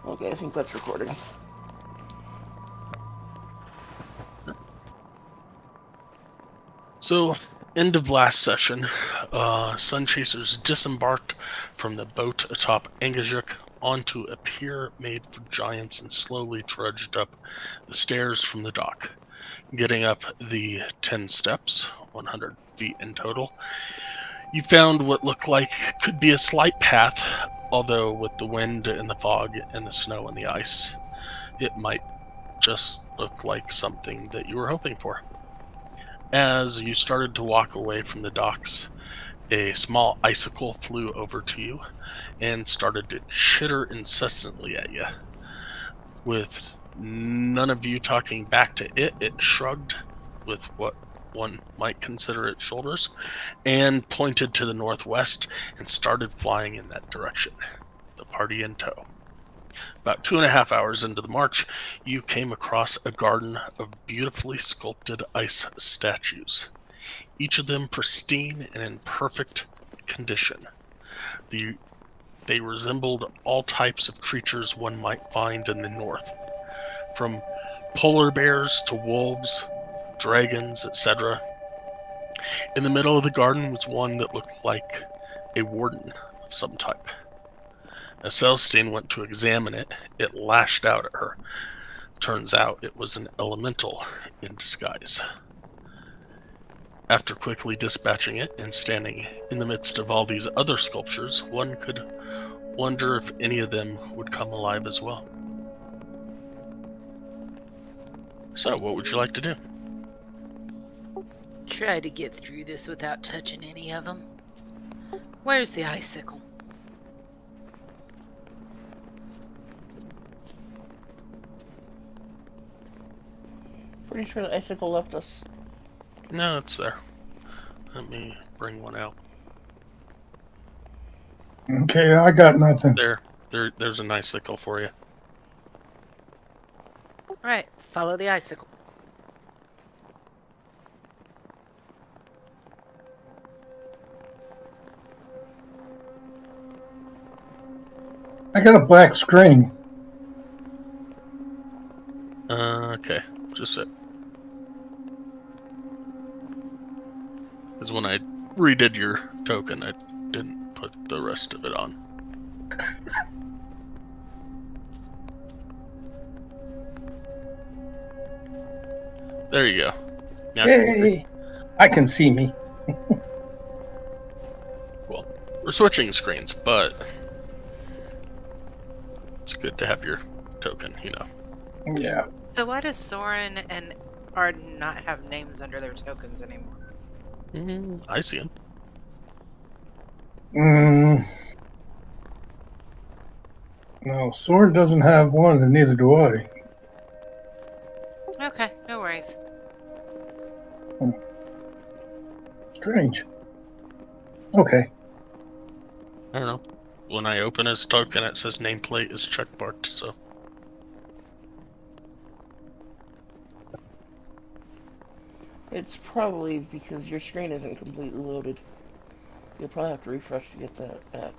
Okay, I think that's recording. So, end of last session, Sun Chasers disembarked from the boat atop Angajuk onto a pier made for giants and slowly trudged up the stairs from the dock. Getting up the 10 steps, 100 feet in total, you found what looked like could be a slight path, although with the wind and the fog and the snow and the ice, it might just look like something that you were hoping for. As you started to walk away from the docks, a small icicle flew over to you and started to chitter incessantly at you. With none of you talking back to it, it shrugged with what one might consider its shoulders and pointed to the northwest and started flying in that direction, the party in tow. About 2.5 hours into the march, you came across a garden of beautifully sculpted ice statues, each of them pristine and in perfect condition. The, they resembled all types of creatures one might find in the north, from polar bears to wolves, dragons, etc. In the middle of the garden was one that looked like a warden of some type. As Celestine went to examine it, it lashed out at her. Turns out it was an elemental in disguise. After quickly dispatching it and standing in the midst of all these other sculptures, one could wonder if any of them would come alive as well. So, what would you like to do? Try to get through this without touching any of them. Where's the icicle? Pretty sure the icicle left us. No, it's there. Let me bring one out. Okay, I got nothing. There's an icicle for you. Right, follow the icicle. I got a black screen. Okay, just it. Because when I redid your token, I didn't put the rest of it on. There you go. Now, Yay! I can see me. well, we're switching screens, but it's good to have your token, you know. Yeah. So why does Soren and Arden not have names under their tokens anymore? I see him. No, Soren doesn't have one, and neither do I. Okay, no worries. Strange. Okay. I don't know. When I open his token, it says nameplate is checkmarked, so. It's probably because your screen isn't completely loaded. You'll probably have to refresh to get that back.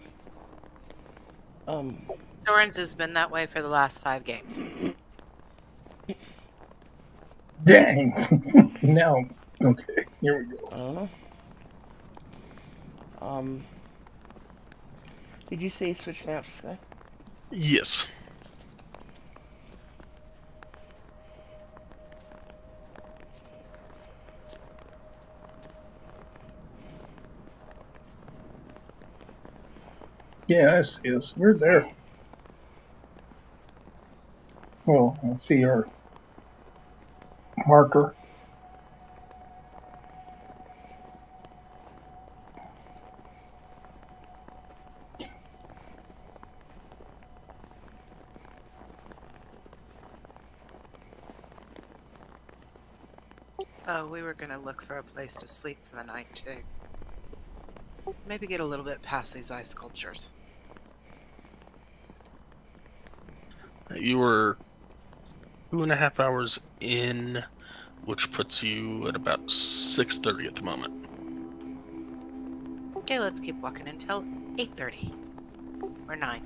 Soren's has been that way for the last 5 games. Dang. Now, okay, here we go. Did you say switch maps, Sky? Yes. Yeah, I see us. We're there. Well, I see our marker. Oh, we were going to look for a place to sleep for the night, too. Maybe get a little bit past these ice sculptures. You were 2.5 hours in, which puts you at about 6:30 at the moment. Okay, let's keep walking until 8:30. Or 9.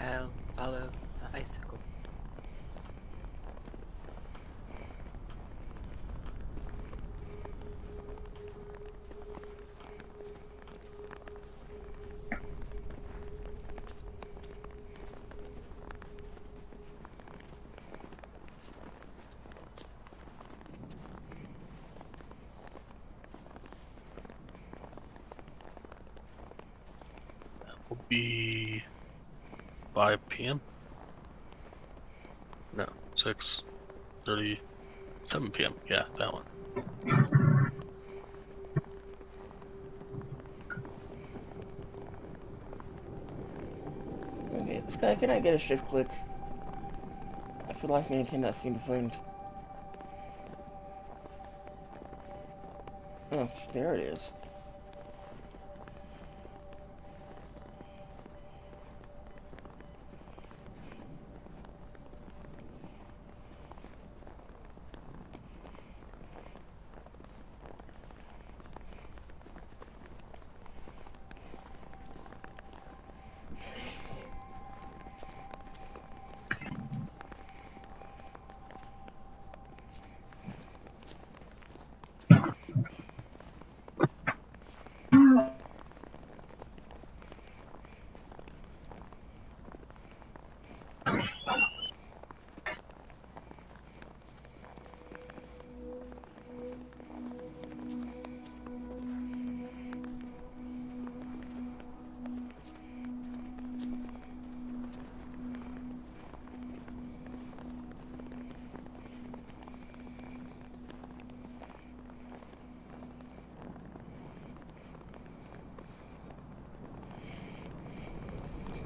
I'll follow the icicle. Will be 5 p.m. No, 6:37 p.m. Yeah, that one. Okay, this guy, can I get a shift click? I feel like I cannot seem to find... Oh, there it is.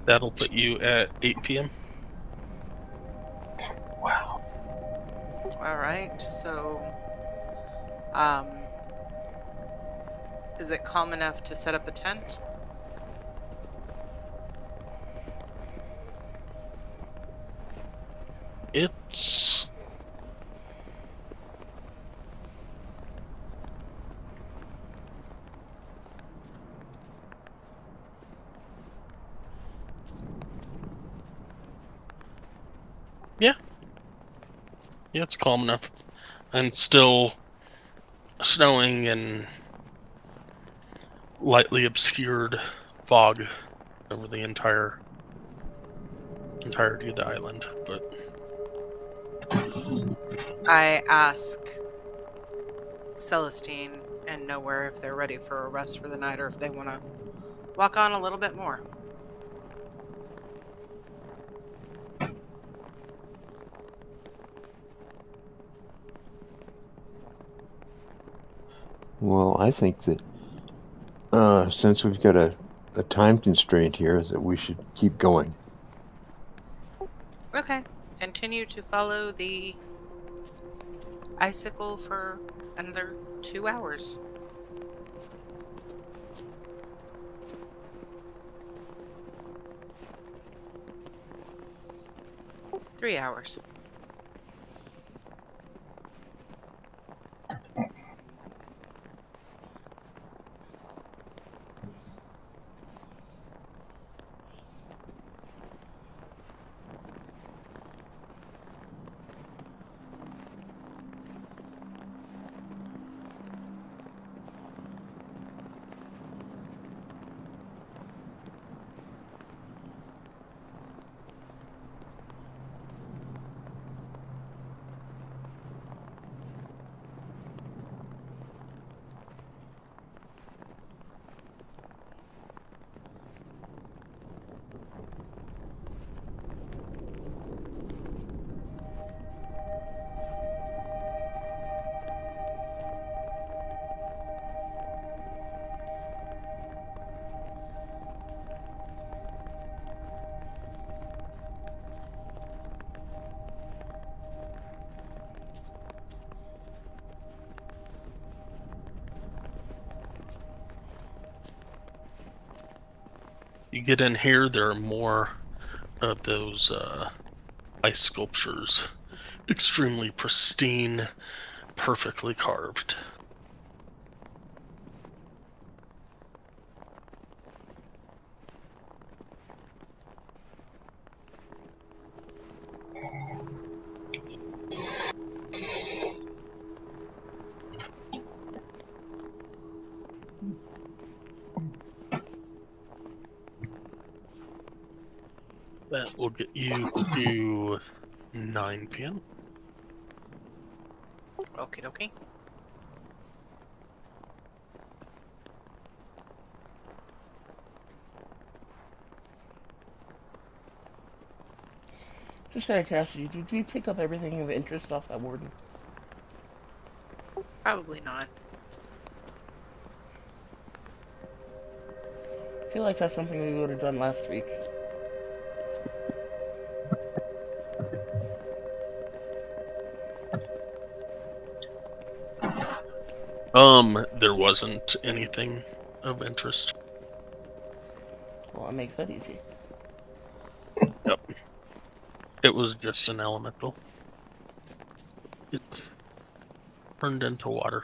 That'll put you at 8 p.m. Wow. All right. So, um, is it calm enough to set up a tent? It's yeah, it's calm enough, and still snowing and lightly obscured fog over the entirety of the island. But I ask Celestine and Nowhere if they're ready for a rest for the night or if they want to walk on a little bit more. Well, I think that since we've got a time constraint here, is that we should keep going. Okay. Continue to follow the icicle for another 2 hours. Three hours. you get in here, there are more of those ice sculptures, extremely pristine, perfectly carved. That will get you to 9 p.m. Okie dokie. Just out of curiosity, did we pick up everything of interest off that warden? Probably not. I feel like that's something we would have done last week. There wasn't anything of interest. Well, it makes that easy. Yep. It was just an elemental. It turned into water.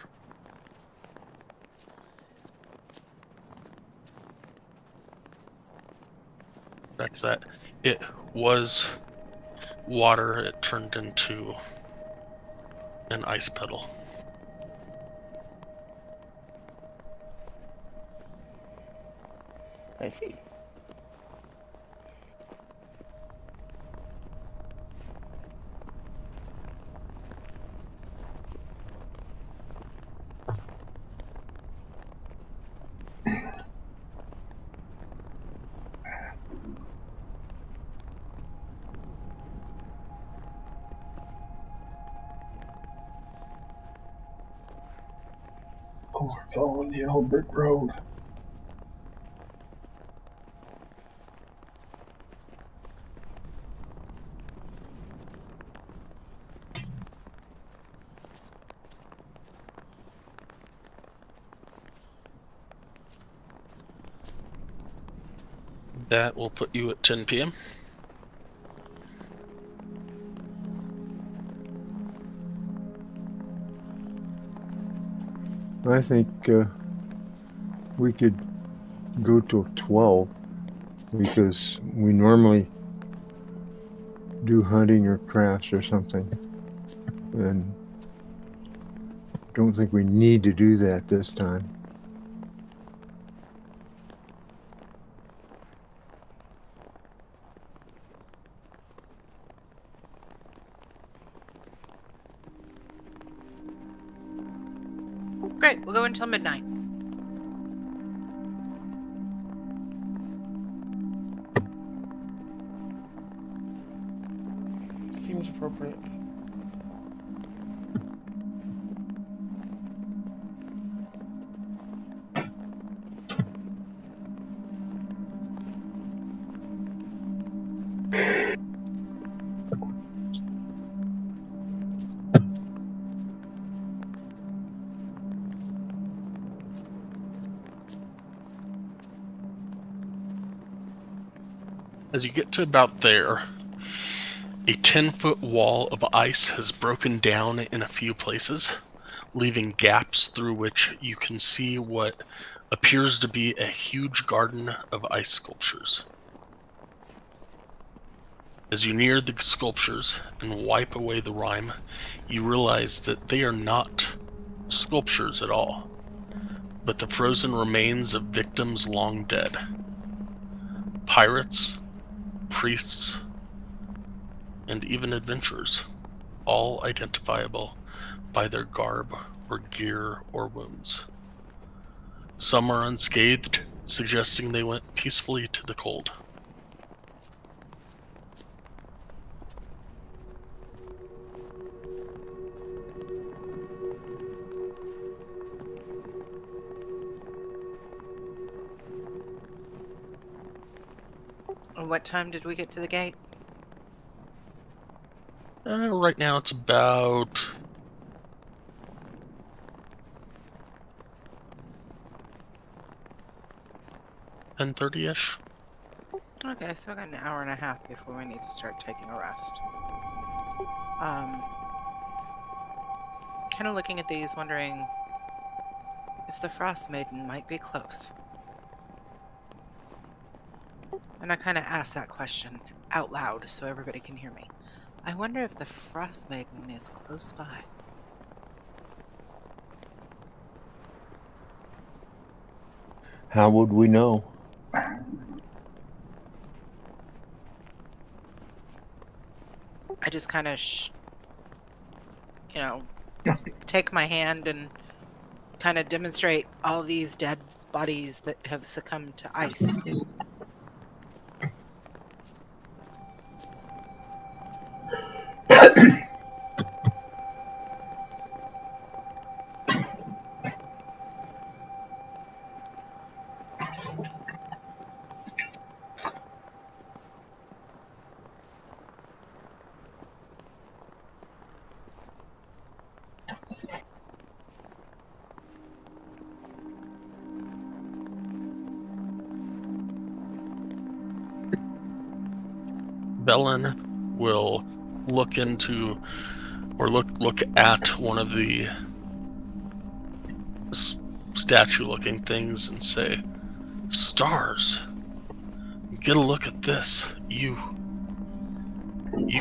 Back to that. It was water. It turned into an ice petal. I see. Oh, we're following the old brick road. That will put you at 10 p.m. I think we could go till 12 because we normally do hunting or crafts or something, and don't think we need to do that this time. Great, we'll go until midnight. Seems appropriate. As you get to about there, a 10-foot wall of ice has broken down in a few places, leaving gaps through which you can see what appears to be a huge garden of ice sculptures. As you near the sculptures and wipe away the rime, you realize that they are not sculptures at all, but the frozen remains of victims long dead. Pirates, priests, and even adventurers, all identifiable by their garb or gear or wounds. Some are unscathed, suggesting they went peacefully to the cold. And what time did we get to the gate? Right now it's about 10:30-ish. Okay, so I got an hour and a half before we need to start taking a rest. Kind of looking at these, wondering if the Frost Maiden might be close. And I kind of asked that question out loud so everybody can hear me. I wonder if the Frost Maiden is close by. How would we know? just kind of, take my hand and kind of demonstrate all these dead bodies that have succumbed to ice. Belen will look into, or look at one of the statue-looking things and say, "Stars. Get a look at this. You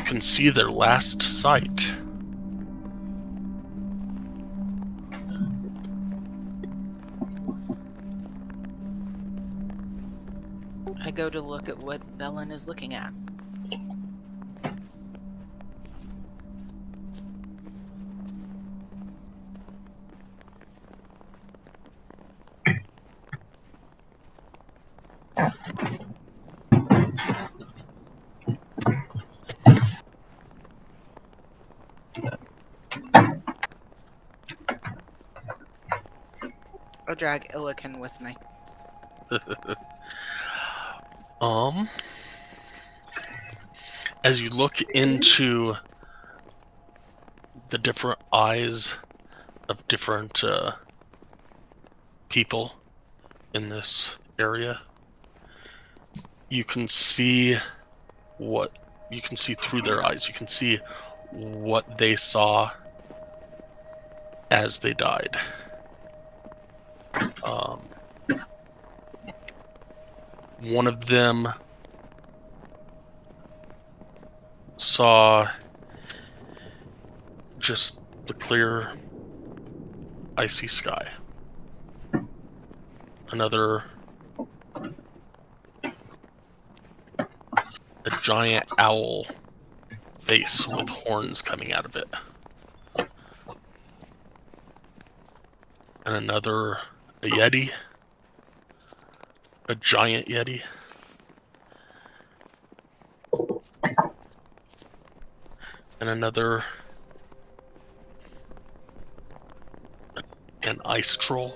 can see their last sight." I go to look at what Belen is looking at. I'll drag Illiken with me. As you look into the different eyes of different people in this area, you can see through their eyes. You can see what they saw as they died. One of them saw just the clear, icy sky. Another, a giant owl face with horns coming out of it. And another, a yeti, a giant yeti. And another, an ice troll.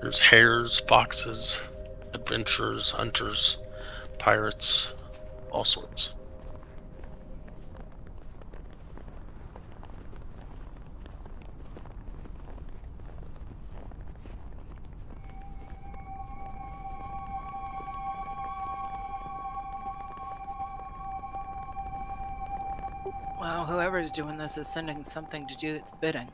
There's hares, foxes, adventurers, hunters, pirates, all sorts. Well, whoever's doing this is sending something to do its bidding.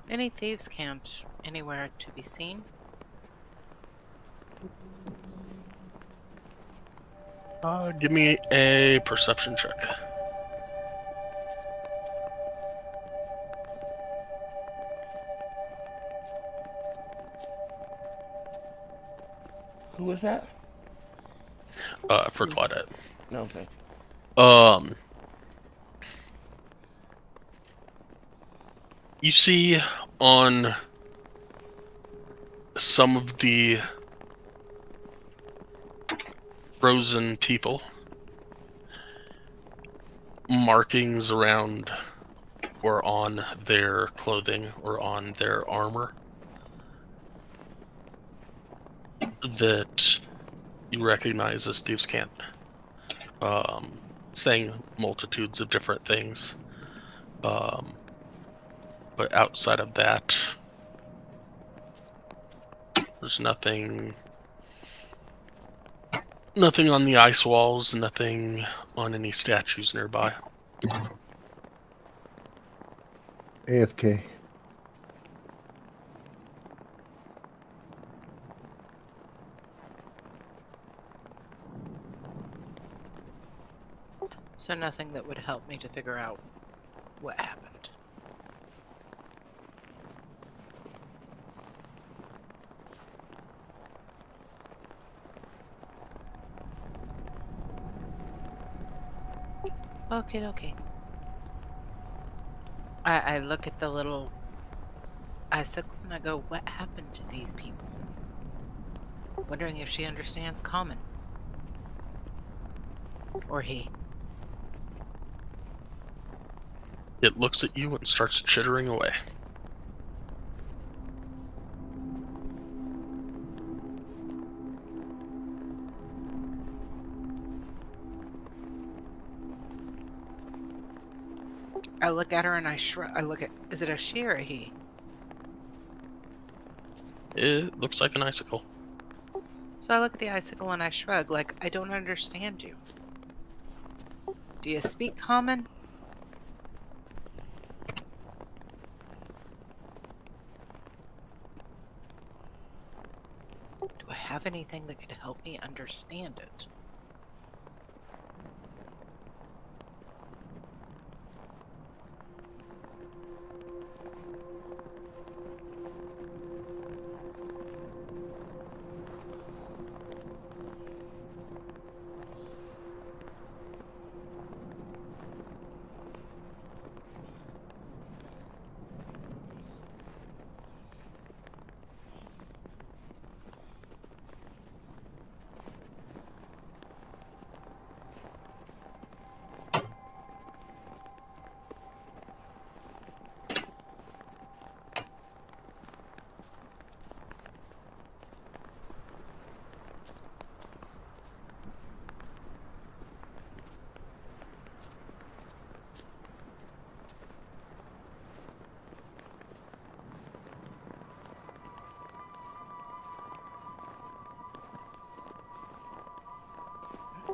Any thieves' camps anywhere to be seen? Give me a perception check. Who was that? For Claudette. No, okay. You see on some of the frozen people markings around or on their clothing or on their armor that you recognize as thieves' camp, saying multitudes of different things, but outside of that, there's nothing on the ice walls, nothing on any statues nearby. nothing that would help me to figure out what happened. Okay. I look at the little icicle and I go, what happened to these people? Wondering if she understands common. Or he. It looks at you and starts chittering away. I look at her and I shrug. I look at, is it a she or a he? It looks like an icicle. So I look at the icicle and I shrug, like, I don't understand you. Do you speak common? Do I have anything that could help me understand it?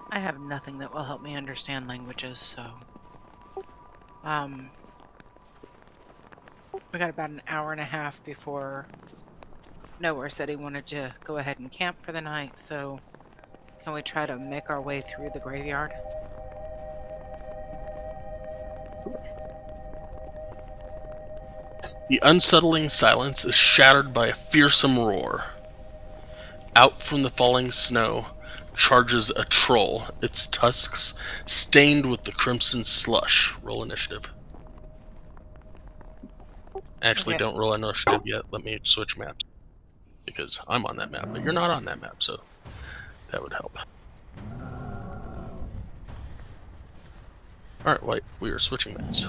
I have nothing that will help me understand languages, so... we got about an hour and a half before Nowhere said he wanted to go ahead and camp for the night, so can we try to make our way through the graveyard? The unsettling silence is shattered by a fearsome roar. Out from the falling snow charges a troll, its tusks stained with the crimson slush. Roll initiative. Actually, Okay. don't roll initiative yet. Let me switch maps. Because I'm on that map, but you're not on that map, so that would help. Alright, White, we are switching maps.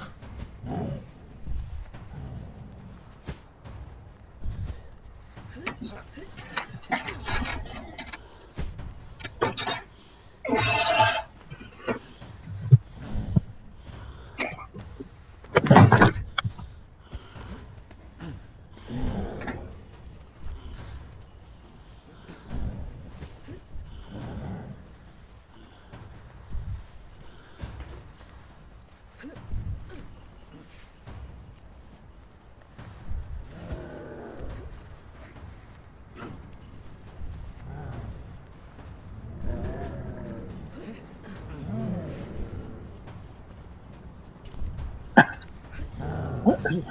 What is...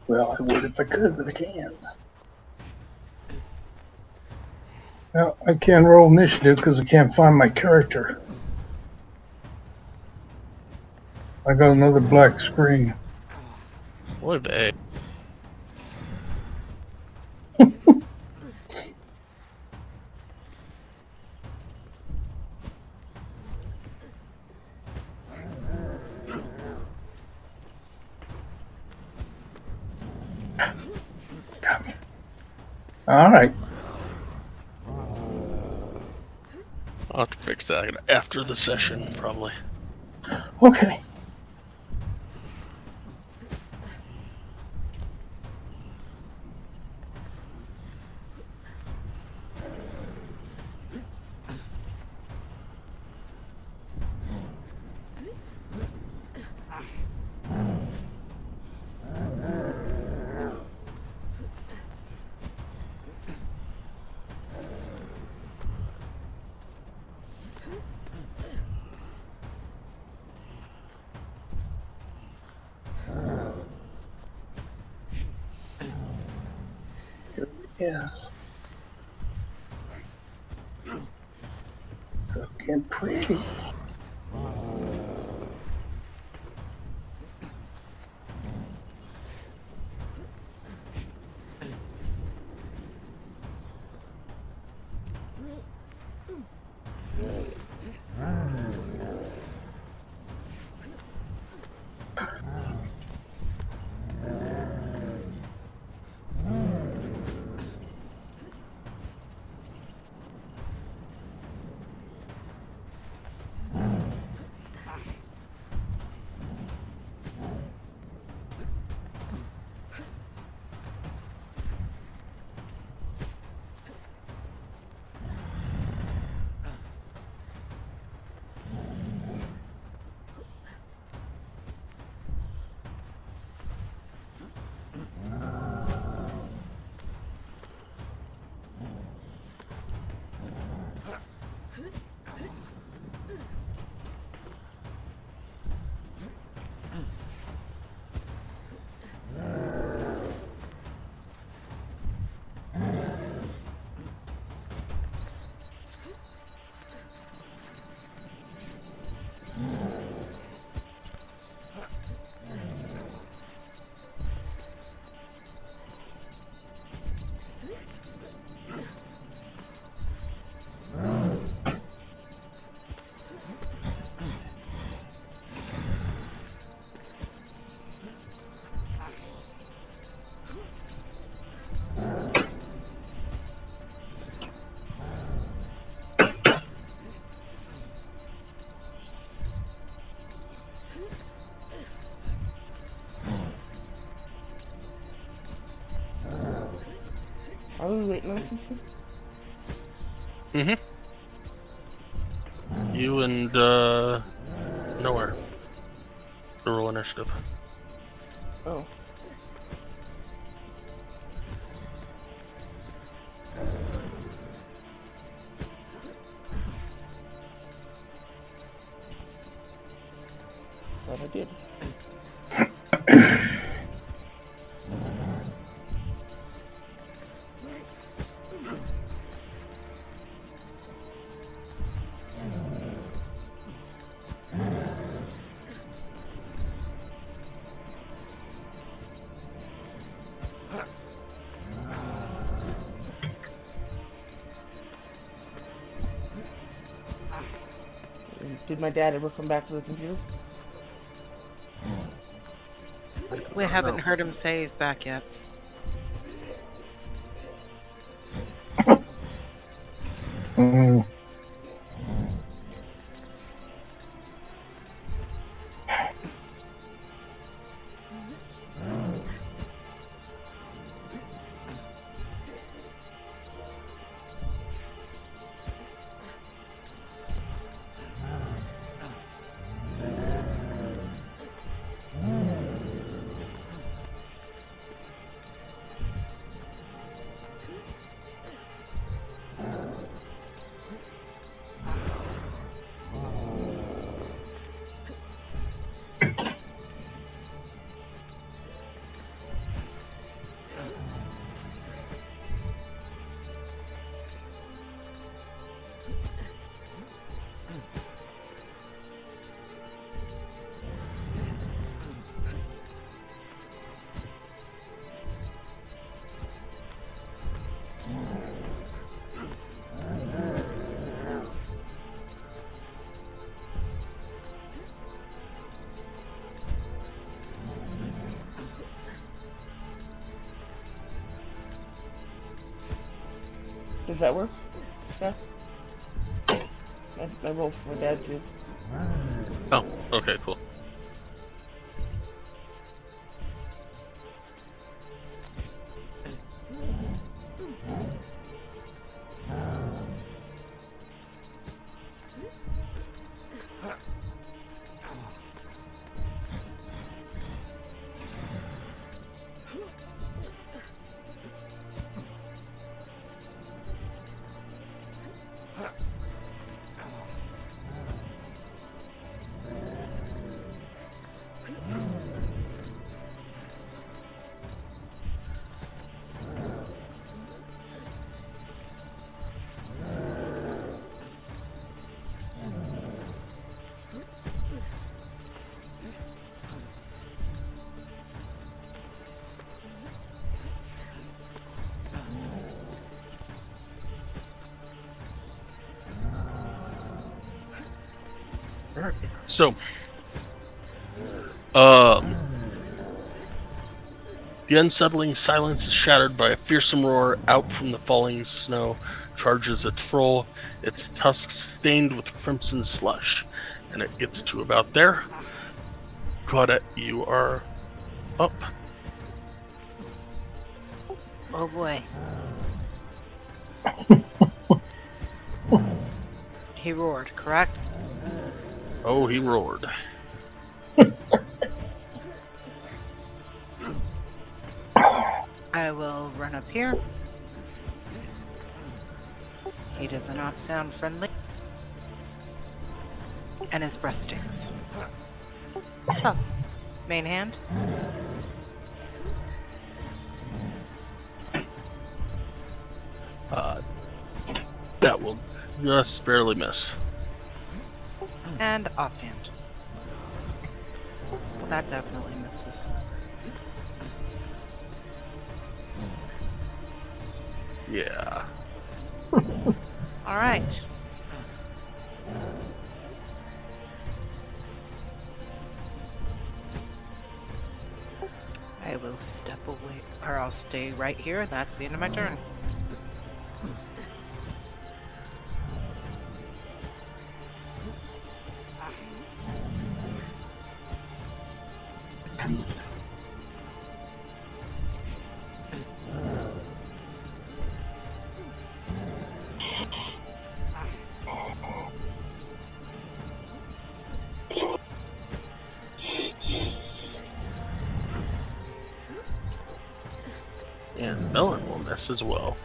Well, I would if I could, but I can't. Well, I can't roll initiative because I can't find my character. I got another black screen. Boy, babe. Got me. All right. I'll have to fix that after the session, probably. Okay. Yes. Looking pretty. Are we waiting on something? Mm-hmm. You and nowhere. The roll initiative. Oh. Thought I did. Did my dad ever come back to the computer? We haven't heard him say he's back yet. Mm. Does that work? Stuff? I rolled for my dad too. Oh, okay, cool. Alright. So, the unsettling silence is shattered by a fearsome roar. Out from the falling snow charges a troll, its tusks stained with crimson slush. And it gets to about there. Claudette, you are up. Oh boy. He roared, correct? Oh, he roared. I will run up here. He does not sound friendly. And his breath stinks. So, main hand. That will just barely miss. And offhand. That definitely misses. Yeah. Alright. I will step away, or I'll stay right here, and that's the end of my turn. And Melon will miss as well.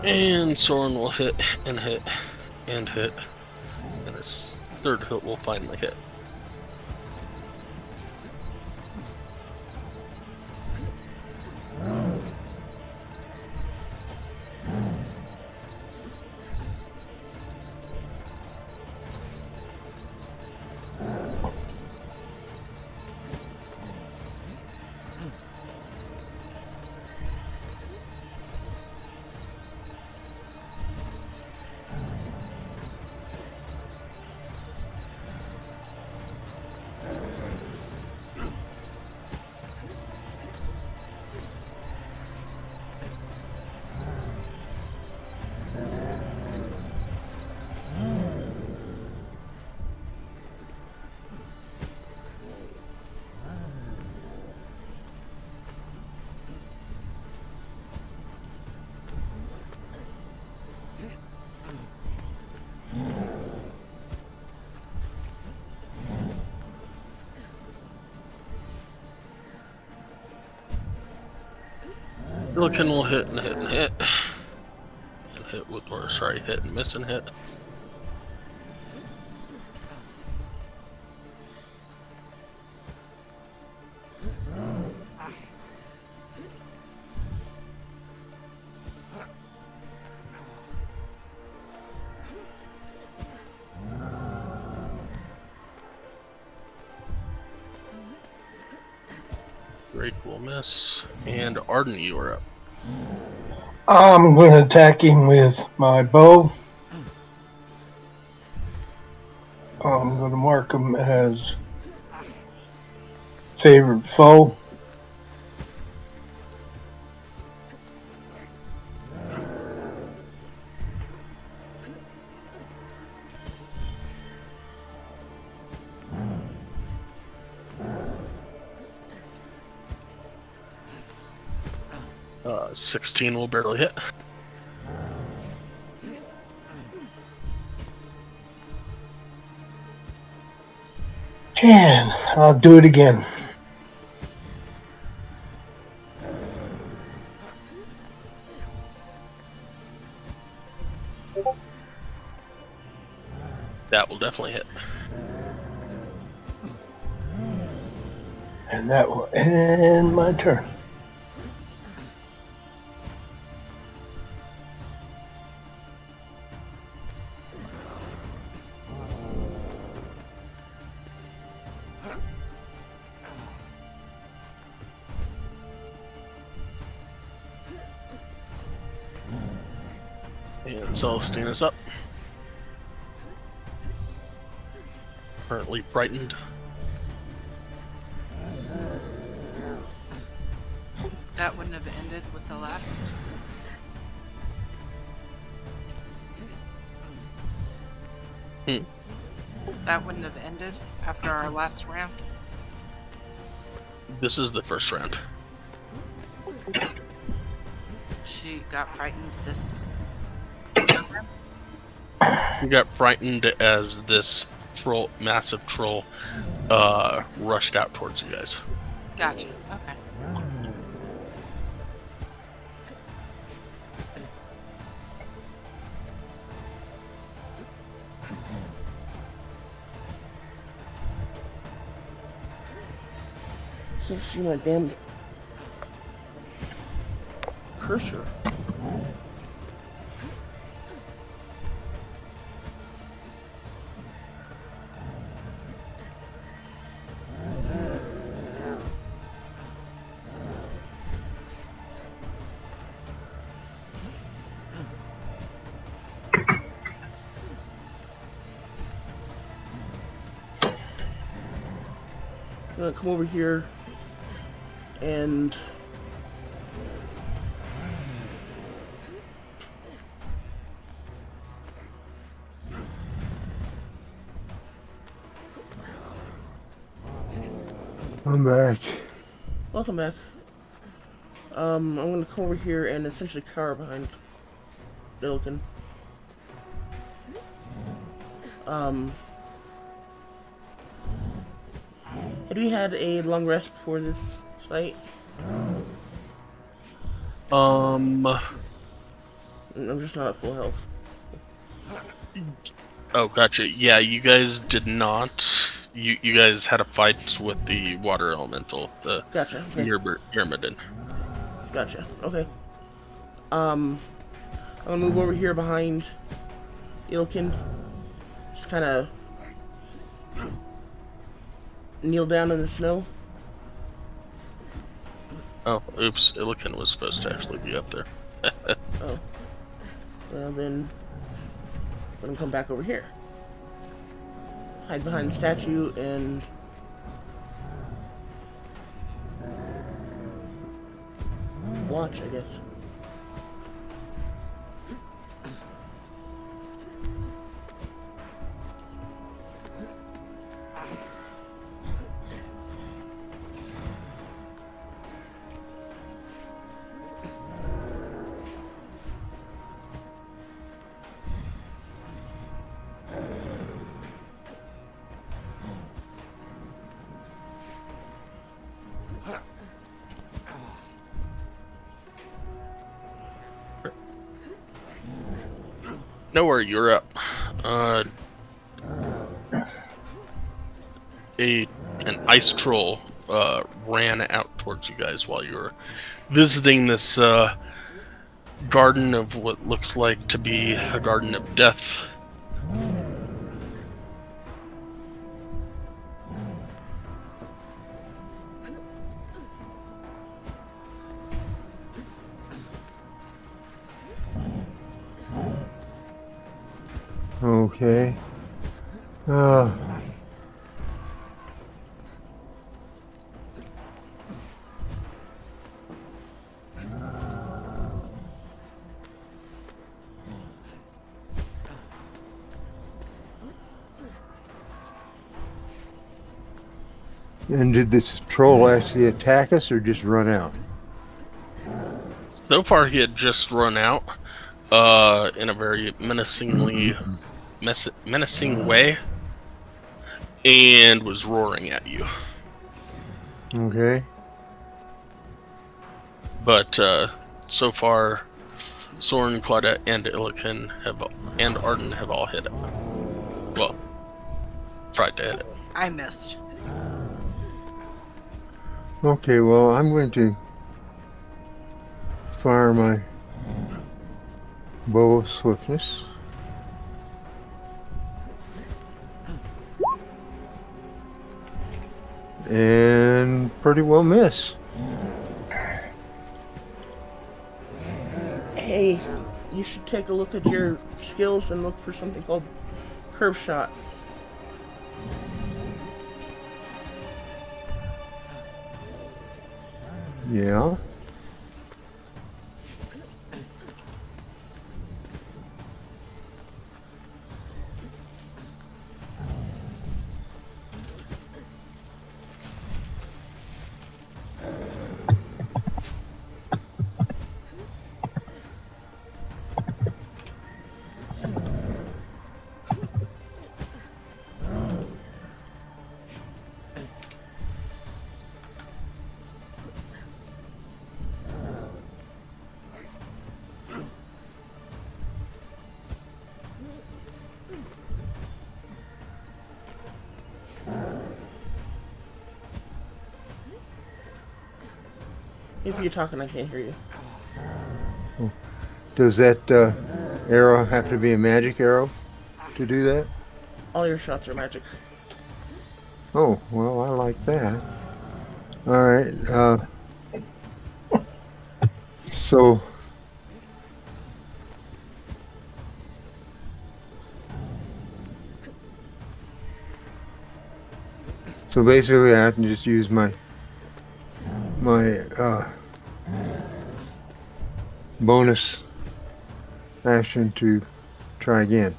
And Soren will hit and hit and hit. And his third hit will finally hit. Billiken will hit and hit and hit. And hit with, or sorry, hit and miss and hit. Drake will miss. And Arden, you are up. I'm going to attack him with my bow. I'm going to mark him as favorite foe. Uh, 16 will barely hit. And I'll do it again. That will definitely hit. And that will end my turn. And Celestina's up. Currently frightened. That wouldn't have ended with the last. That wouldn't have ended after our last round. This is the first round. She got frightened this. You got frightened as this troll, massive troll, rushed out towards you guys. Gotcha. Okay. Can't see my damn cursor. I'm gonna come over here and I'm back. welcome back. I'm gonna come over here and essentially cower behind Billiken. Had we had a long rest before this fight? Um. I'm just not at full health. Oh, gotcha. Yeah, you guys did not. You guys had a fight with the water elemental, the Gotcha. Okay. Myrmidon. Gotcha. Okay. I'm gonna move over here behind Ilkin. Just kind of kneel down in the snow. Oh, oops. Illiken was supposed to actually be up there. Oh. Well, then let him come back over here. Hide behind the statue and watch, I guess. Nowhere, you're up. An ice troll ran out towards you guys while you were visiting this garden of what looks like to be a garden of death. Okay. And did this troll actually attack us or just run out? So far, he had just run out in a very menacing way and was roaring at you. Okay. But so far, Soren, Claudette, and Illiken and Arden have all hit it. Well, tried to hit it. I missed. Okay, well, I'm going to fire my bow of swiftness. And pretty well miss. Hey, you should take a look at your skills and look for something called curve shot. Yeah. If you're talking, I can't hear you. Does that arrow have to be a magic arrow to do that? All your shots are magic. Oh, well, I like that. All right. So basically, I can just use my bonus action to try again.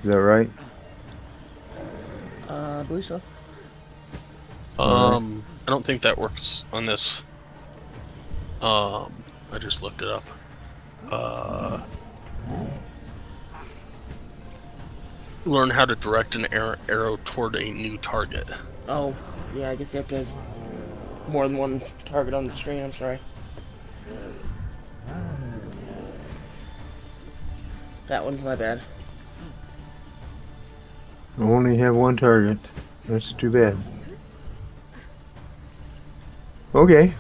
Is that right? I believe so. I don't think that works on this. I just looked it up. Learn how to direct an arrow toward a new target. Oh, yeah, I guess you have to have more than one target on the screen, I'm sorry. That one's my bad. I only have one target. That's too bad. Okay.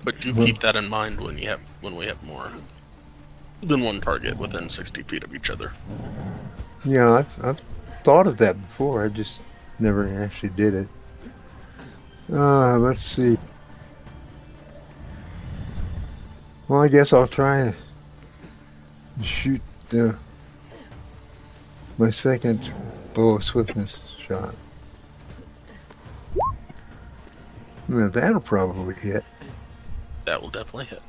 But do keep that in mind when we have more than one target within 60 feet of each other. Yeah, I've thought of that before. I just never actually did it. Let's see. Well, I guess I'll try to shoot my second bow of swiftness shot. Now that'll probably hit. That will definitely hit.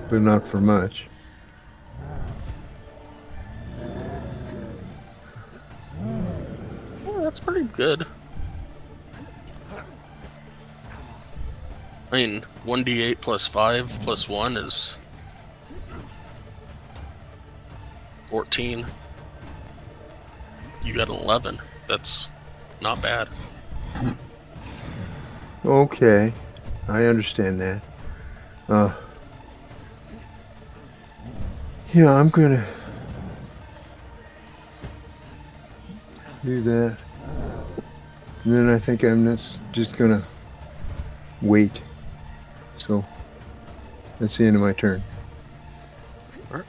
But not for much. Well, that's pretty good. I mean, 1d8 plus 5 plus 1 is 14. You got 11. That's not bad. Okay, I understand that. Yeah, I'm gonna do that. And then I think I'm just gonna wait. So that's the end of my turn. Alright.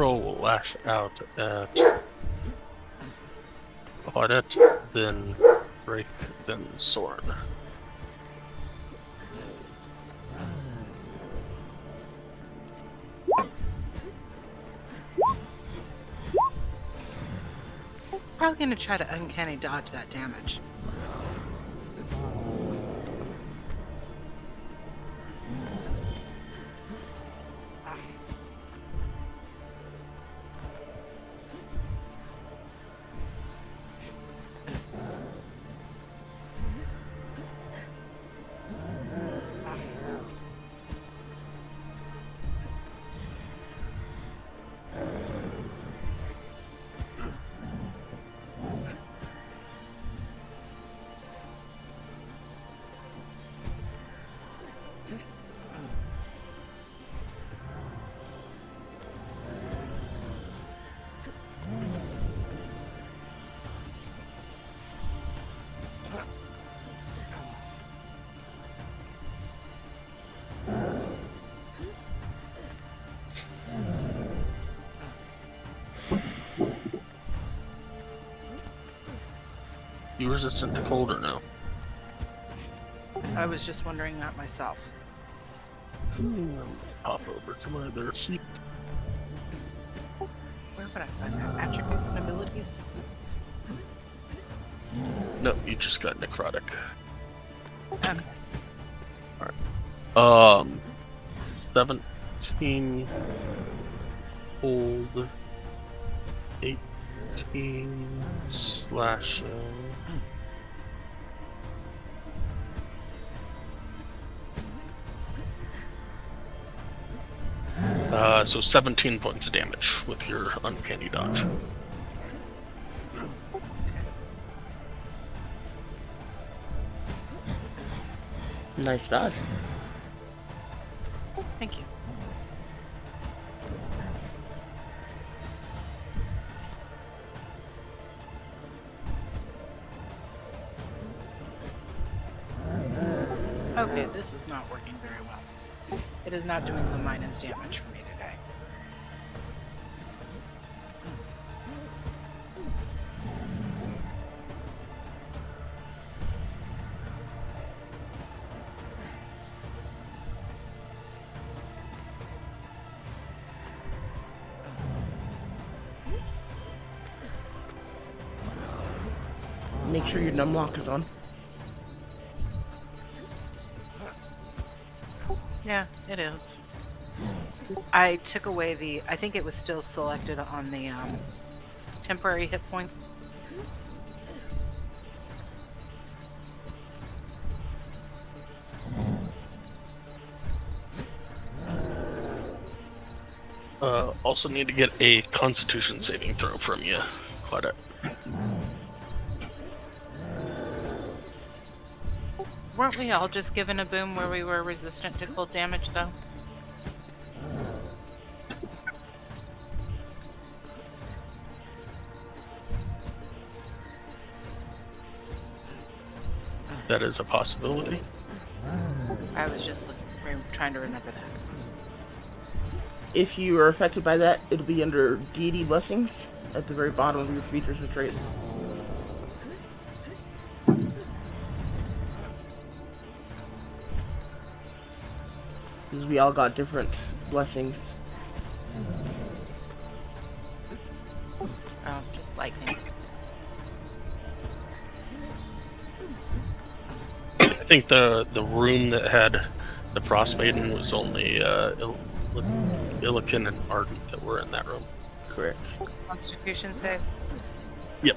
roll will lash out at Audit, then Drake, then Soren. Probably gonna try to uncanny dodge that damage. You resistant to cold or no? I was just wondering that myself. Pop over to my other sheet. Where would I find that? Attributes and abilities? No, you just got necrotic. Okay. 17 hold, 18 slashing. So 17 points of damage with your uncanny dodge. Nice dodge. Thank you. Okay, this is not working very well. It is not doing the minus damage for me today. Make sure your numlock is on. Yeah, it is. I took away the... I think it was still selected on the temporary hit points. Also need to get a Constitution saving throw from you, Claudette. Weren't we all just given a boom where we were resistant to cold damage, though? That is a possibility. I was just trying to remember that. If you are affected by that, it'll be under deity blessings at the very bottom of your features and traits. Because we all got different blessings. Oh, just lightning. I think the room that had the Frost Maiden was only Illican and Ardent that were in that room. Correct. Constitution save? Yep.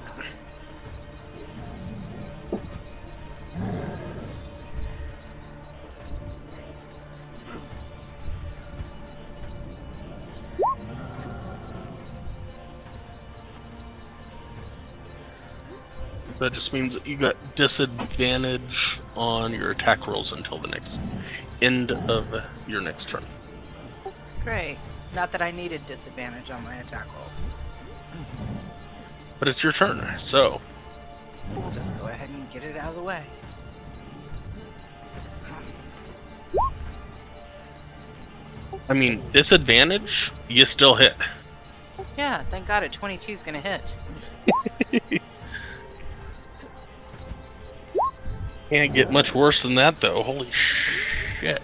That just means that you got disadvantage on your attack rolls until the next end of your next turn. Great. Not that I needed disadvantage on my attack rolls. But it's your turn, so We'll just go ahead and get it out of the way. I mean, disadvantage, you still hit. Yeah, thank God a 22 is gonna hit. Can't get much worse than that, though. Holy shit!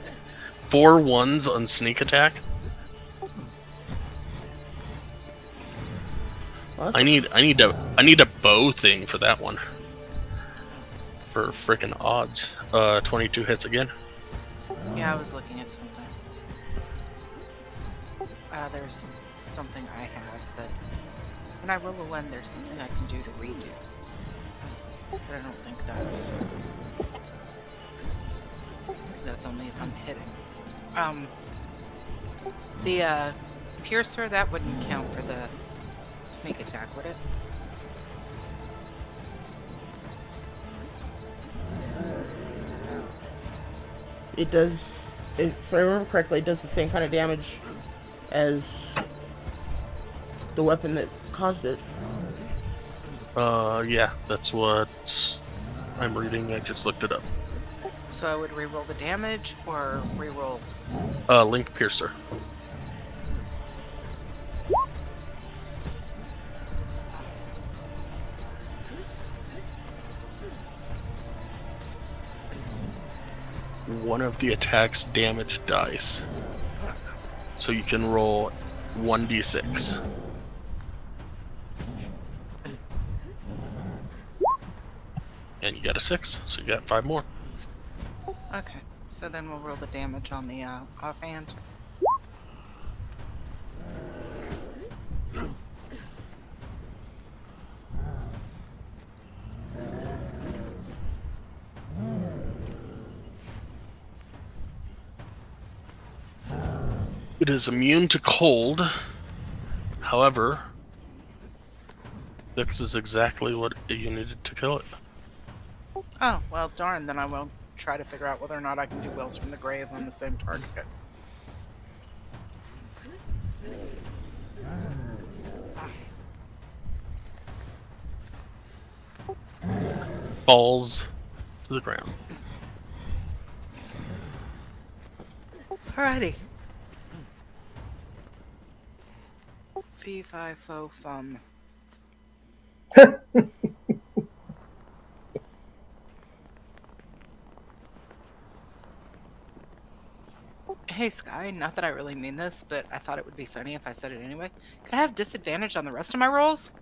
4 1s on sneak attack. Well, I need a bow thing for that one. For frickin' odds. 22 hits again. Yeah, I was looking at something. There's something I have that when I roll a 1, there's something I can do to redo. But I don't think that's only if I'm hitting. The piercer, that wouldn't count for the sneak attack, would it? it does. If I remember correctly, it does the same kind of damage as the weapon that caused it. Yeah, that's what I'm reading. I just looked it up. So I would reroll the damage or reroll. Link Piercer. One of the attack's damage dice. So you can roll 1d6. And you got a 6, so you got 5 more. Okay, so then we'll roll the damage on the offhand. It is immune to cold. However, this is exactly what you needed to kill it. Oh, well, darn, then I will try to figure out whether or not I can do Wills from the Grave on the same target. Falls to the ground. Alrighty. Fee, fi, fo, fum. Hey, Sky, not that I really mean this, but I thought it would be funny if I said it anyway. Could I have disadvantage on the rest of my rolls?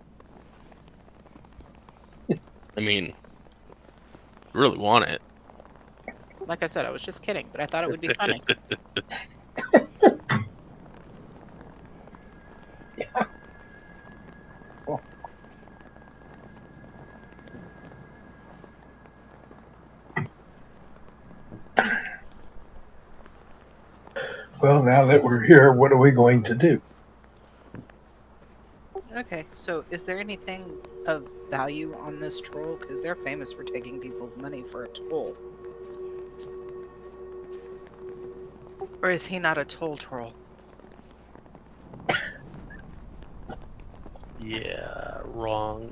I mean, you really want it. Like I said, I was just kidding, but I thought it would be funny. Well, now that we're here, what are we going to do? Okay, so is there anything of value on this troll? Because they're famous for taking people's money for a toll. Or is he not a toll troll? Yeah, wrong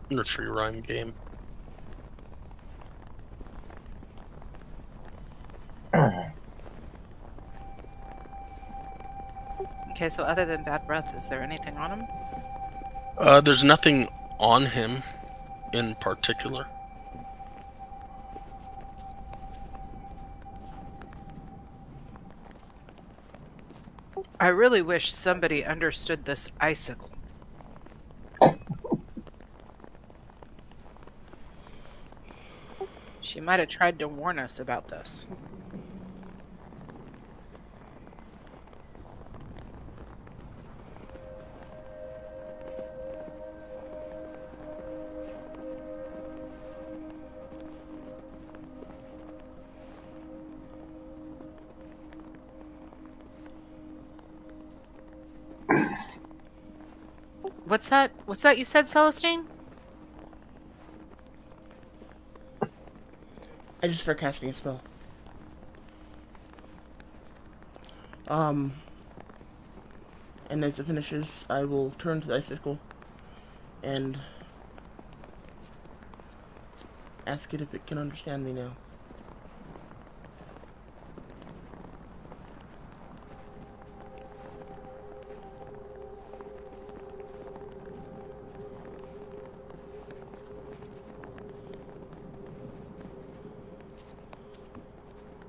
nursery rhyme game. Okay, so other than bad breath, is there anything on him? There's nothing on him in particular. I really wish somebody understood this icicle. She might have tried to warn us about this. What's that? What's that you said, Celestine? I just started casting a spell. And as it finishes, I will turn to the icicle and ask it if it can understand me now.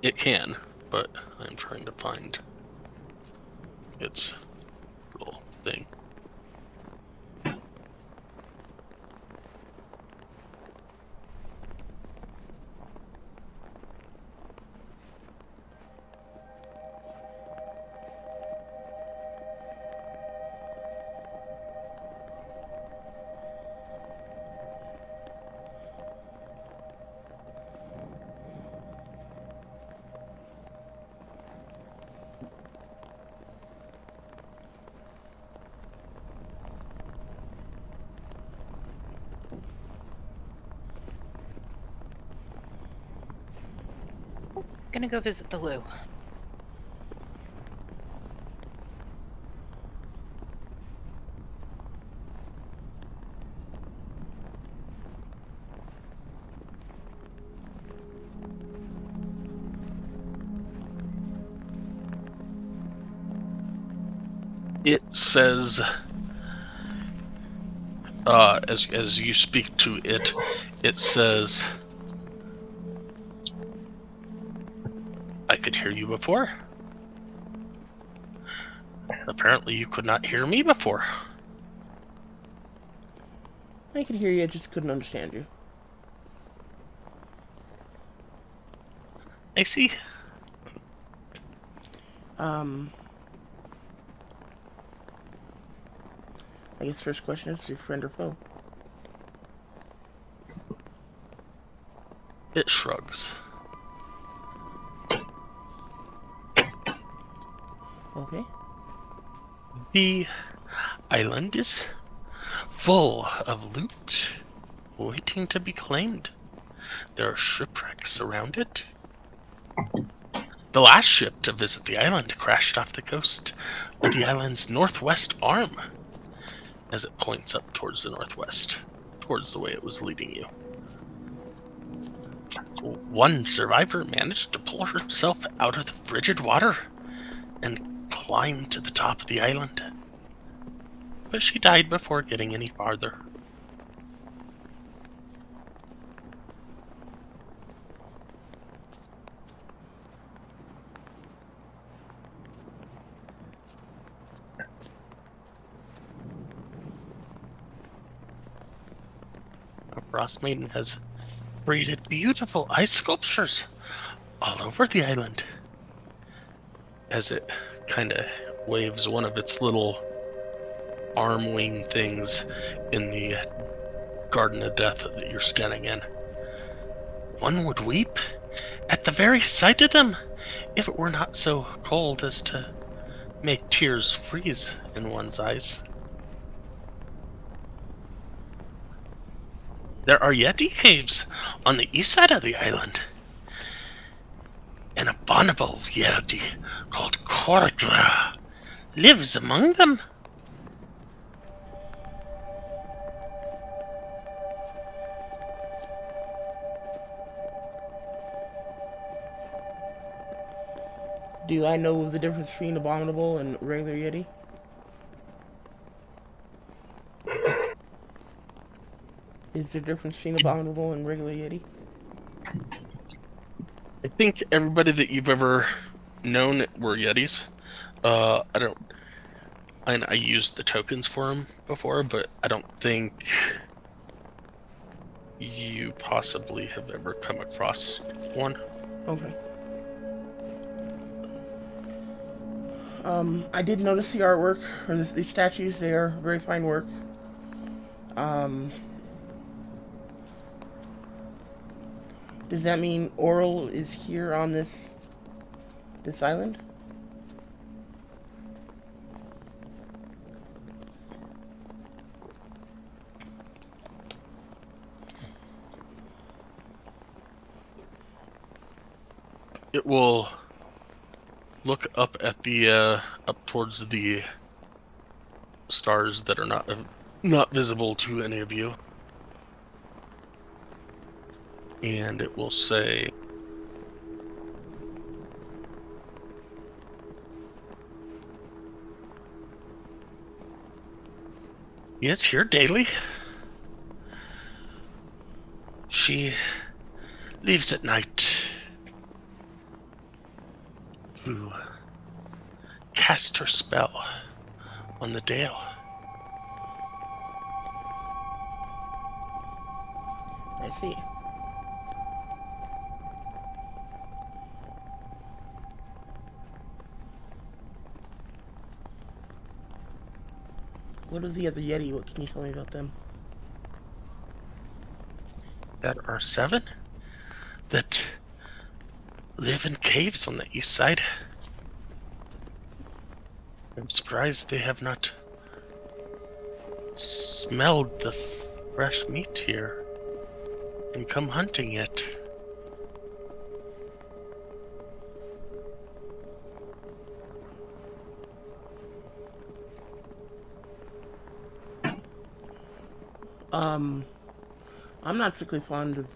It can, but I'm trying to find its little thing. Gonna go visit the loo. It says, as you speak to it, it says, I could hear you before. Apparently you could not hear me before. I could hear you, I just couldn't understand you. I see. I guess first question is your friend or foe? It shrugs. Okay. The island is full of loot waiting to be claimed. There are shipwrecks around it. The last ship to visit the island crashed off the coast of the island's northwest arm, as it points up towards the northwest, towards the way it was leading you. One survivor managed to pull herself out of the frigid water and climb to the top of the island, but she died before getting any farther. A frost maiden has created beautiful ice sculptures all over the island, as it kind of waves one of its little arm wing things in the garden of death that you're standing in. One would weep at the very sight of them if it were not so cold as to make tears freeze in one's eyes. There are Yeti caves on the east side of the island. An abominable Yeti called Korgra lives among them. Do I know the difference between abominable and regular Yeti? Is there a difference between abominable and regular Yeti? I think everybody that you've ever known were Yetis. I used the tokens for them before, but I don't think you possibly have ever come across one. Okay. I did notice the artwork, or the statues. They are very fine work. Does that mean Oral is here on this island? It will look up at the up towards the stars that are not visible to any of you, and it will say, "He is here daily. She leaves at night. to cast her spell on the Dale. I see. What is the other Yeti? What can you tell me about them? There are 7 that live in caves on the east side. I'm surprised they have not smelled the fresh meat here and come hunting it. I'm not particularly fond of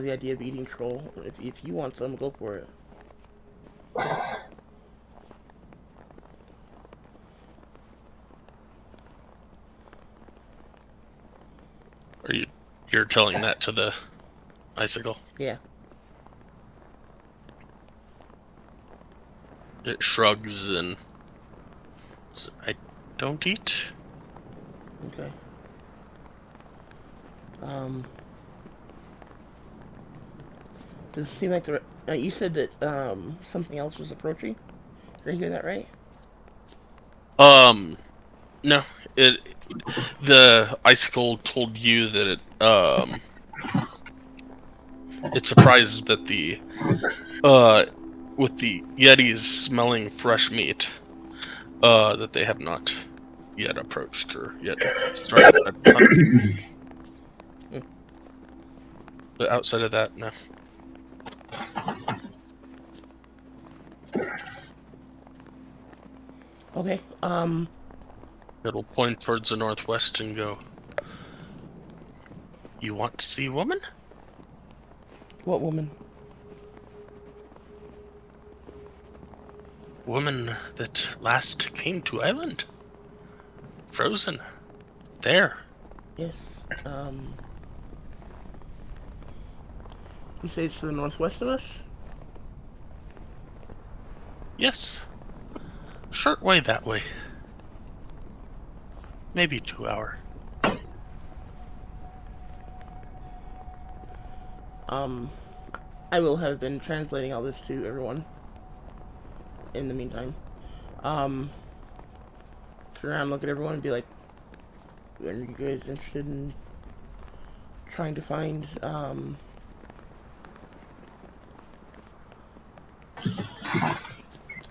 the idea of eating troll. If you want some, go for it. You're telling that to the icicle? Yeah. It shrugs and says, I don't eat. Okay. Does it seem like you said that something else was approaching? Did I hear that right? No. The icicle told you that it's surprised that with the Yetis smelling fresh meat, that they have not yet approached or yet started hunting. But outside of that, no. Okay. It'll point towards the northwest and go, you want to see a woman? What woman? Woman that last came to island. Frozen. There. Yes. You say it's to the northwest of us? Yes. Short way that way. Maybe 2 hour. I will have been translating all this to everyone. In the meantime, turn around, look at everyone, and be like, "Are you guys interested in trying to find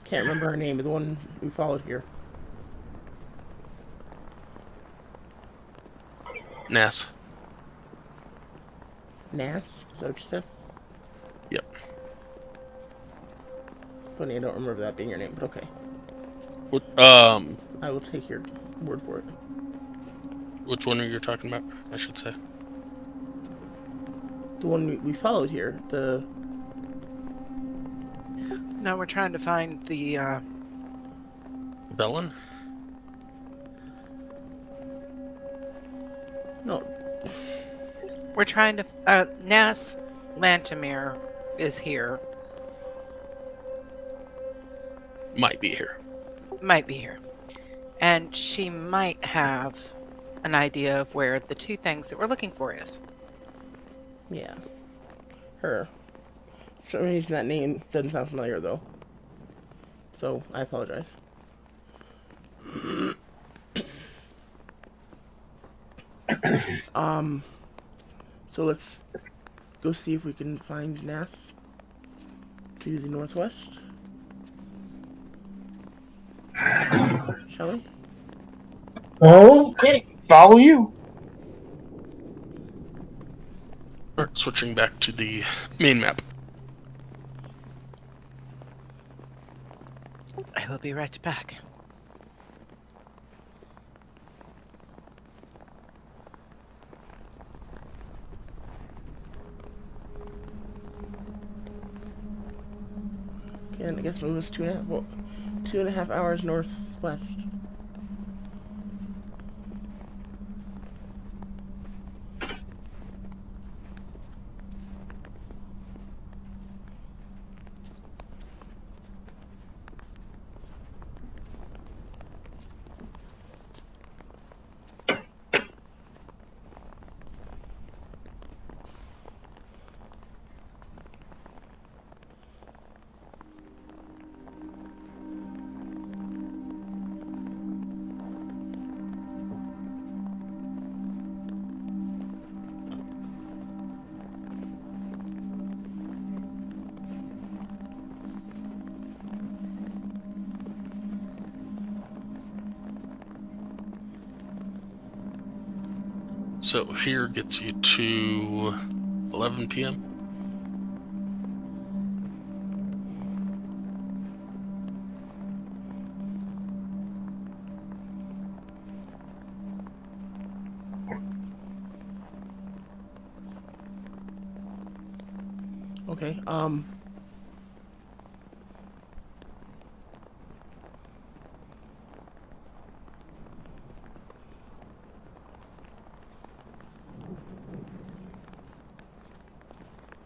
can't remember her name, but the one we followed here. Nas. Nas? Is that what you said? Yep. Funny, I don't remember that being your name, but okay. What, I will take your word for it. which one are you talking about, I should say? The one we followed here, the... No, we're trying to find the, Bellin? No. we're trying to, Nas Lantimir is here. Might be here. Might be here. And she might have an idea of where the 2 things that we're looking for is. Yeah. Her. For some reason that name doesn't sound familiar, though. So, I apologize. So let's go see if we can find Nas to the northwest. Shall we? Okay, follow you. Alright, switching back to the main map. I will be right back. Okay, and I guess move us 2.5 hours northwest. So here gets you to 11 p.m. Okay,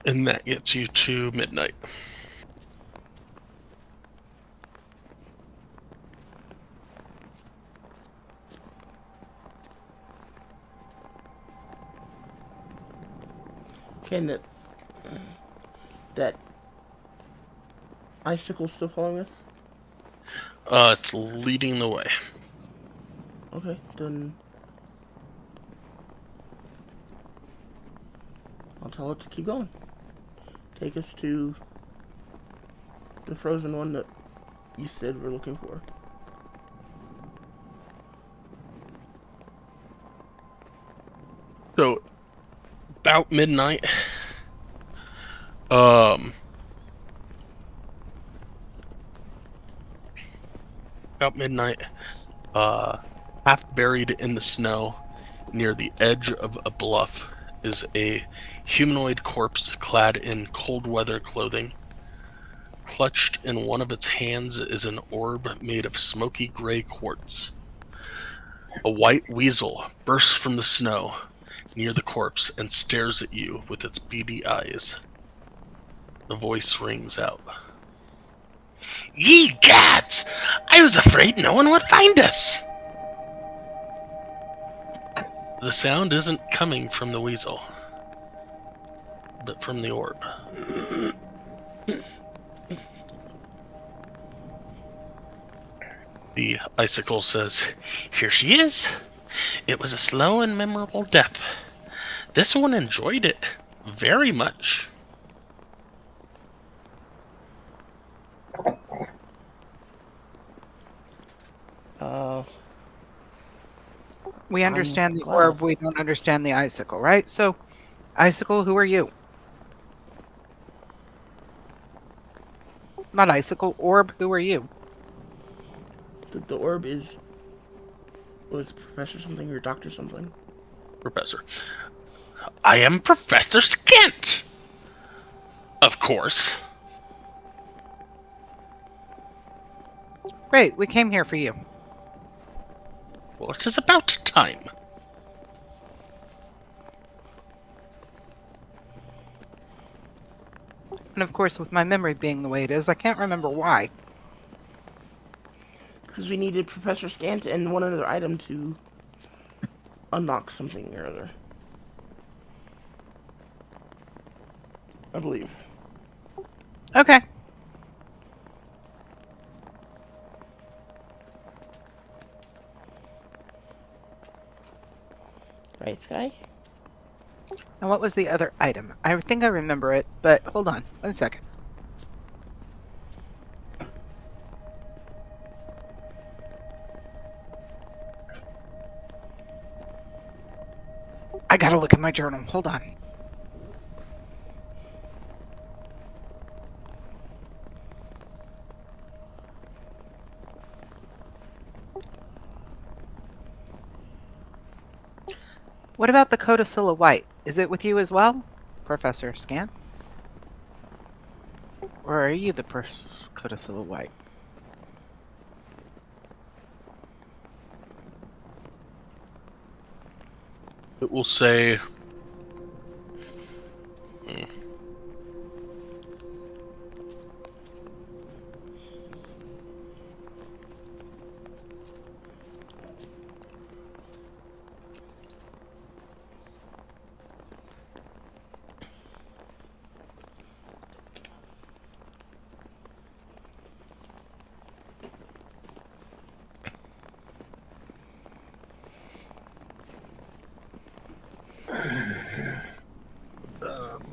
And that gets you to midnight. can that icicle still following us? It's leading the way. Okay, then I'll tell it to keep going. Take us to the frozen one that you said we're looking for. So, about midnight, about midnight, half buried in the snow near the edge of a bluff is a humanoid corpse clad in cold weather clothing. Clutched in one of its hands is an orb made of smoky gray quartz. A white weasel bursts from the snow near the corpse and stares at you with its beady eyes. The voice rings out. Ye gods! I was afraid no one would find us! The sound isn't coming from the weasel, but from the orb. The icicle says, Here she is. It was a slow and memorable death. This one enjoyed it very much. We I'm understand the glad. orb, we don't understand the icicle, right? So, icicle, who are you? Not icicle, orb, who are you? The orb was professor something or doctor something? Professor. I am Professor Skent! Of course. Great, we came here for you. Well, it is about time. And of course, with my memory being the way it is, I can't remember why. Because we needed Professor Scant and one other item to unlock something or other. I believe. Okay. Right, Sky? And what was the other item? I think I remember it, but hold on 1 second. I gotta look at my journal. Hold on. What about the Codicilla White? Is it with you as well, Professor Scan? Or are you the Codicilla White? It will say...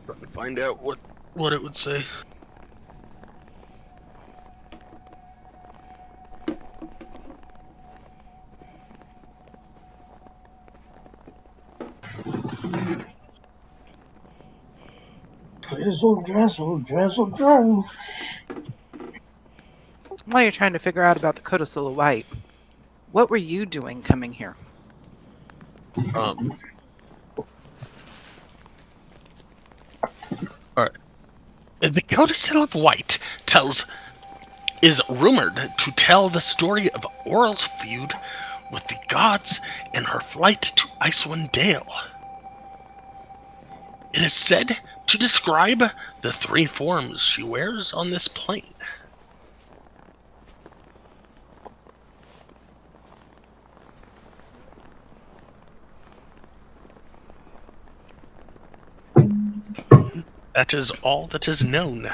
trying to find out what it would say. Drizzle, drizzle, drizzle, drizzle. While you're trying to figure out about the codicil of white, what were you doing coming here? All right. The Codicil of White is rumored to tell the story of Oral's feud with the gods and her flight to Icewind Dale. It is said to describe the 3 forms she wears on this plane. That is all that is known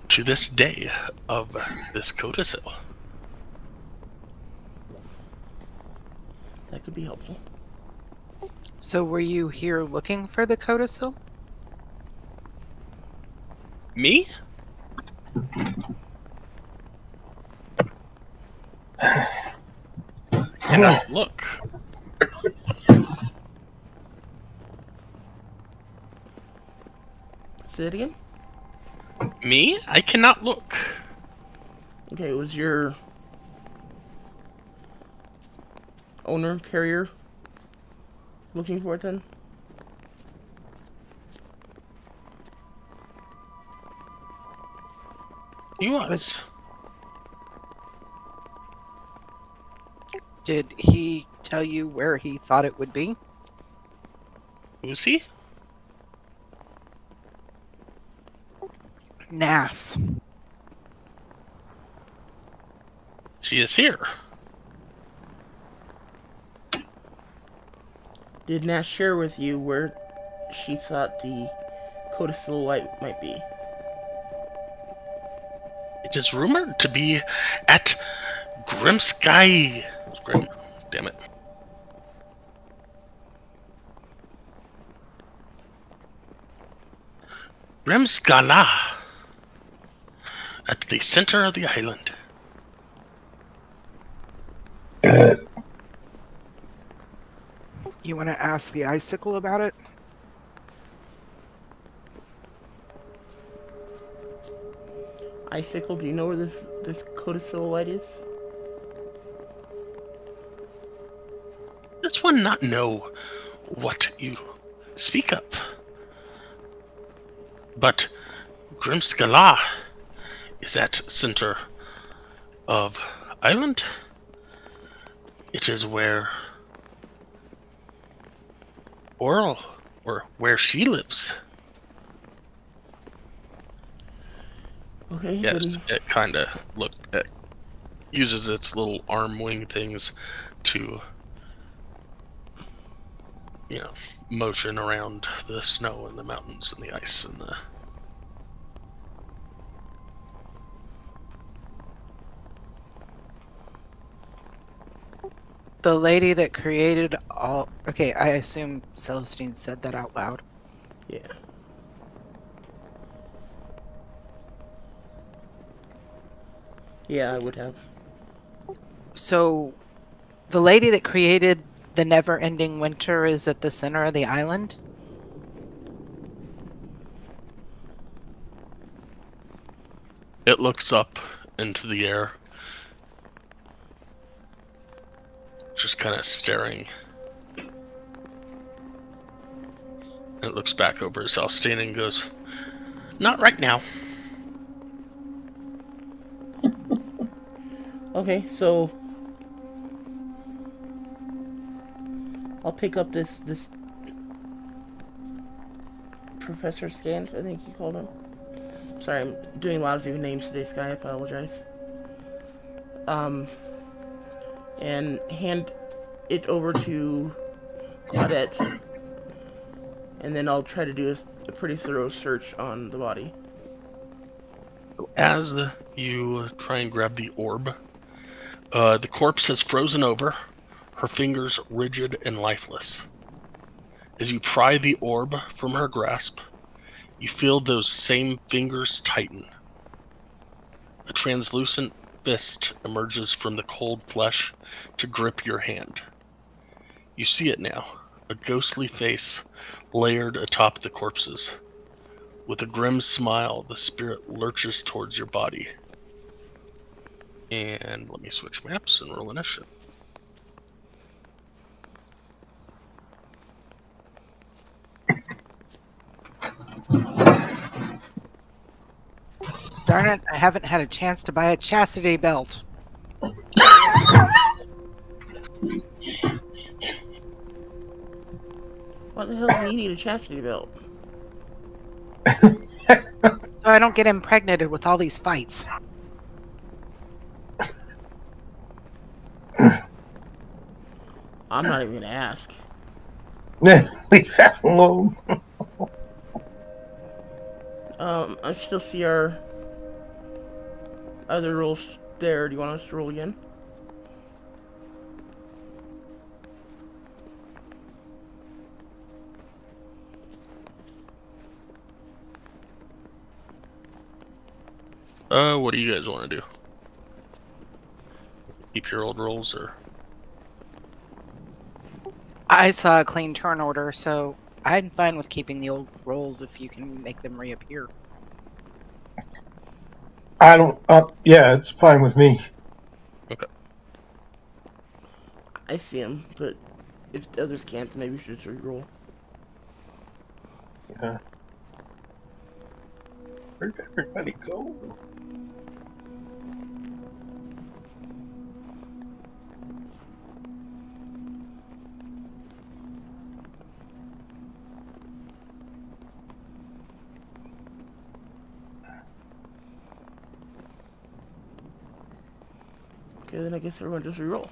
to this day of this codicil. That could be helpful. So were you here looking for the codicil? Me? Cannot look. Say it again? Me? I cannot look. Okay, was your owner, carrier, looking for it then? He was. Did he tell you where he thought it would be? Who's he? Nass. She is here. Did Nash share with you where she thought the codicil white might be? It is rumored to be at Grimsky. Damn it. Grimskala. At the center of the island. You want to ask the icicle about it? Icicle, do you know where this codicil white is? Does one not know what you speak of? But Grimskala is at center of island. It is where Oral, or where she lives. Okay, Yes, then it kind of uses its little arm wing things to, motion around the snow and the mountains and the ice and the. The lady that created all... Okay, I assume Celestine said that out loud. yeah. Yeah, I would have. So, the lady that created the never-ending winter is at the center of the island? It looks up into the air, just kind of staring. It looks back over at Celestine and goes, "Not right now." Okay, so I'll pick up this Professor Scant, I think you called him. Sorry, I'm doing lousy names today, Sky, I apologize. And hand it over to Claudette. And then I'll try to do a pretty thorough search on the body. As you try and grab the orb, the corpse has frozen over, her fingers rigid and lifeless. As you pry the orb from her grasp, you feel those same fingers tighten. A translucent fist emerges from the cold flesh to grip your hand. You see it now, a ghostly face layered atop the corpses. With a grim smile, the spirit lurches towards your body. And let me switch maps and roll initiative. Darn it, I haven't had a chance to buy a chastity belt. What the hell do you need a chastity belt? So I don't get impregnated with all these fights. I'm not even gonna ask. Leave that alone. I still see our other rolls there. Do you want us to roll again? What do you guys want to do? Keep your old rolls, or? I saw a clean turn order, so I'm fine with keeping the old rolls if you can make them reappear. I don't. Yeah, it's fine with me. Okay. I see him, but if the others can't, then maybe we should just re-roll. Yeah. Where'd everybody go? Okay, then I guess everyone just re-roll.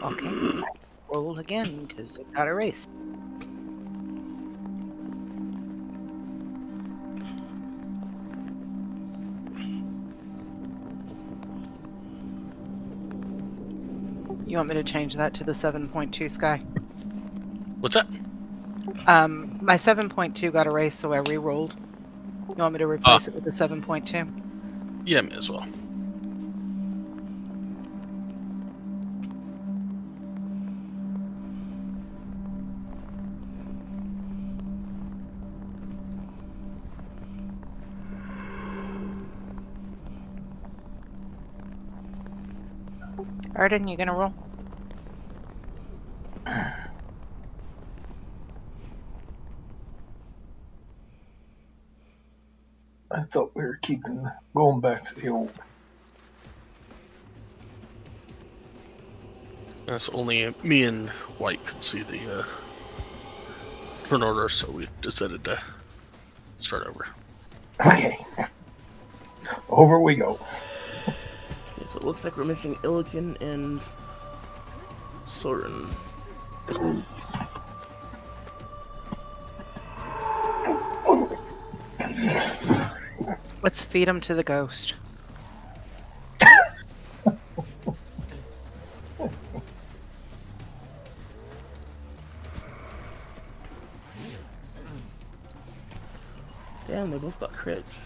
Okay. Roll again, because it got erased. You want me to change that to the 7.2, Sky? What's that? My 7.2 got erased, so I re-rolled. You want me to replace it with the 7.2? Yeah, me as well. Arden, you gonna roll? I thought we were going back to the old. That's only me and White could see the turn order, so we decided to start over. Okay. Over we go. Okay, so it looks like we're missing Illikin and Soren. Let's feed him to the ghost. Damn, they both got crits.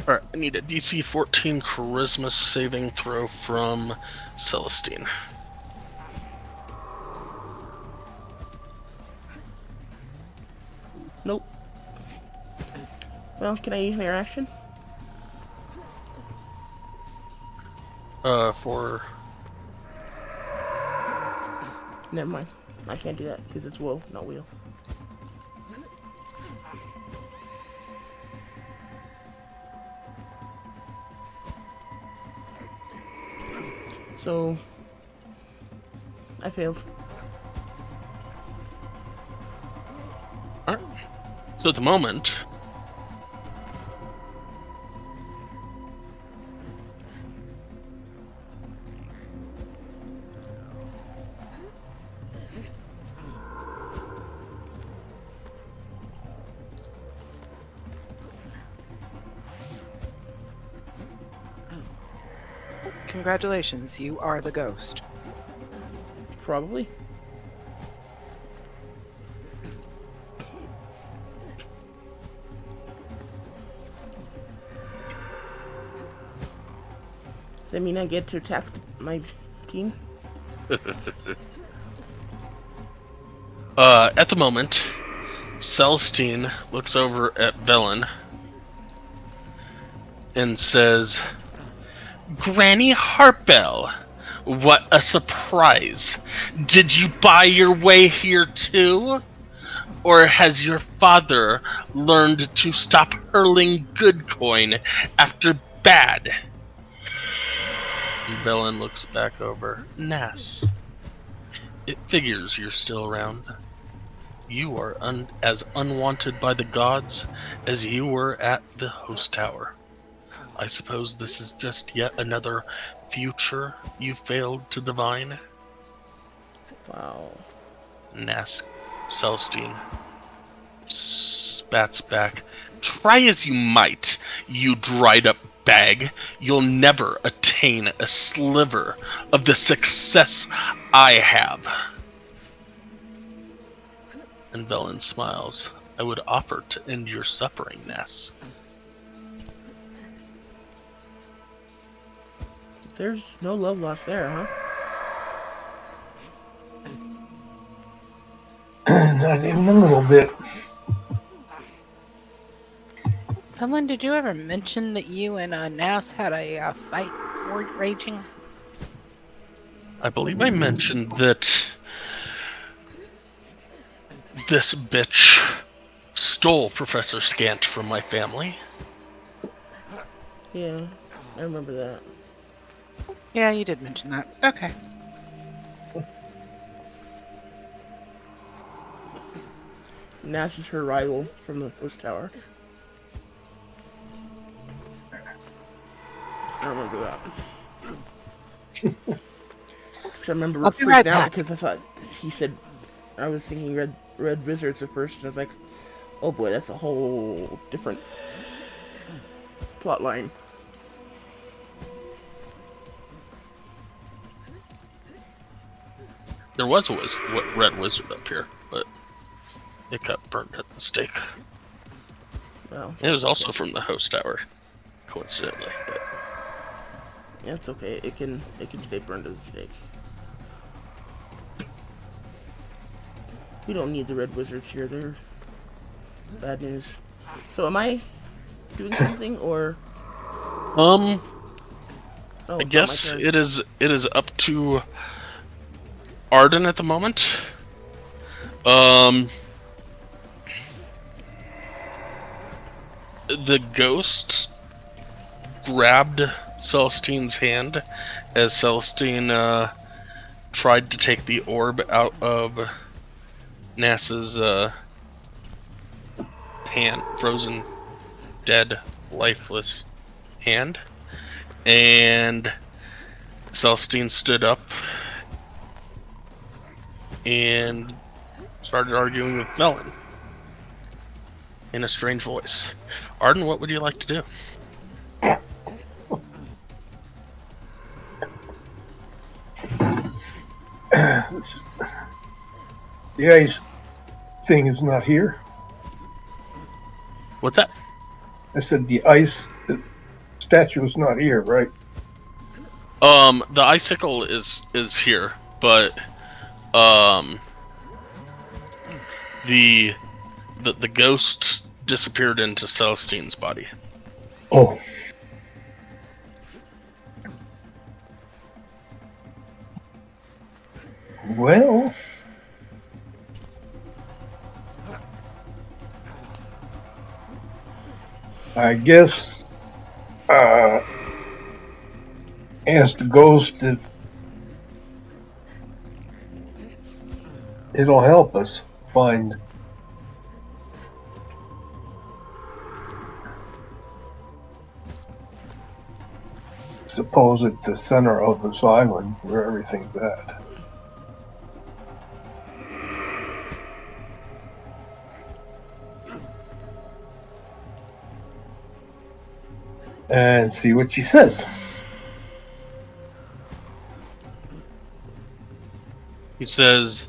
Alright, I need a DC 14 Charisma saving throw from Celestine. Nope. Well, can I use my reaction? For... Never mind. I can't do that because it's will, not wheel. So, I failed. Alright. So at the moment, congratulations, you are the ghost. Probably. Does that mean I get to attack my team? At the moment, Celestine looks over at Velen and says, Granny Harpel, what a surprise. Did you buy your way here too? Or has your father learned to stop hurling good coin after bad? And Velen looks back over. Nass, it figures you're still around. You are as unwanted by the gods as you were at the host tower. I suppose this is just yet another future you failed to divine? Wow. Nass Celestine spats back. Try as you might, you dried up bag, you'll never attain a sliver of the success I have. And Velen smiles. I would offer to end your suffering, Nass. There's no love lost there, huh? Not even a little bit. Velen, did you ever mention that you and Nass had a fight raging? I believe I mentioned that this bitch stole Professor Scant from my family. Yeah, I remember that. Yeah, you did mention that. Okay. Nass is her rival from the host tower. I remember that. Because I remember I'll be freaking right out back. because I thought he said, I was thinking red wizards at first, and I was like, oh boy, that's a whole different plot line. There was a red wizard up here, but it got burnt at the stake. Well, It was also from the host tower, coincidentally. But yeah, it's okay. It can stay burned to the stake. We don't need the red wizards here. They're bad news. So am I doing something or? Oh, I it's not my guess turn. it is up to Arden at the moment. The ghost grabbed Celestine's hand as Celestine tried to take the orb out of Nass's hand, frozen, dead, lifeless hand. And Celestine stood up and started arguing with Velen in a strange voice. Arden, what would you like to do? The ice thing is not here. What's that? I said the ice statue is not here, right? The icicle is here, but the ghost disappeared into Celestine's body. Oh. Well, I guess ask the ghost if it'll help us find suppose it's the center of this island where everything's at. And see what she says. He says,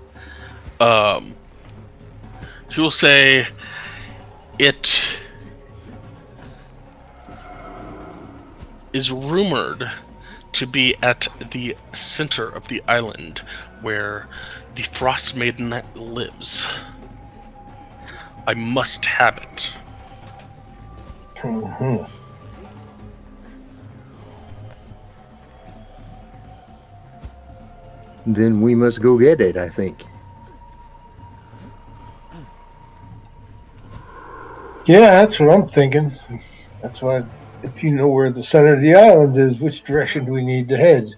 he will say, it is rumored to be at the center of the island where the Frost Maiden lives. I must have it. Mhm. Then we must go get it, I think. Yeah, that's what I'm thinking. That's why, if you know where the center of the island is, which direction do we need to head?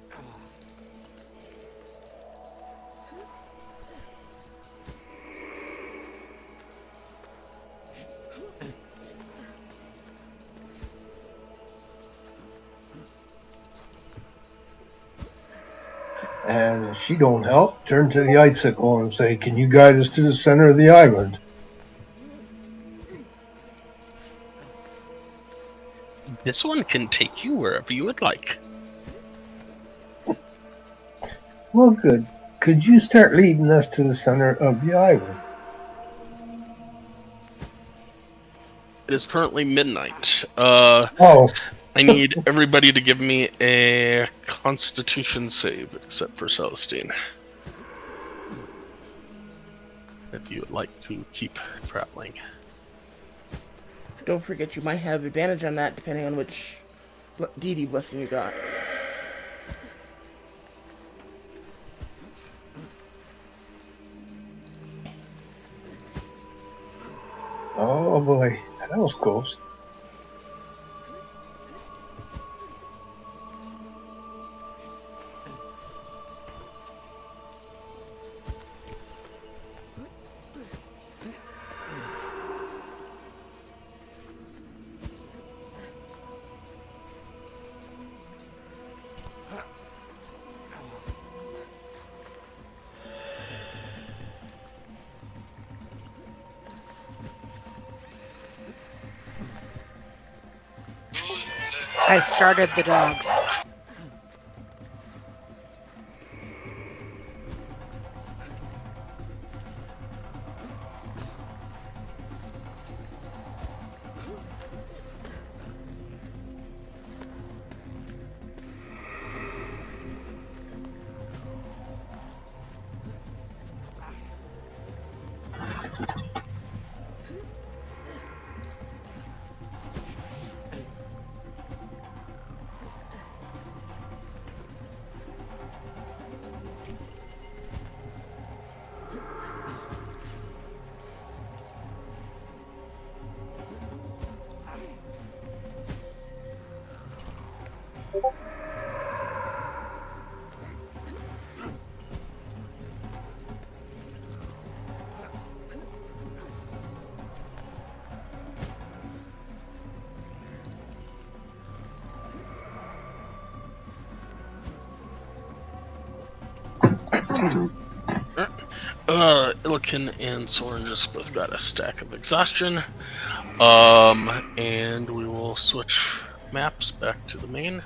And if she don't help, turn to the icicle and say, "Can you guide us to the center of the island?" This one can take you wherever you would like. Well, good. Could you start leading us to the center of the island? It is currently midnight. Oh, I need everybody to give me a Constitution save, except for Celestine. If you would like to keep traveling. Don't forget you might have advantage on that depending on which deity blessing you got. oh boy, that was close. I started the dogs. Illiken and Soren just both got a stack of exhaustion. And we will switch maps back to the main.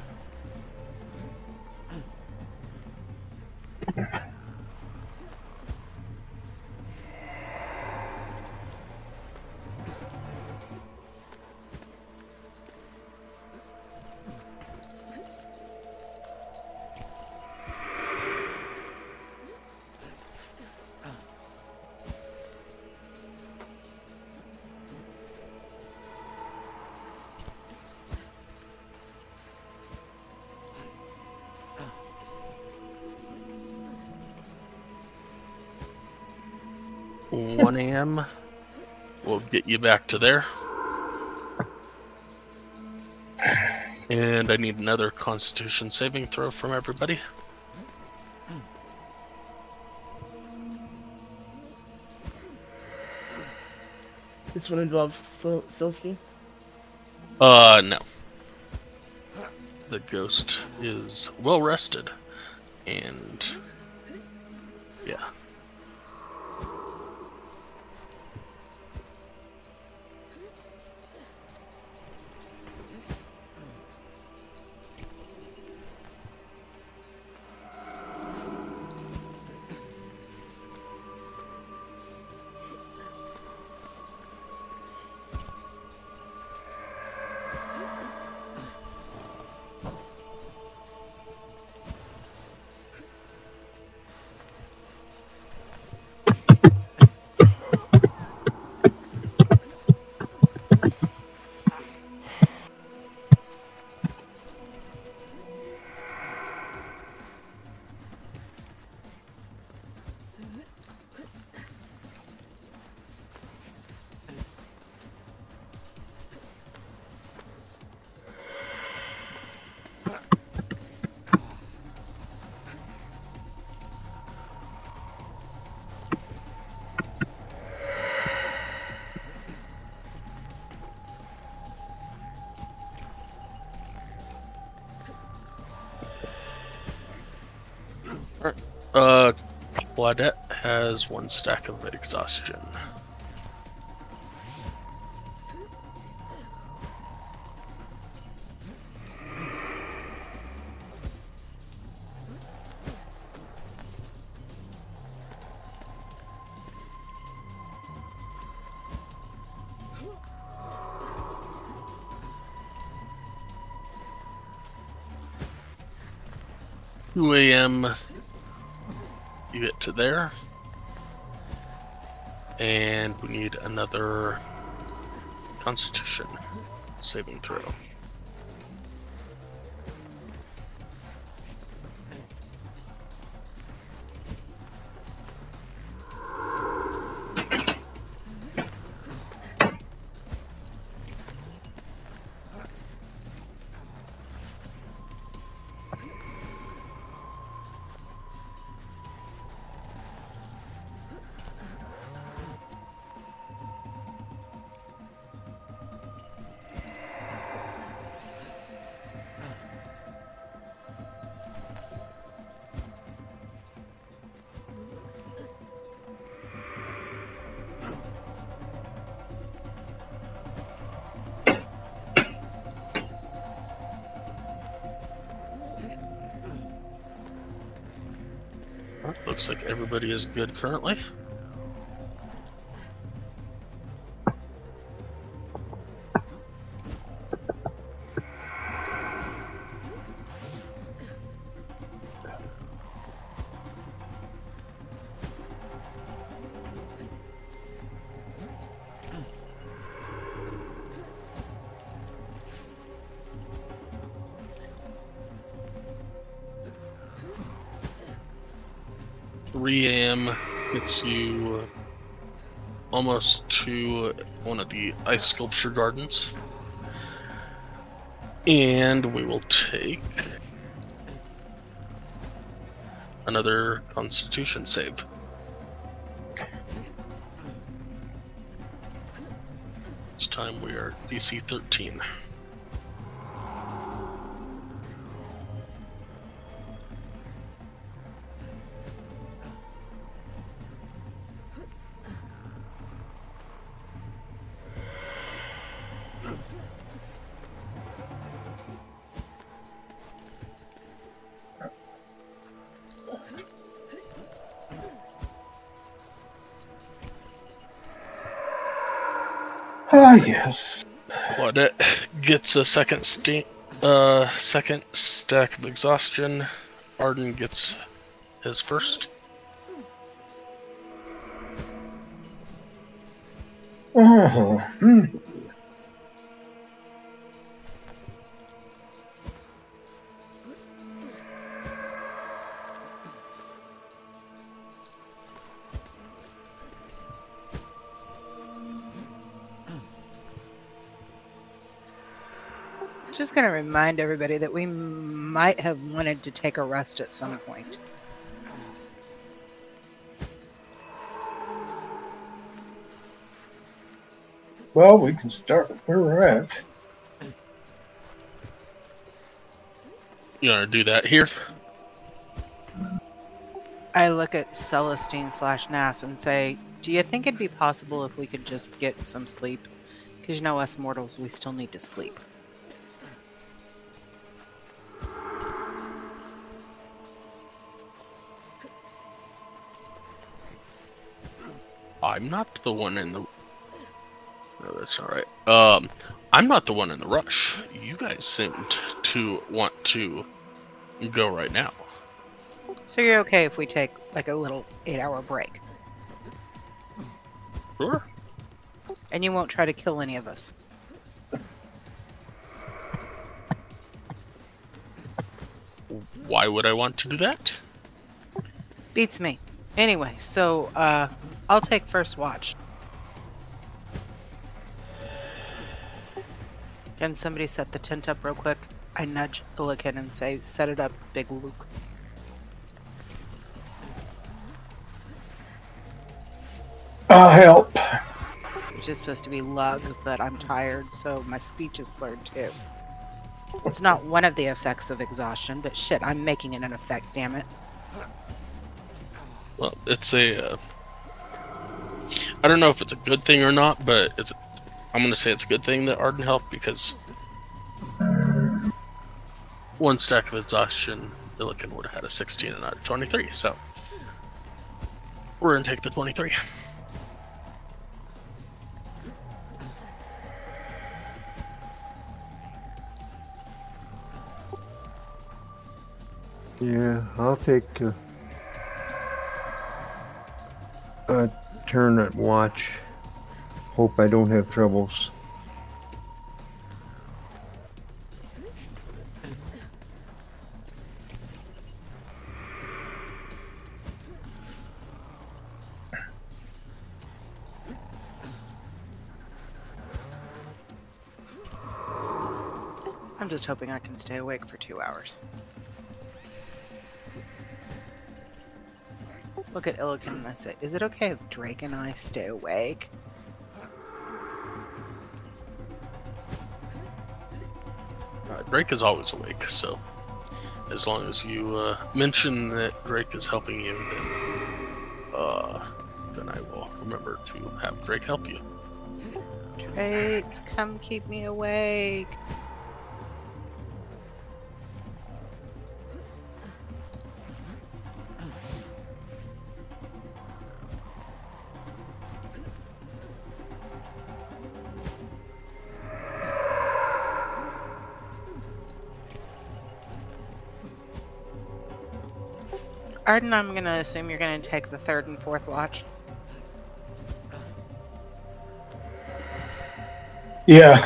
Mm. 1 a.m. We'll get you back to there. And I need another Constitution saving throw from everybody. This one involves Celestine? No. The ghost is well rested. And yeah. Claudette has 1 stack of exhaustion. Two a.m. You get to there, and we need another Constitution saving throw. Looks like everybody is good currently. A.m. gets you almost to one of the ice sculpture gardens. And we will take another Constitution save. This time we are DC 13. Ah, yes. Claudette gets a second stack of exhaustion. Arden gets his first. Oh. Just going to remind everybody that we might have wanted to take a rest at some point. Well, we can start where we're at. You want to do that here? I look at Celestine/Nas and say, do you think it'd be possible if we could just get some sleep? Because you know us mortals, we still need to sleep. I'm not the one in the... No, that's alright. I'm not the one in the rush. You guys seemed to want to go right now. So you're okay if we take like a little 8-hour break? Sure. And you won't try to kill any of us? Why would I want to do that? Beats me. Anyway, so I'll take first watch. Can somebody set the tent up real quick? I nudge Billiken and say, set it up, Big Luke. I'll help. Which is supposed to be lug, but I'm tired, so my speech is slurred too. It's not one of the effects of exhaustion, but shit, I'm making it an effect, damn it. Well, it's a. I don't know if it's a good thing or not, but I'm going to say it's a good thing that Arden helped because one stack of exhaustion, Illican would have had a 16 and not a 23. So we're going to take the 23. Yeah, I'll take a turn at watch. Hope I don't have troubles. I'm just hoping I can stay awake for 2 hours. Look at Illican and I say, is it okay if Drake and I stay awake? Drake is always awake, so as long as you mention that Drake is helping you, then I will remember to have Drake help you. Drake, come keep me awake. Arden, I'm going to assume you're going to take the 3rd and 4th watch. Yeah.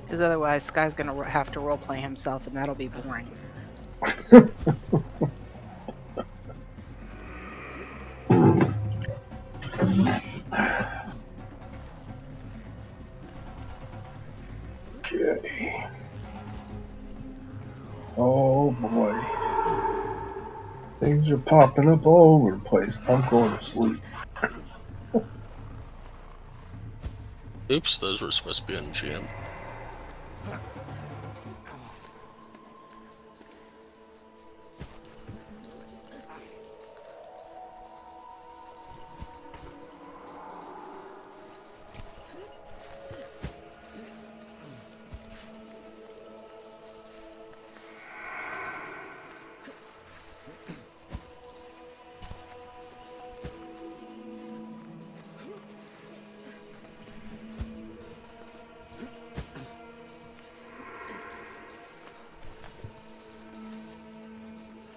Because otherwise, Sky's going to have to roleplay himself, and that'll be boring. Okay. Oh boy. Things are popping up all over the place. I'm going to sleep. Oops, those were supposed to be in GM.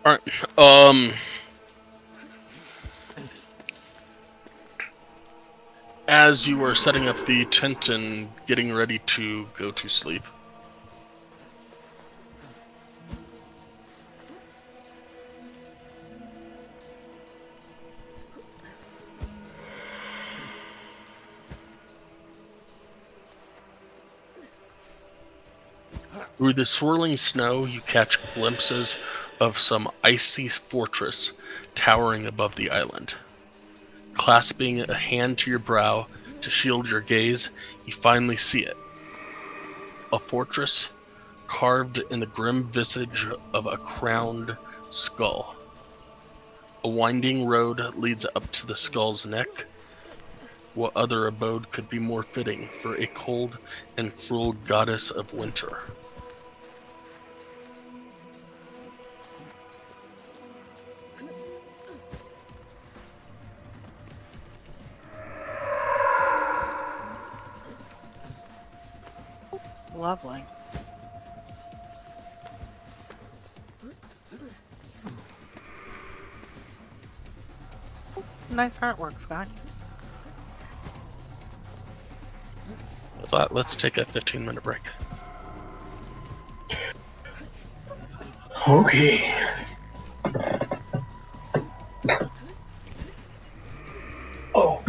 Alright, as you were setting up the tent and getting ready to go to sleep, through the swirling snow, you catch glimpses of some icy fortress towering above the island. Clasping a hand to your brow to shield your gaze, you finally see it. A fortress carved in the grim visage of a crowned skull. A winding road leads up to the skull's neck. What other abode could be more fitting for a cold and cruel goddess of winter? Lovely. Nice artwork, Scott. I thought, let's take a 15-minute break. Okay. Oh.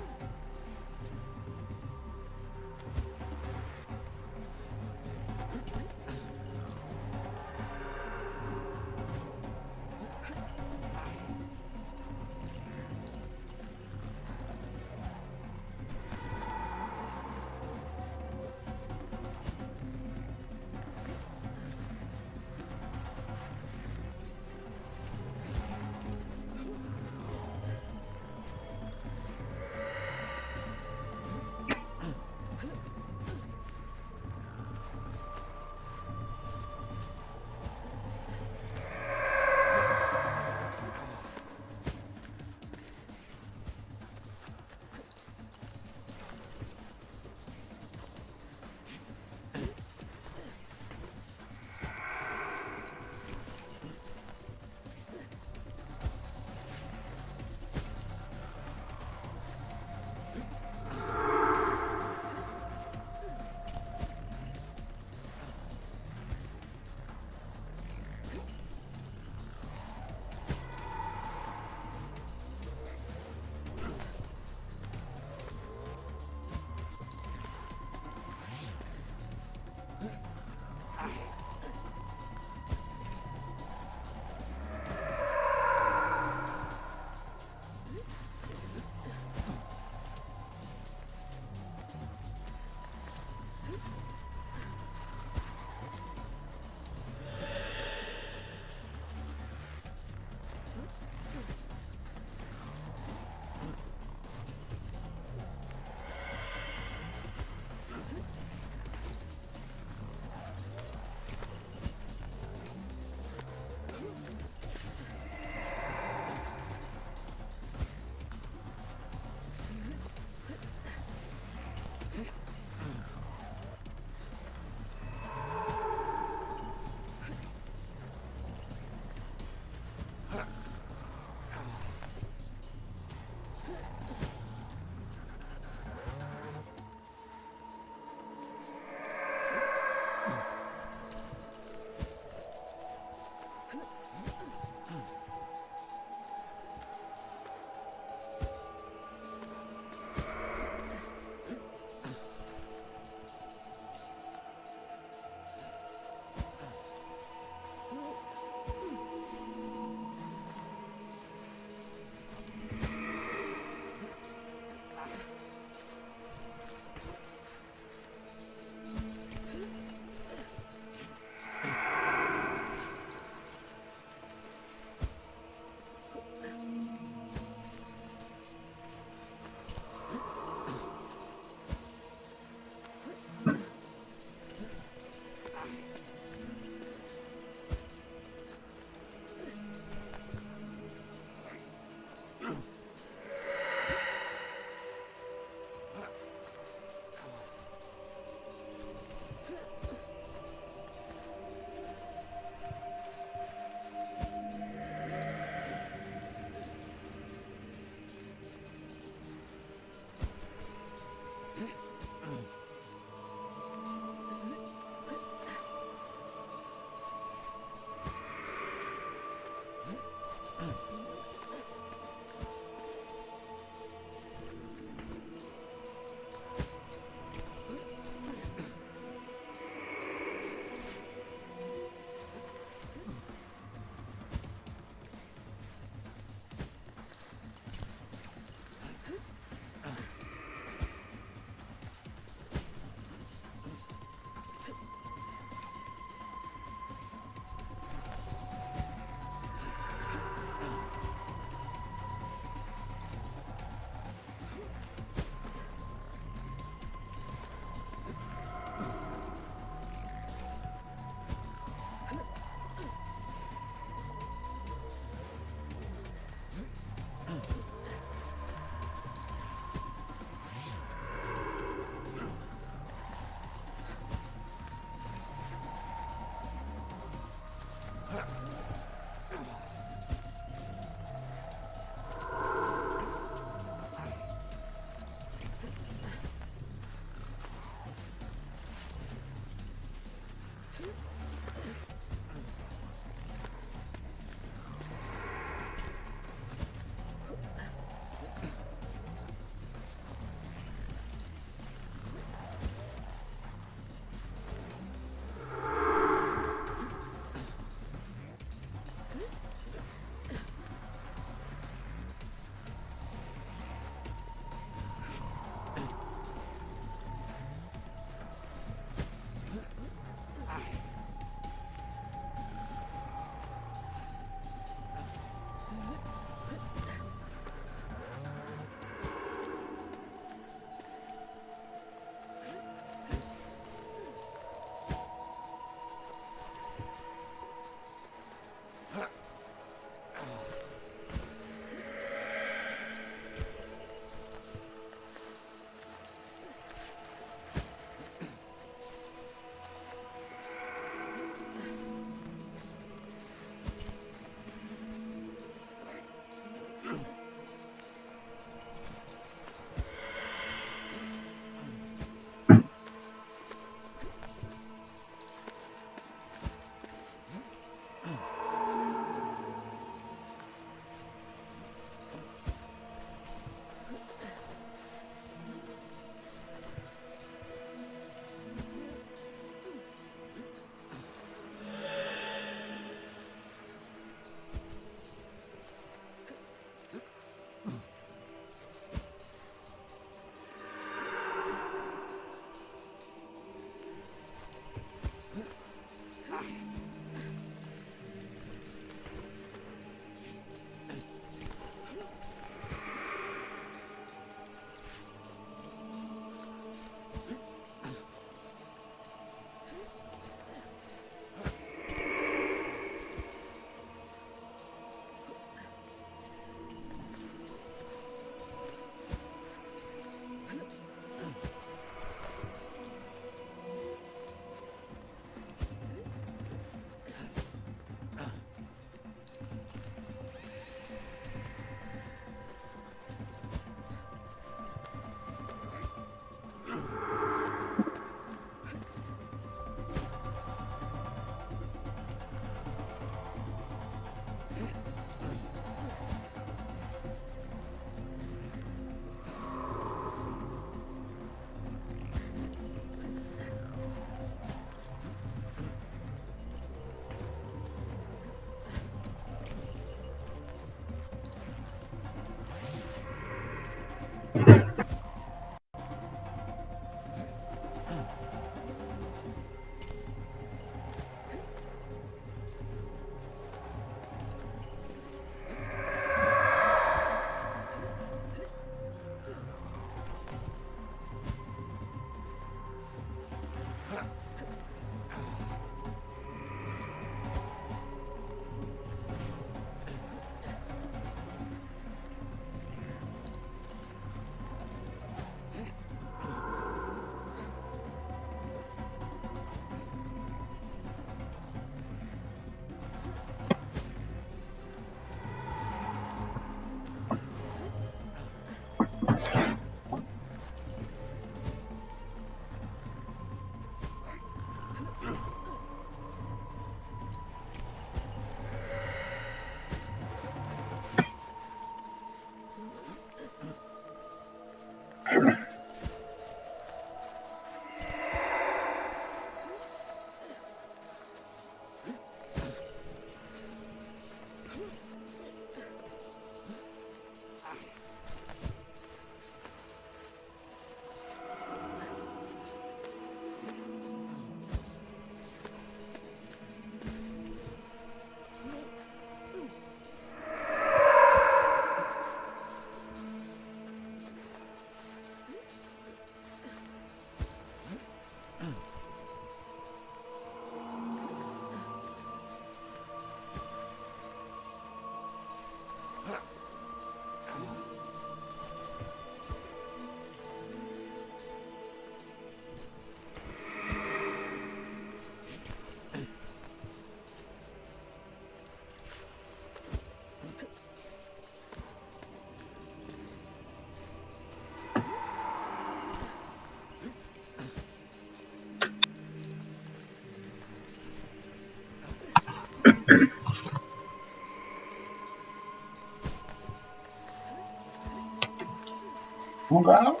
Move out.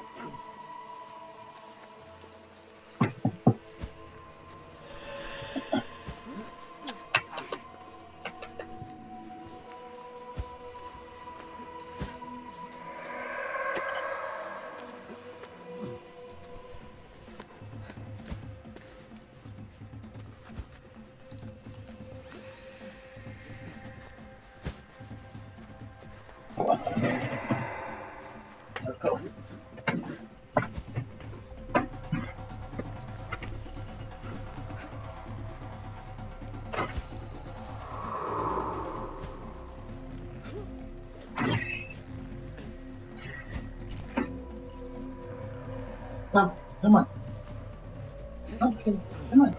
Let's go. Come on. Okay, come on.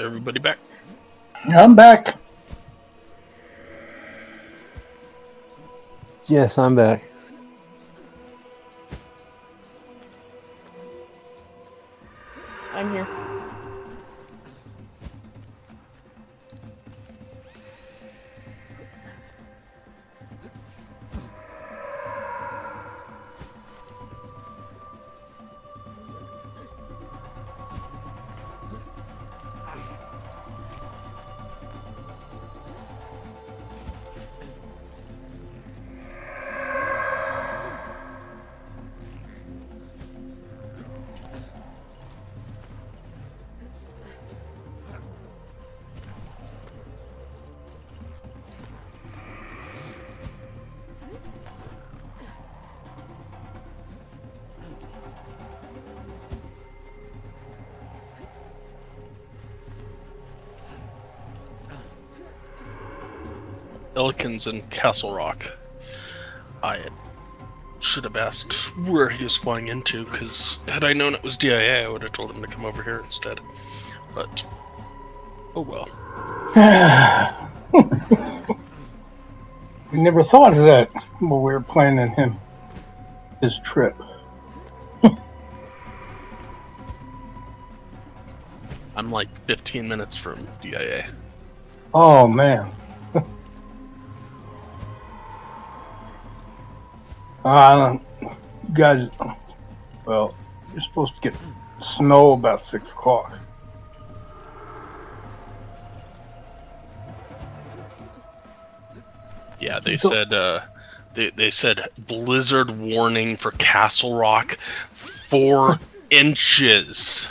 Everybody back? I'm back. Yes, I'm back. I'm here. Elkins and Castle Rock. I should have asked where he was flying into, because had I known it was DIA, I would have told him to come over here instead. But, oh well. We never thought of that when we were planning his trip. I'm like 15 minutes from DIA. Oh man. Guys, well, you're supposed to get snow about 6 o'clock. Yeah, they said they said blizzard warning for Castle Rock, 4 inches.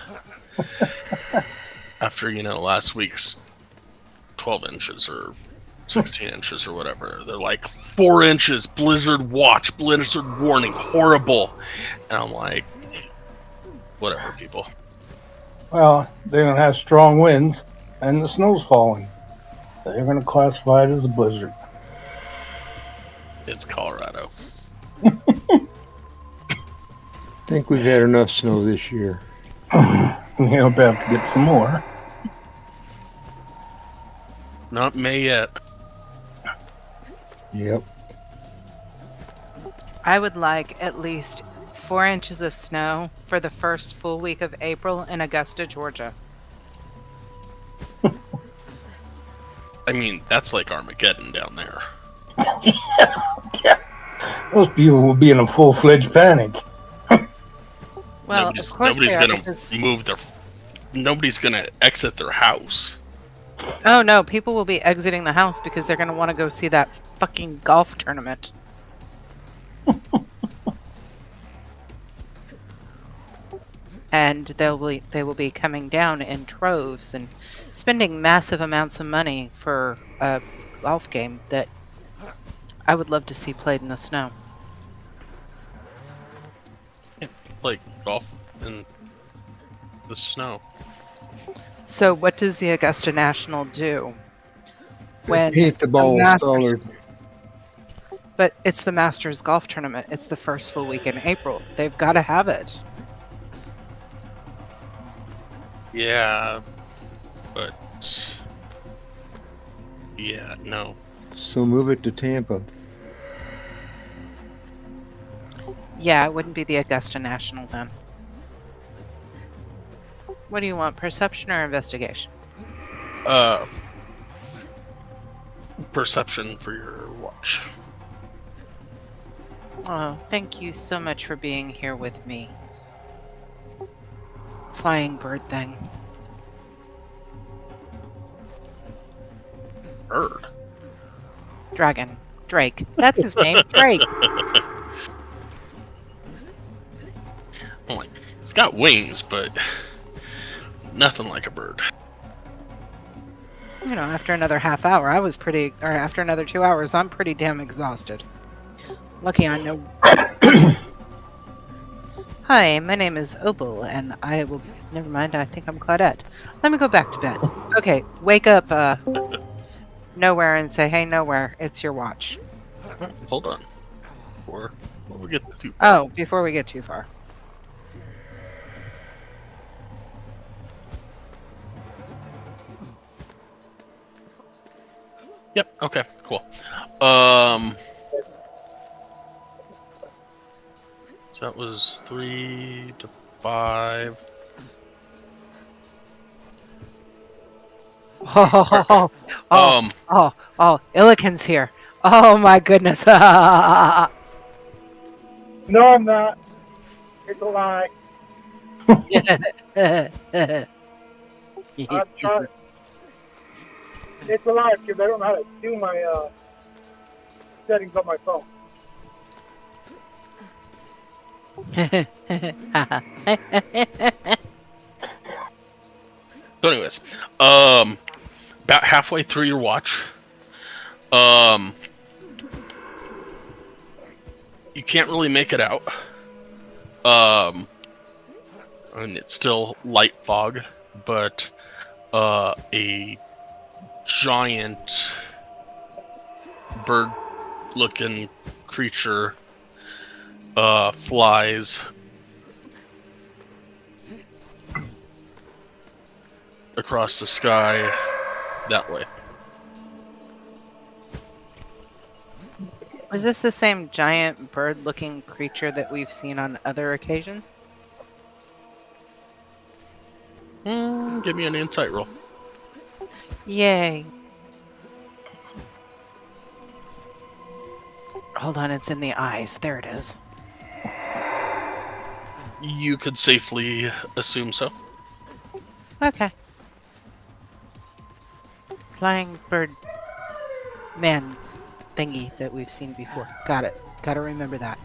After last week's 12 inches or 16 inches or whatever, they're like 4 inches, blizzard watch, blizzard warning, horrible. And I'm like, whatever, people. Well, they don't have strong winds, and the snow's falling. They're going to classify it as a blizzard. It's Colorado. I think we've had enough snow this year. You're about to get some more. Not May yet. Yep. I would like at least 4 inches of snow for the first full week of April in Augusta, Georgia. I mean, that's like Armageddon down there. Yeah. Those people will be in a full-fledged panic. Well, of course nobody's they are, gonna because... Nobody's gonna exit their house. Oh no, people will be exiting the house because they're going to want to go see that fucking golf tournament. And they will be coming down in troves and spending massive amounts of money for a golf game that I would love to see played in the snow. Like golf in the snow. So what does the Augusta National do? When Paint the balls Masters- colored. But it's the Masters golf tournament. It's the first full week in April. They've got to have it. Yeah, but yeah, no. So move it to Tampa. Yeah, it wouldn't be the Augusta National then. What do you want, perception or investigation? Perception for your watch. Oh, thank you so much for being here with me. Flying bird thing. Bird. Dragon. Drake. That's his name. Drake. I'm like, it's got wings, but nothing like a bird. You know, after another half hour, after another 2 hours, I'm pretty damn exhausted. Lucky I'm no... Hi, my name is Opal, and I will... Never mind, I think I'm Claudette. Let me go back to bed. Okay, wake up, Nowhere and say, hey, Nowhere, it's your watch. Hold on. Before we get too Oh, before we get too far. Yep. Okay. Cool. So that was 3 to 5. Oh, Um. Illiken's here. Oh my goodness. No, I'm not. It's a lie. I'm sorry. It's a lie because I don't know how to do my settings on my phone. So, anyways, about halfway through your watch, you can't really make it out. And it's still light fog, but a giant bird-looking creature flies across the sky that way. Was this the same giant bird-looking creature that we've seen on other occasions? Give me an insight roll. Yay. Hold on, it's in the eyes. There it is. You could safely assume so. Okay. Flying bird man thingy that we've seen before. Got it. Gotta remember that.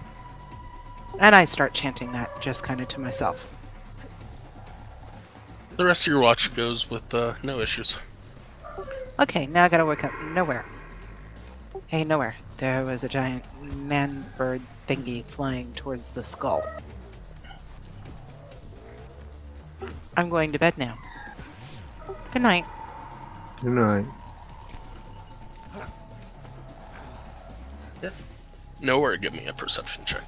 And I start chanting that just kind of to myself. The rest of your watch goes with no issues. Okay, now I gotta wake up. Nowhere. Hey, nowhere. There was a giant man bird thingy flying towards the skull. I'm going to bed now. Good night. Good night. Nowhere, give me a perception check.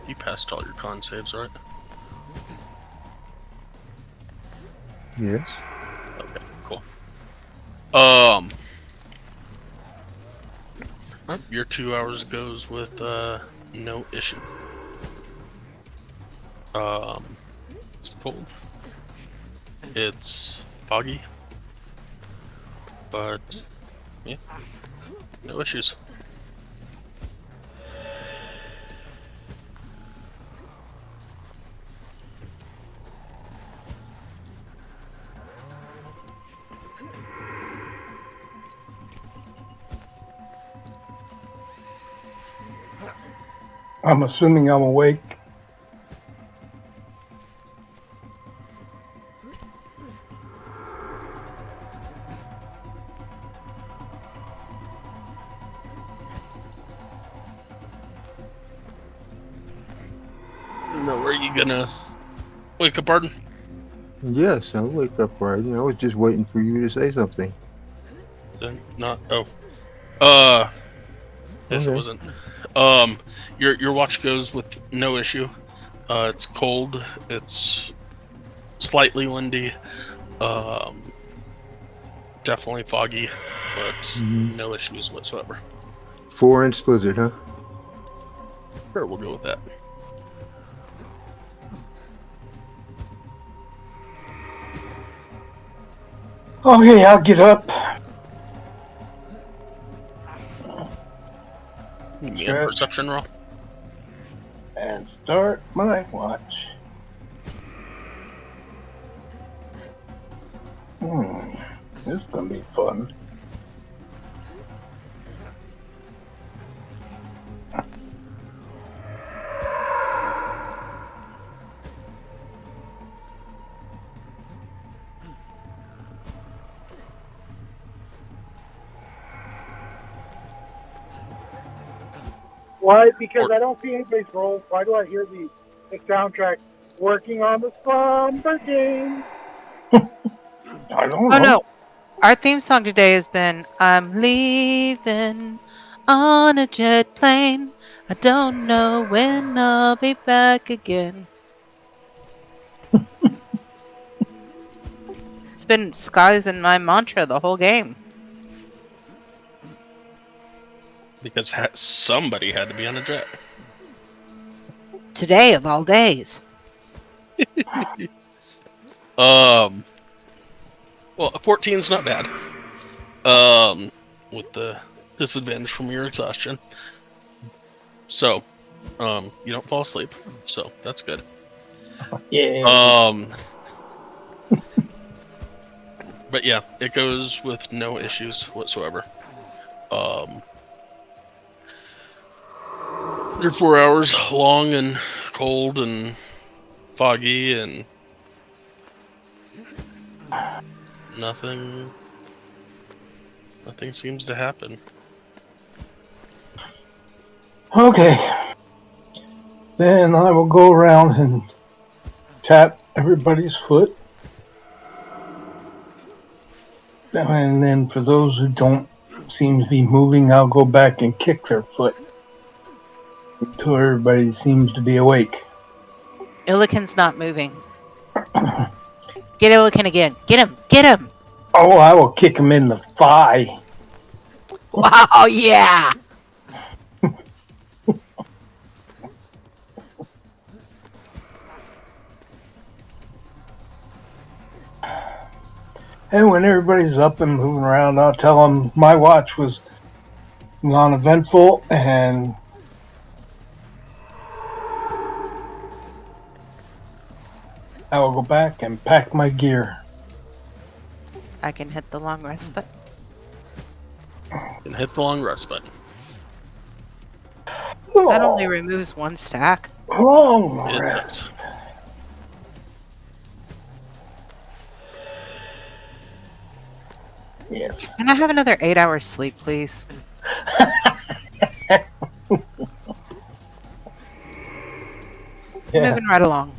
You passed all your con saves, right? Yes. Okay, cool. Your 2 hours goes with no issue. It's cold. It's foggy. But yeah, no issues. I'm assuming I'm awake. No, are you gonna wake up, Arden? Yes, I'll wake up right. I was just waiting for you to say something. Then not. Oh. Yes, Okay. it wasn't. Your watch goes with no issue. It's cold. It's slightly windy. Definitely foggy, but no issues whatsoever. 4-inch blizzard, huh? Sure, we'll go with that. Okay, I'll get up. Give me a perception roll. And start my watch. This is gonna be fun. Why? Because I don't see anybody's roll. Why do I hear the soundtrack working on the slumber game? I don't know. Oh no. Our theme song today has been I'm leaving on a jet plane. I don't know when I'll be back again. It's been skies in my mantra the whole game. Because somebody had to be on a jet. Today of all days. Well, a 14's not bad. With the disadvantage from your exhaustion. So, you don't fall asleep. So, that's good. Yeah. But yeah, it goes with no issues whatsoever. They're 4 hours long and cold and foggy and nothing seems to happen. Okay. Then I will go around and tap everybody's foot. And then for those who don't seem to be moving, I'll go back and kick their foot until everybody seems to be awake. Illiken's not moving. Get Illiken again. Get him. Get him. Oh, I will kick him in the thigh. Wow, yeah. And when everybody's up and moving around, I'll tell them my watch was non-eventful and I will go back and pack my gear. I can hit the long rest button. And hit the long rest button. That only removes one stack. Long It rest. does. Yes. Can I have another 8 hours sleep, please? Yeah, Moving right along.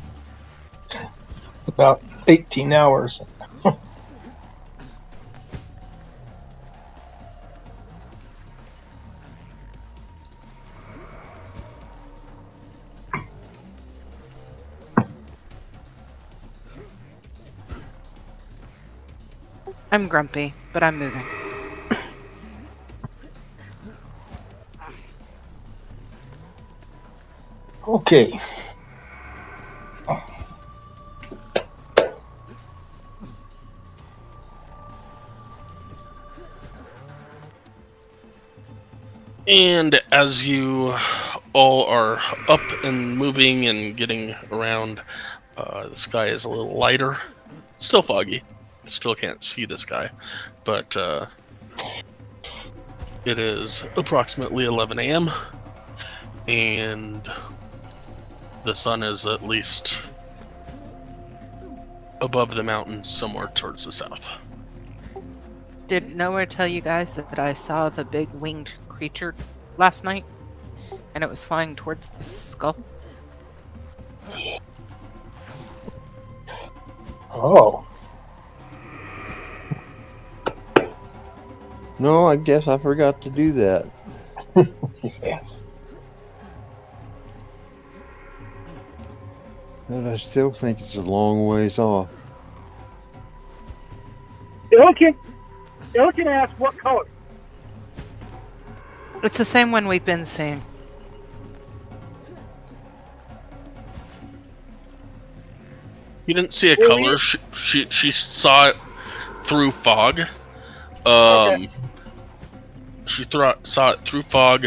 about 18 hours. I'm grumpy, but I'm moving. Okay. And as you all are up and moving and getting around, the sky is a little lighter. Still foggy. Still can't see the sky. But it is approximately 11 a.m. And the sun is at least above the mountains somewhere towards the south. Did Nowhere tell you guys that I saw the big winged creature last night? And it was flying towards the skull? Oh. No, I guess I forgot to do that. Yes. But I still think it's a long ways off. Illiken asked what color. It's the same one we've been seeing. You didn't see a Well, color. She saw it through fog. Okay. She saw it through fog.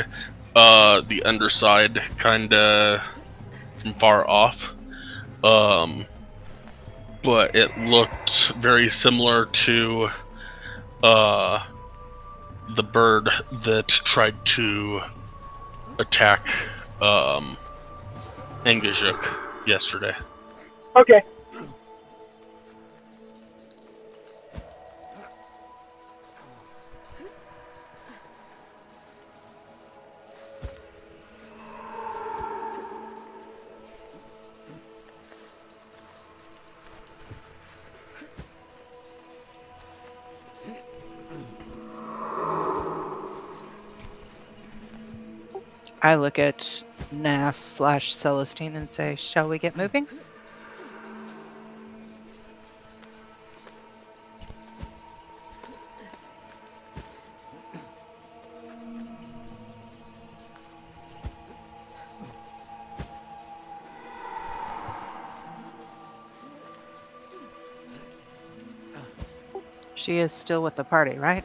The underside kind of from far off. But it looked very similar to the bird that tried to attack Angajuk yesterday. Okay. I look at Nas/Celestine and say, shall we get moving? She is still with the party, right?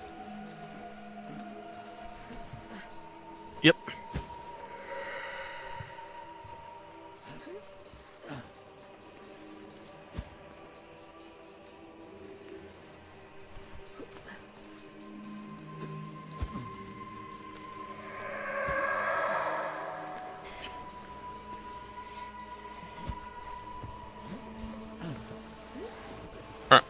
Yep. Alright.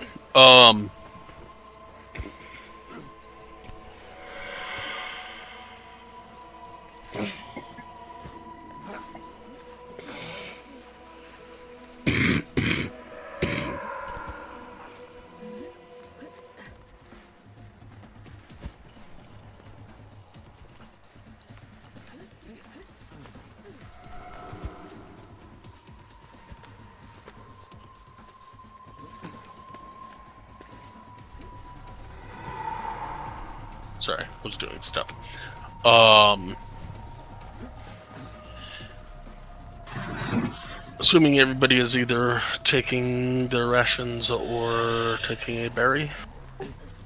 Sorry, was doing stuff. Assuming everybody is either taking their rations or taking a berry.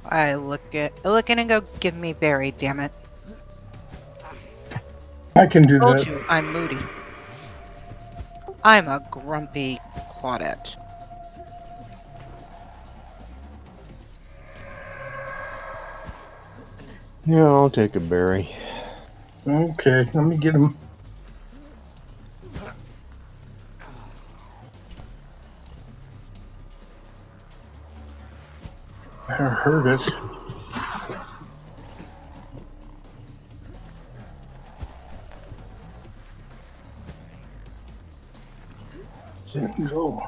I look in and go, give me berry, damn it. I can do Told that. you, I'm moody. I'm a grumpy Claudette. Yeah, I'll take a berry. Okay, let me get him. I heard it. Didn't go.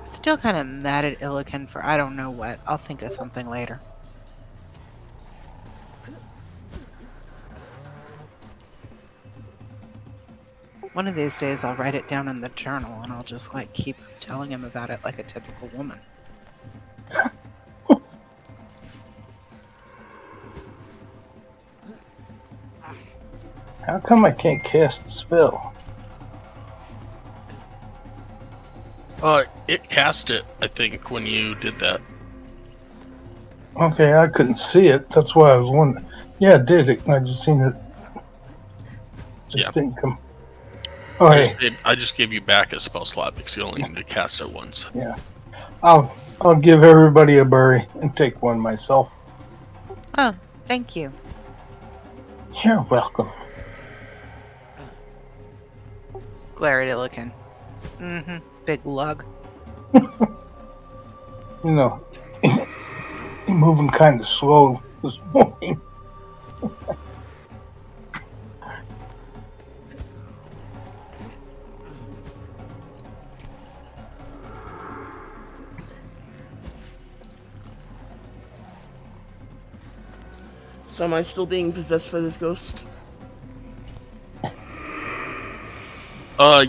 Still kind of mad at Illican for I don't know what. I'll think of something later. One of these days I'll write it down in the journal and I'll just like keep telling him about it like a typical woman. How come I can't cast the spell? It cast it, I think, when you did that. Okay, I couldn't see it. That's why I was wondering. Yeah, it did. I just seen it. Just Yeah. didn't come. Oh, hey. I just gave you back a spell slot because you only need to cast it once. Yeah. I'll give everybody a berry and take one myself. Oh, thank you. You're welcome. Glare at Illican. Mm-hmm. Big lug. You know, you're moving kind of slow this morning. So am I still being possessed by this ghost?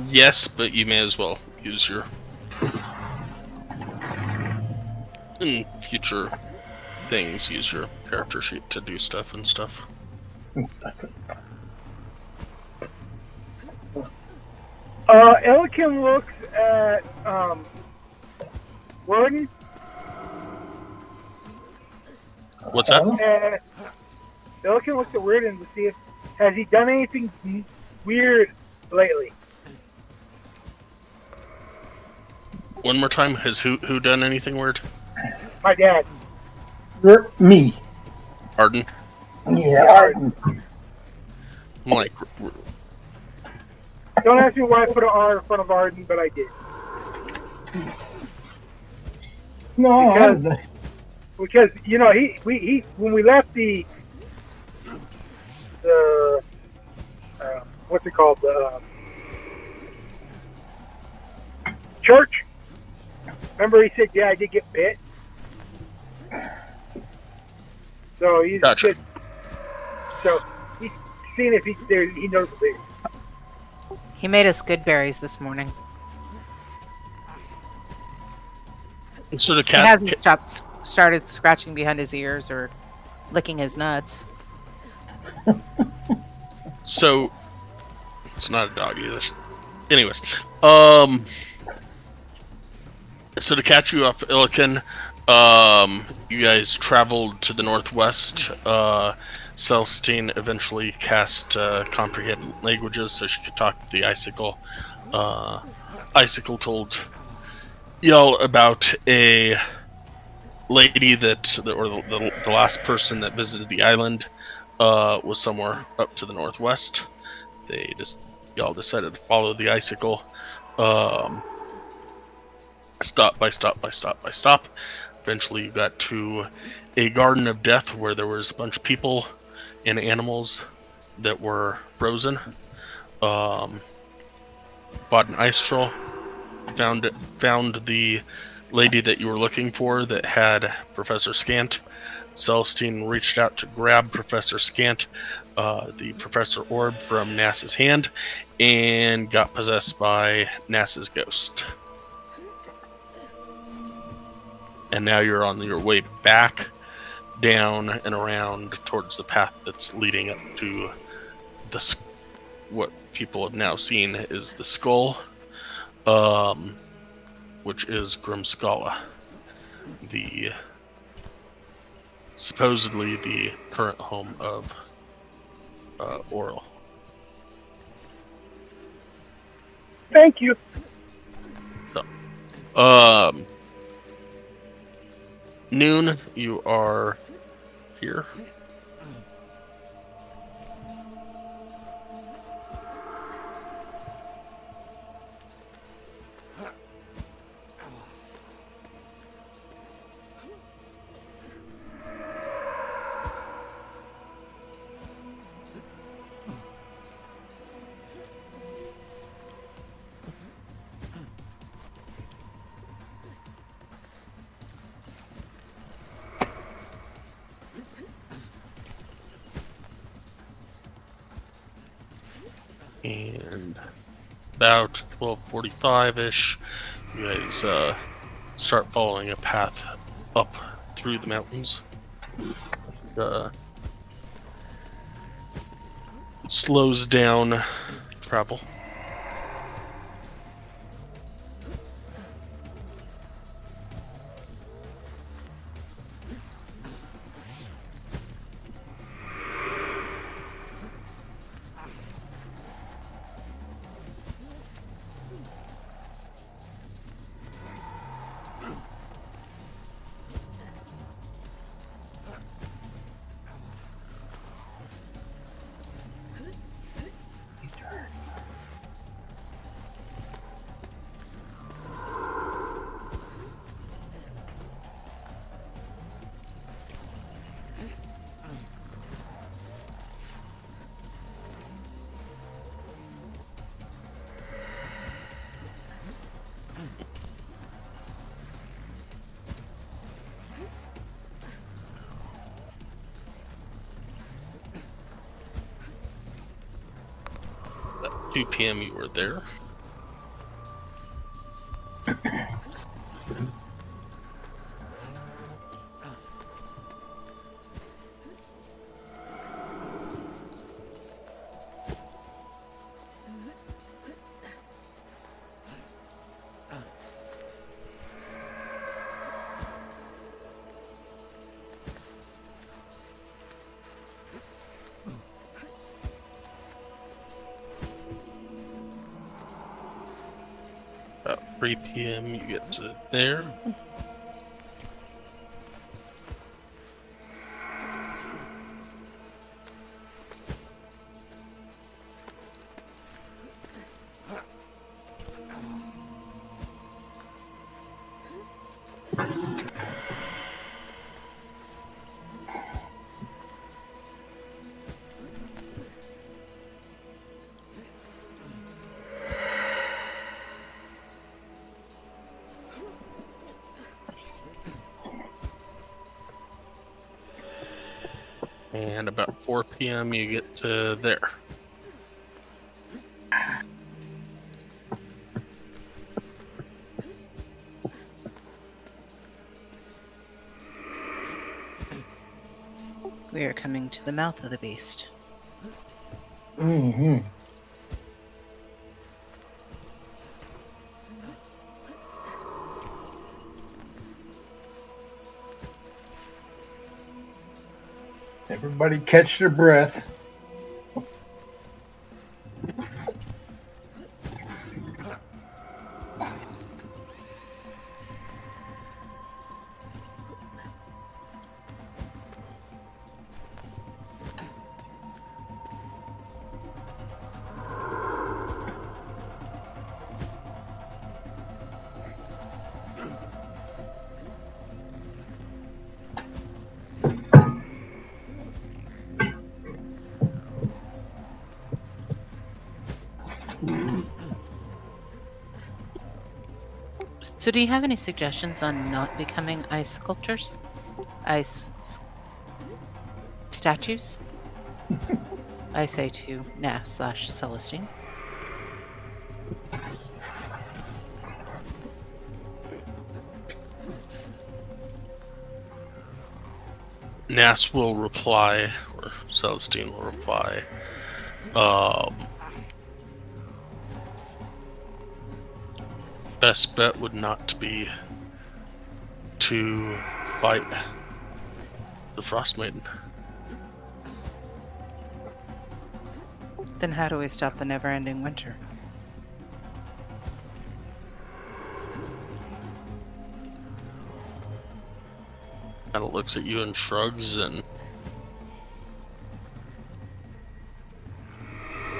Yes, but you may as well use your in future things. Use your character sheet to do stuff and stuff. Elkin looks at Warden. What's that? Elkin looks at Warden to see if has he done anything weird lately. One more time. Has who done anything weird? My dad. Me. Arden? Yeah, Arden. I'm like, Don't ask me why I put an R in front of Arden, but I did. No, Because you know he when we left the what's it called? The church. Remember he said, "Yeah, I did get bit." So he's Gotcha. just he's seeing if he knows the big. He made us good berries this morning. So the He cat. hasn't started scratching behind his ears or licking his nuts. So it's not a dog either. Anyways, so to catch you up, Illiken, you guys traveled to the northwest. Celestine eventually cast comprehend languages so she could talk to the icicle. Icicle told y'all about a lady the last person that visited the island was somewhere up to the northwest. Y'all decided to follow the icicle. Stop by stop. Eventually you got to a garden of death where there was a bunch of people and animals that were frozen. Bought an ice troll. Found the lady that you were looking for that had Professor Scant. Celestine reached out to grab Professor Scant, the Professor Orb from NASA's hand, and got possessed by NASA's ghost. And now you're on your way back down and around towards the path that's leading up to what people have now seen is the skull, which is Grimskala, supposedly the current home of Oral. Thank you. So, noon, you are here. And about 12:45-ish, you guys start following a path up through the mountains. Slows down travel. At 2 p.m. you were there. About 3 p.m. you get to there. And about 4 p.m. you get to there. We are coming to the mouth of the beast. Mm-hmm. Everybody catch their breath. So, do you have any suggestions on not becoming ice sculptures? Statues? I say to Nas/Celestine. Nas will reply, or Celestine will reply. Best bet would not be to fight the Frost Maiden. Then how do we stop the never-ending winter? Kind of looks at you and shrugs, and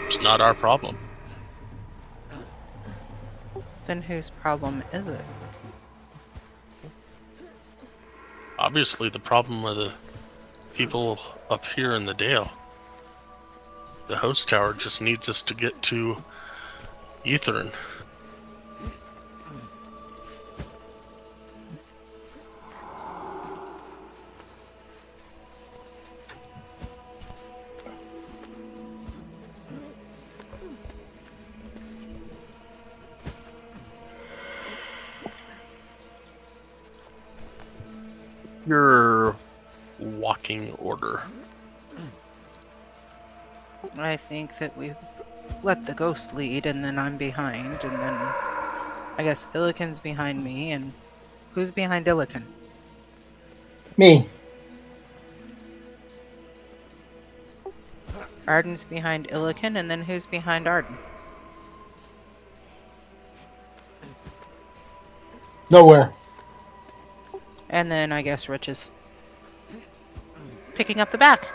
it's not our problem. Then whose problem is it? Obviously, the problem are the people up here in the Dale. The host tower just needs us to get to Ethern. Your walking order. I think that we let the ghost lead, and then I'm behind, and then I guess Illiken's behind me, and who's behind Illiken? Me. Arden's behind Illiken, and then who's behind Arden? Nowhere. And then I guess Rich is picking up the back.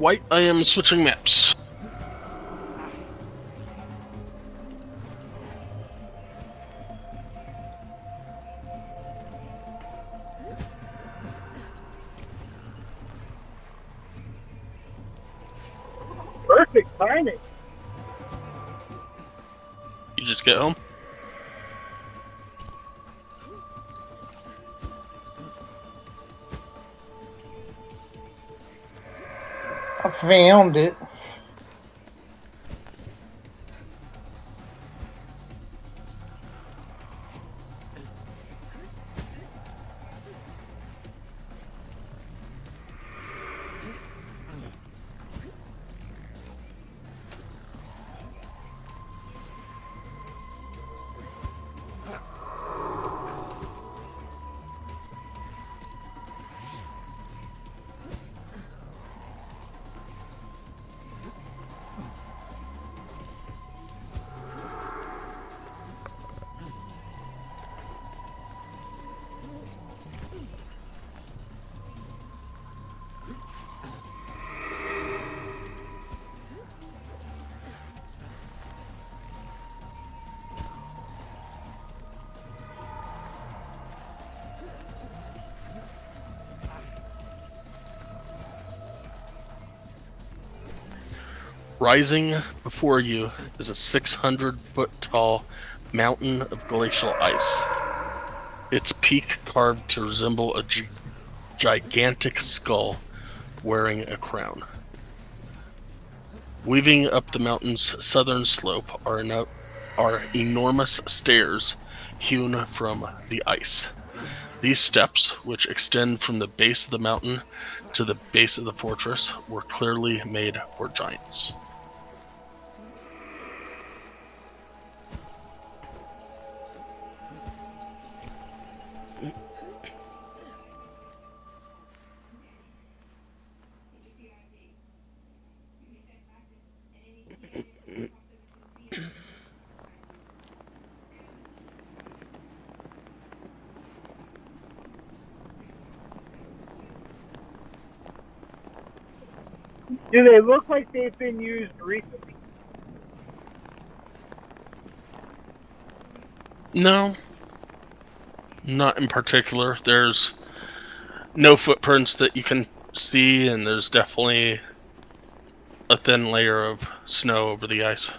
White, I am switching maps. Perfect timing. You just get home? I found it. Rising before you is a 600-foot tall mountain of glacial ice. Its peak carved to resemble a gigantic skull wearing a crown. Weaving up the mountain's southern slope are enormous stairs hewn from the ice. These steps, which extend from the base of the mountain to the base of the fortress, were clearly made for giants. Do they look like they've been used recently? No, not in particular. There's no footprints that you can see, and there's definitely a thin layer of snow over the ice.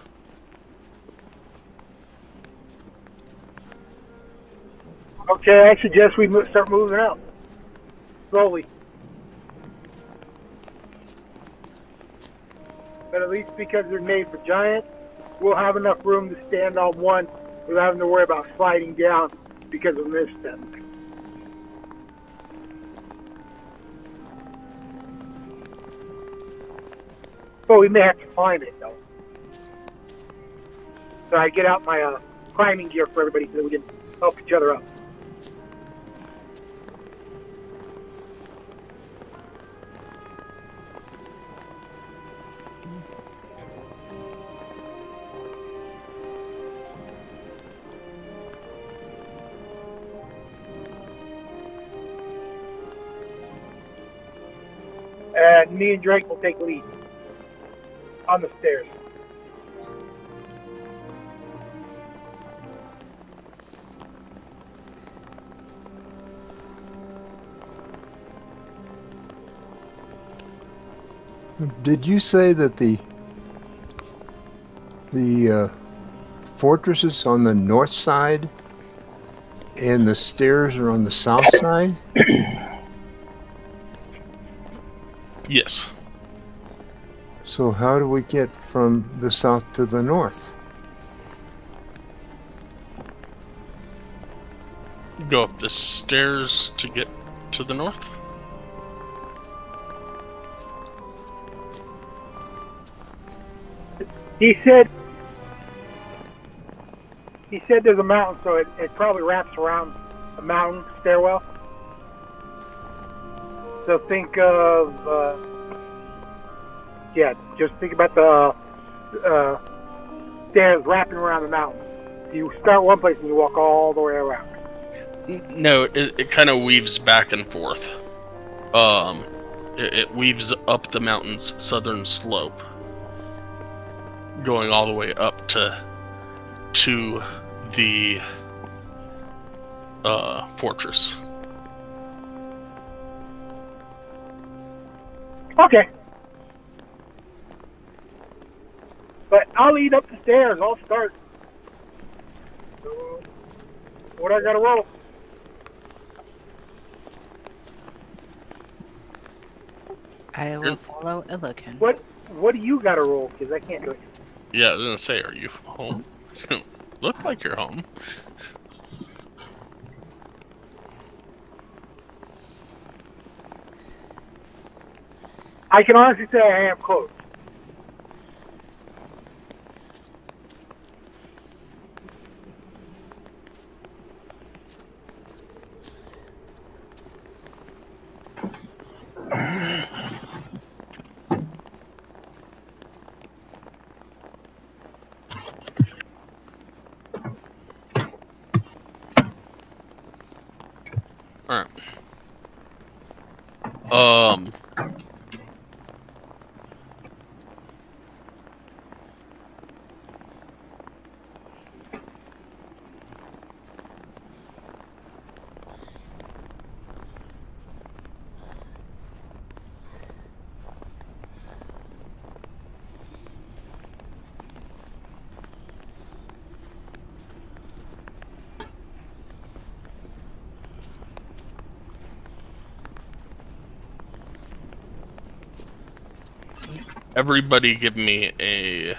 Okay, I suggest we start moving out. Slowly. But at least because they're made for giants, we'll have enough room to stand on one without having to worry about sliding down because of misstep. But we may have to climb it, though. So I get out my climbing gear for everybody so that we can help each other up. And me and Drake will take lead on the stairs. Did you say that the fortress is on the north side and the stairs are on the south side? Yes. So how do we get from the south to the north? Go up the stairs to get to the north. He said there's a mountain, so it probably wraps around a mountain stairwell. So think of, just think about the stairs wrapping around the mountain. You start one place and you walk all the way around. No, it kind of weaves back and forth. It weaves up the mountain's southern slope, going all the way up to the fortress. Okay. But I'll lead up the stairs. I'll start. So, what I gotta roll? I will follow Illican. What do you gotta roll? Because I can't do it. Yeah, I was gonna say, are you home? Look like you're home. I can honestly say I am close. Alright. Everybody give me a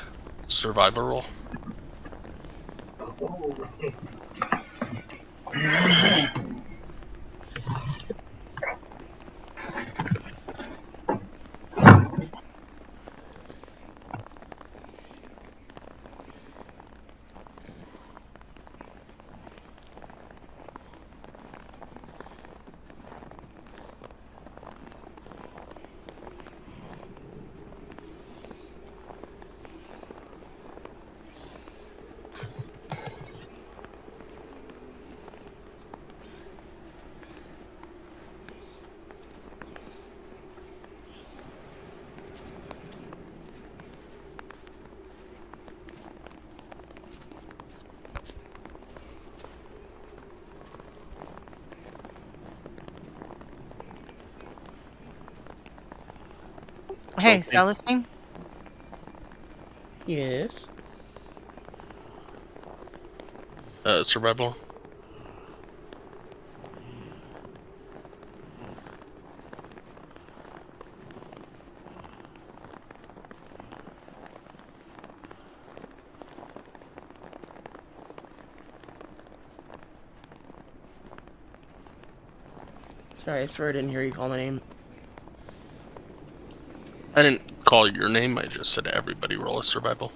survival roll. Hey, Okay. Celestine? Yes. Survival. Sorry, I swear I didn't hear you call my name. I didn't call your name, I just said everybody roll a survival.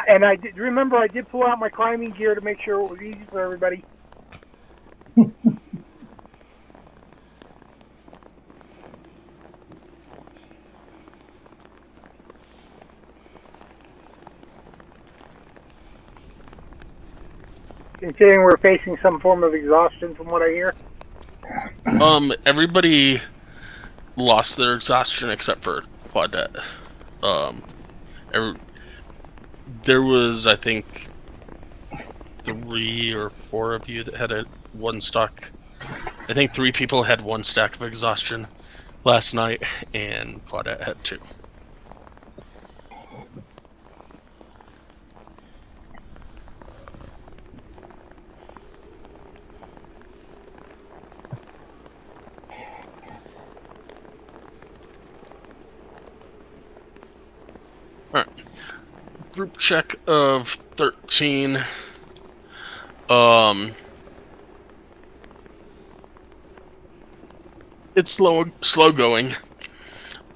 And I did remember I did pull out my climbing gear to make sure it was easy for everybody. Considering we're facing some form of exhaustion from what I hear. Everybody lost their exhaustion except for Claudette. There was, I think, 3 or 4 of you that had one stack. I think 3 people had 1 stack of exhaustion last night, and Claudette had 2. Alright. Group check of 13. It's slow going.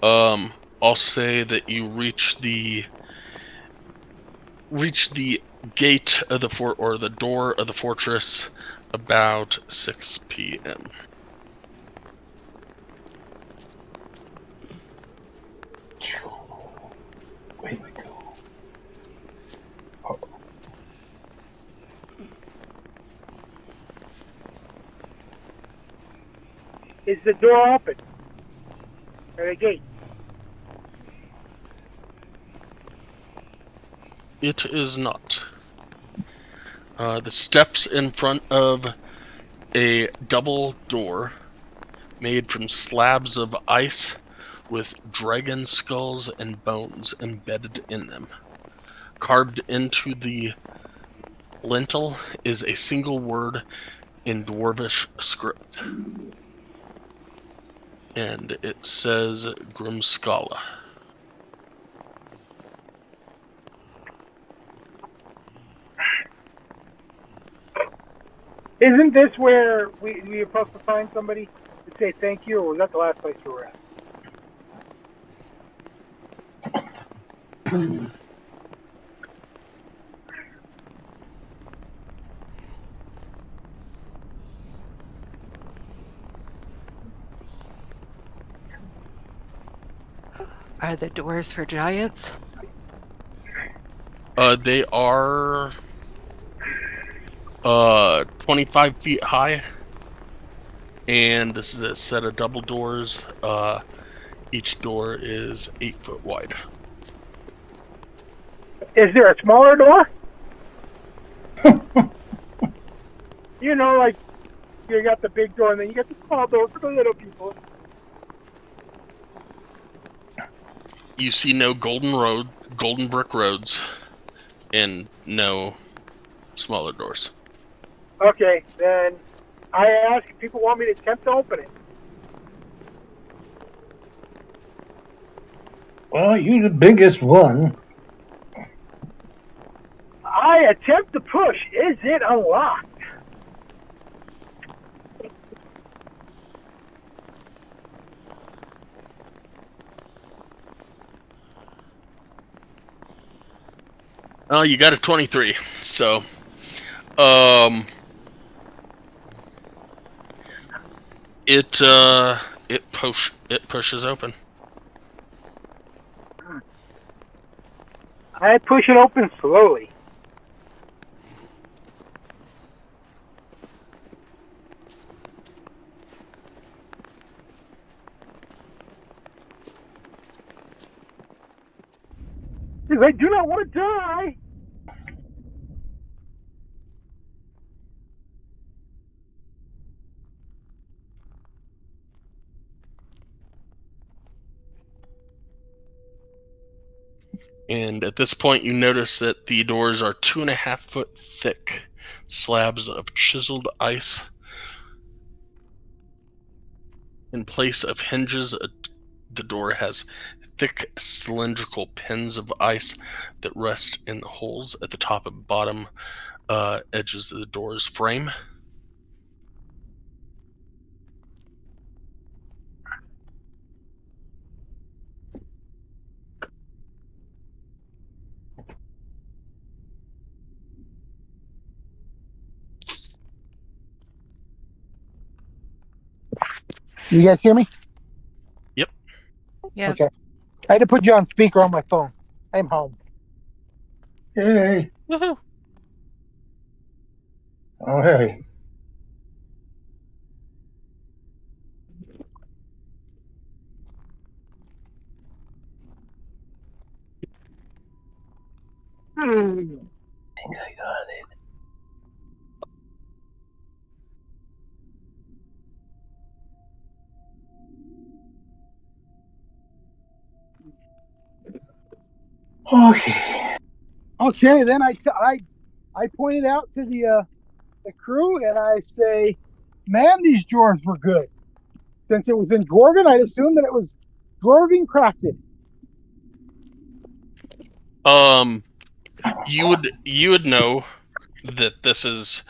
I'll say that you reach the gate of the fort, or the door of the fortress, about 6 p.m. Way we go. Is the door open? Or the gate? It is not. The steps in front of a double door made from slabs of ice with dragon skulls and bones embedded in them. Carved into the lintel is a single word in Dwarvish script. And it says Grimskala. Isn't this where we are supposed to find somebody to say thank you, or was that the last place we were at? Are the doors for giants? They are 25 feet high, and this is a set of double doors. Each door is 8 foot wide. Is there a smaller door? You know, like you got the big door and then you got the small door for the little people. You see no golden brick roads, and no smaller doors. Okay, then I ask if people want me to attempt to open it. Well, you're the biggest one. I attempt to push. Is it unlocked? Oh, you got a 23. So, it pushes open. I push it open slowly. Because I do not want to die. And at this point, you notice that the doors are 2.5 foot thick slabs of chiseled ice. In place of hinges, the door has thick cylindrical pins of ice that rest in the holes at the top and bottom edges of the door's frame. You guys hear me? Yep. Yeah. Okay. I had to put you on speaker on my phone. I'm home. Yay. Woohoo. Oh, hey. I think I got it. Okay. Okay, then I pointed out to the crew and I say, man, these drawers were good. Since it was in Dwarven, I'd assume that it was Dwarven crafted. You would know that this is.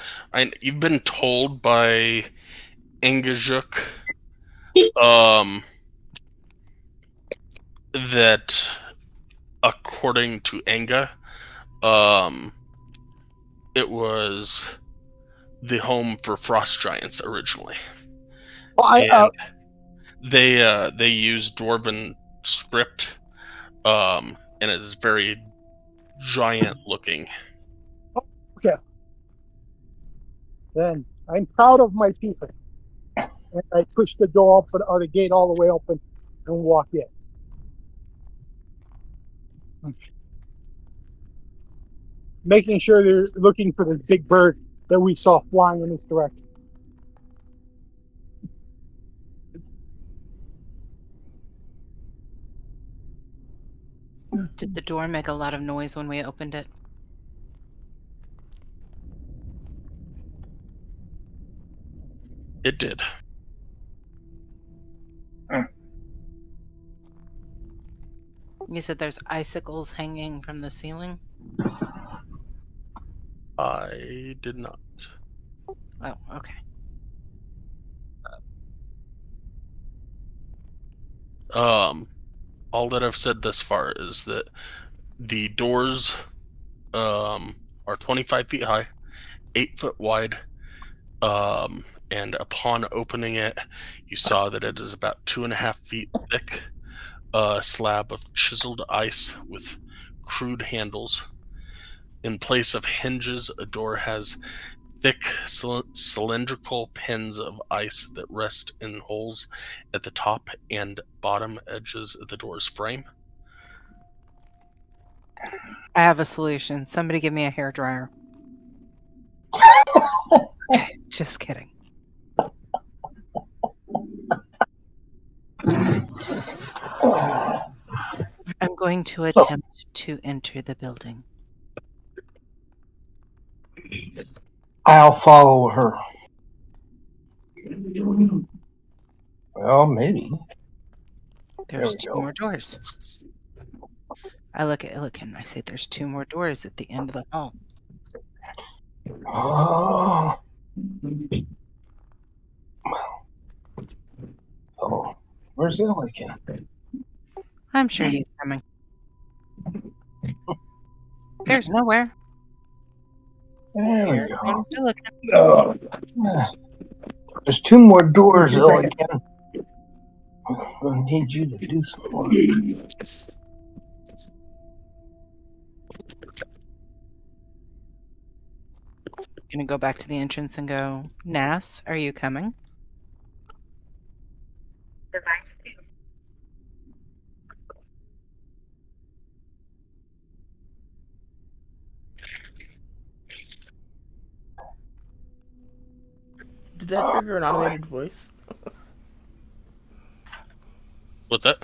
You've been told by Engajuk, that according to Enga, it was the home for frost giants originally. Well, They use Dwarven script, and it is very giant looking. okay. Then I'm proud of my people. and I push the door open or the gate all the way open and walk in. Making sure they're looking for this big bird that we saw flying in this direction. Did the door make a lot of noise when we opened it? It did. You said there's icicles hanging from the ceiling? I did not. Oh, okay. All that I've said thus far is that the doors are 25 feet high, 8 foot wide, and upon opening it, you saw that it is about 2.5 feet thick, a slab of chiseled ice with crude handles. In place of hinges, a door has thick cylindrical pins of ice that rest in holes at the top and bottom edges of the door's frame. I have a solution. Somebody give me a hairdryer. Okay, just kidding. I'm going to attempt to enter the building. I'll follow her. Well, maybe. There's we 2 go. more doors. I look at Illiken and I say there's 2 more doors at the end of the hall. Oh. Oh, where's Illiken? I'm sure he's coming. There's nowhere. There we Here go. comes Illiken. There's 2 more doors, Illiken. I need you to do some work. Gonna go back to the entrance and go, Nass, are you coming? Did that trigger an automated voice? What's that?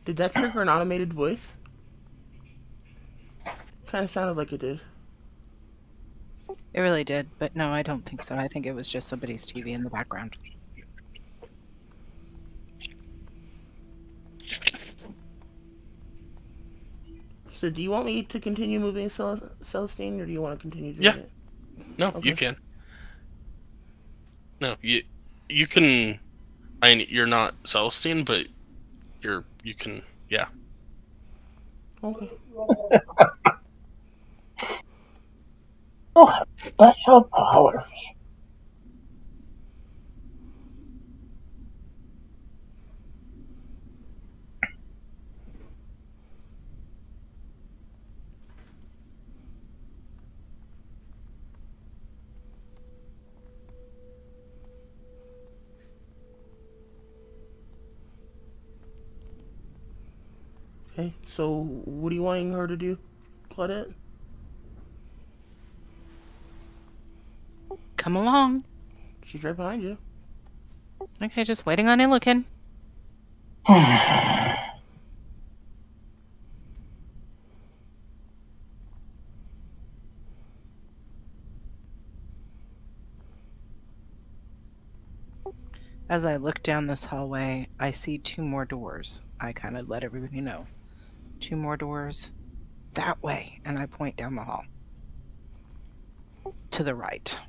Did that trigger an automated voice? Kind of sounded like it did. It really did, but no, I don't think so. I think it was just somebody's TV in the background. So do you want me to continue moving Celestine, or do you want to continue doing Yeah. it? No, Okay. you can. No, you can. I mean, you're not Celestine, but you can. Yeah. Okay. Oh, have special powers. Okay. So what are you wanting her to do, Claudette? Come along. She's right behind you. Okay, just waiting on Illiken. As I look down this hallway, I see 2 more doors. I kind of let everybody know. 2 more doors that way, and I point down the hall. To the right.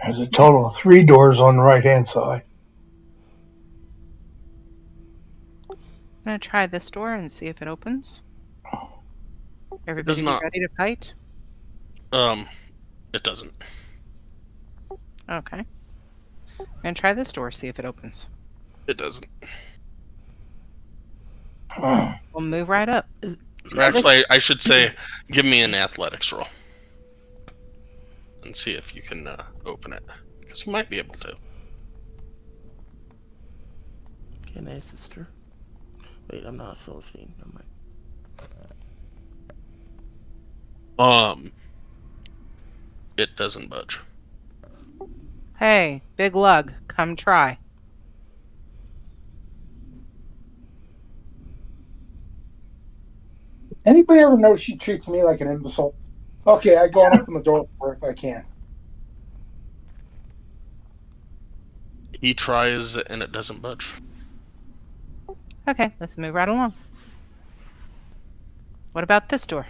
There's a total of 3 doors on the right-hand side. I'm going to try this door and see if it opens. Everybody be not. ready to fight? It doesn't. Okay. I'm going to try this door, see if it opens. It doesn't. We'll move right up. Actually, I should say, give me an athletics roll. and see if you can open it, because you might be able to. Can I assist her? Wait, I'm not a Philistine. Never mind. It doesn't budge. Hey, Big Lug, come try. Anybody ever notice she treats me like an imbecile? Okay, I go and open the door for her if I can. He tries and it doesn't budge. Okay, let's move right along. What about this door?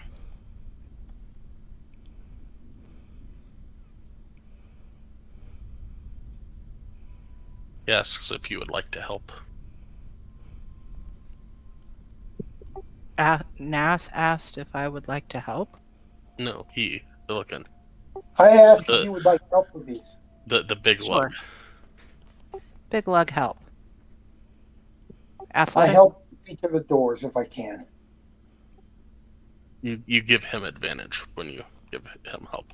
He asks if you would like to help. Nas asked if I would like to help. No, Illican. I asked if you would like help with these. The big Sure. lug. Big Lug help. I Athletic? help each of the doors if I can. You give him advantage when you give him help.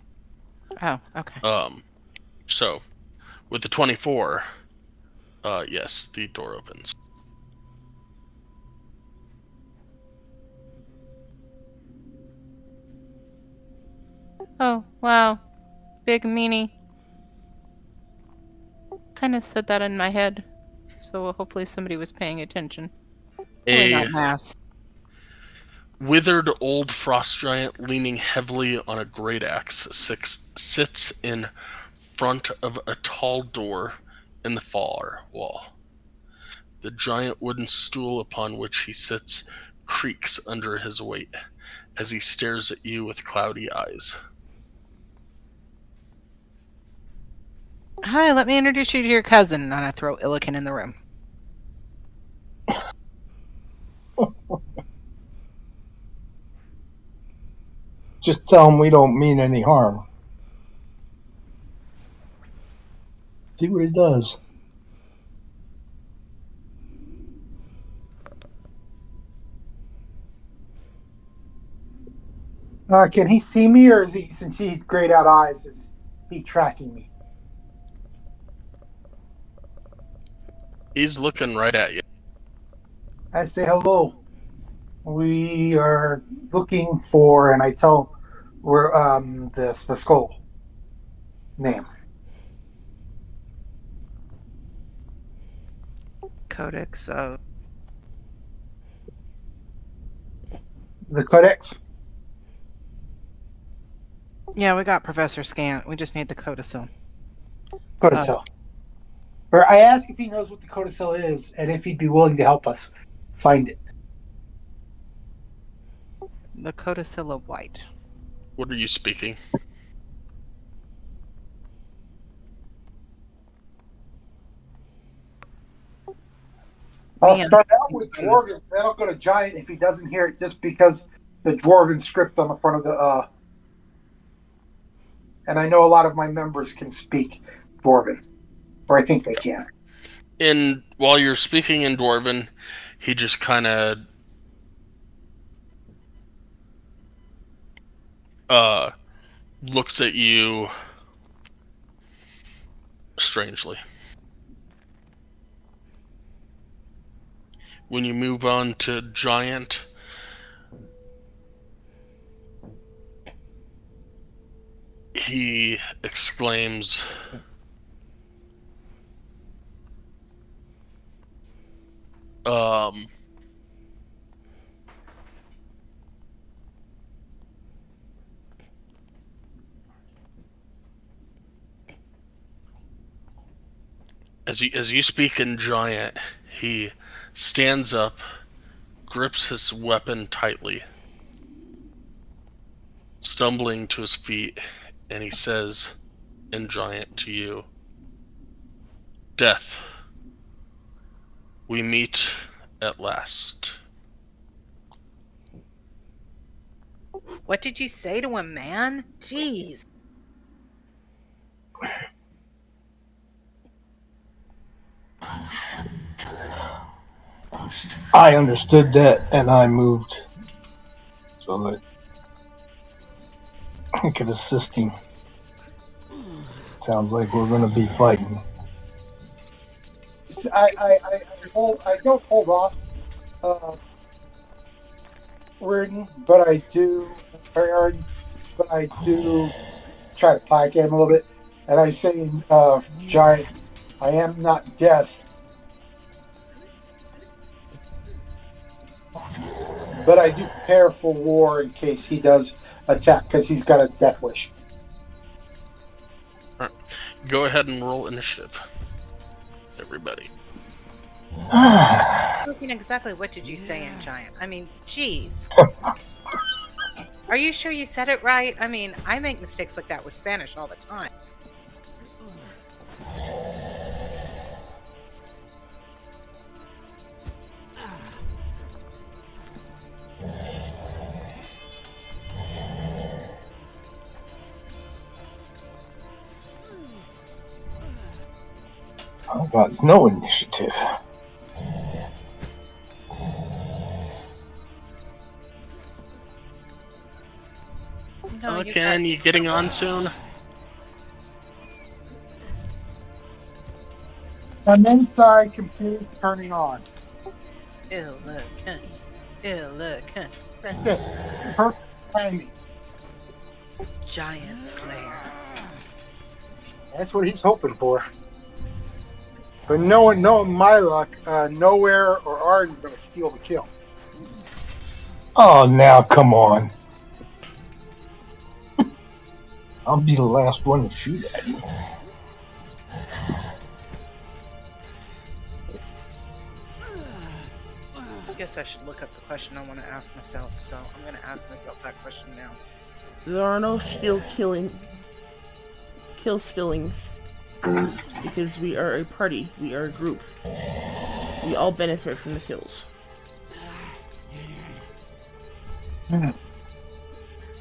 Oh, okay. So with the 24, yes, the door opens. Oh, wow. Big meanie. Kind of said that in my head. So hopefully somebody was paying attention. Probably not Mass. Withered old frost giant leaning heavily on a great axe sits in front of a tall door in the far wall. The giant wooden stool upon which he sits creaks under his weight as he stares at you with cloudy eyes. Hi, let me introduce you to your cousin. And I throw Illican in the room. Just tell him we don't mean any harm. See what he does. Can he see me, or is he, since he's grayed out eyes, is he tracking me? He's looking right at you. I say hello. We are looking for, and I tell him we're the skull name. Codex of... The codex. Yeah, we got Professor Scant. We just need the codicil. Codicil. Or I ask if he knows what the codicil is, and if he'd be willing to help us find it. The codicil of white. What are you speaking? I'll start out with Dwarven, then I'll go to Giant if he doesn't hear it, just because the Dwarven script on the front of the... And I know a lot of my members can speak Dwarven. Or I think they can. And while you're speaking in Dwarven, he just kind of looks at you strangely. When you move on to Giant, he exclaims, as you speak in Giant, he stands up, grips his weapon tightly, stumbling to his feet, and he says in Giant to you, "Death, we meet at last." What did you say to him, man? Jeez. I understood that, and I moved so that I could assist him. Sounds like we're going to be fighting. I don't hold off Reardon, but I do try to plaque him a little bit. And I say, Giant, I am not death, but I do prepare for war in case he does attack because he's got a death wish. All right. Go ahead and roll initiative, everybody. Looking exactly what did you say in Giant? I mean, geez. Are you sure you said it right? I mean, I make mistakes like that with Spanish all the time. I got no initiative. No, Oh, Ken, you getting on soon? My men's side computer turning on. Illican. That's it. Perfect timing. Giant Slayer. That's what he's hoping for. But knowing my luck, Nowhere or Arden's going to steal the kill. Oh, now come on. I'll be the last one to shoot at you. I guess I should look up the question I want to ask myself, so I'm going to ask myself that question now. There are no kill stealings. Because we are a party. We are a group. We all benefit from the kills.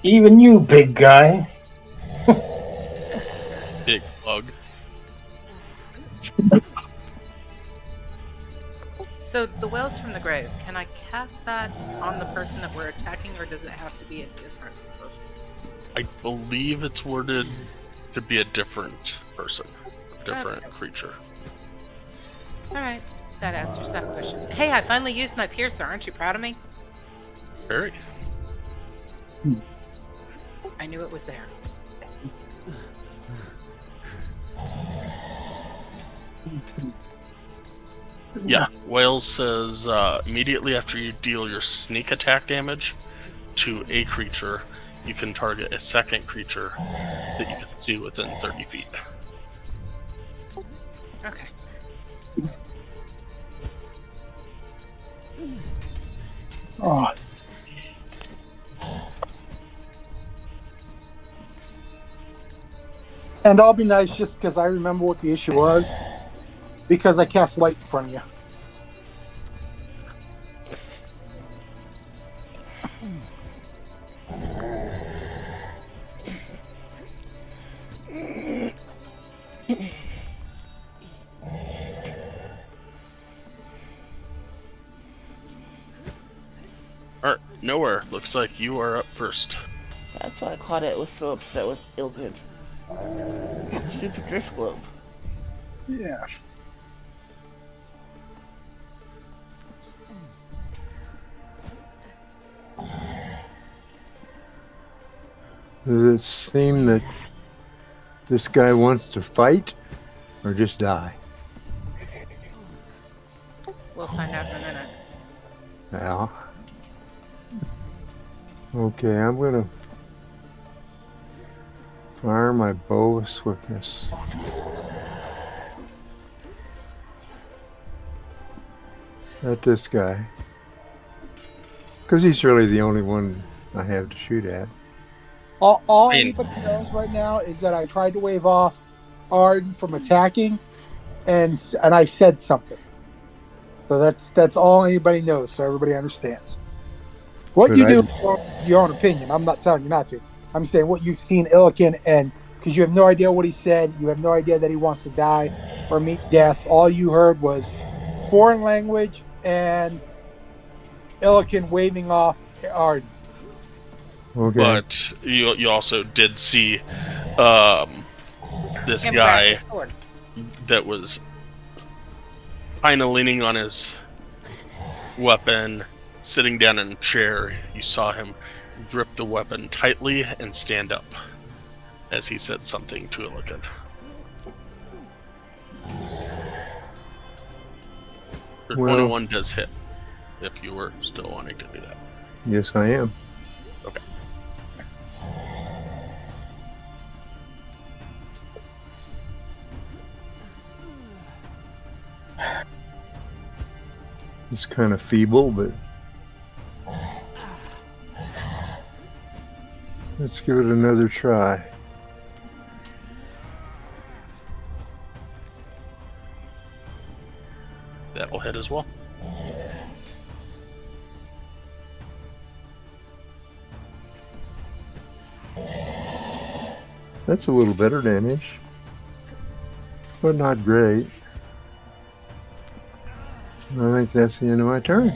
Even you, big guy. Big bug. So, the Wells from the Grave, can I cast that on the person that we're attacking, or does it have to be a different person? I believe it's worded to be a different person, a different creature. Alright, that answers that question. Hey, I finally used my piercer. Aren't you proud of me? Very. I knew it was there. Yeah, Wales says immediately after you deal your sneak attack damage to a creature, you can target a second creature that you can see within 30 feet. Okay. Oh. And I'll be nice just because I remember what the issue was. Because I cast light in front of you. Alright, Nowhere. Looks like you are up first. That's why Claudette was so upset with Ilgid. Stupid drift globe. Yeah. Does it seem that this guy wants to fight or just die? We'll find out in a minute. Yeah. Okay, I'm going to fire my bow of swiftness. At this guy. Because he's really the only one I have to shoot at. All anybody knows right now is that I tried to wave off Arden from attacking, and I said something. So that's all anybody knows. So everybody understands. What you do is your own opinion. I'm not telling you not to. I'm saying what you've seen Illican, and because you have no idea what he said, you have no idea that he wants to die or meet death. All you heard was foreign language and Illican waving off Arden. Okay. But you also did see this And grab guy his sword. that was kind of leaning on his weapon, sitting down in a chair. You saw him grip the weapon tightly and stand up as he said something to Illican. The 21 does hit, if you were still wanting to do that. Yes, I am. Okay. It's kind of feeble, but let's give it another try. That will hit as well. That's a little better damage, but not great. I think that's the end of my turn.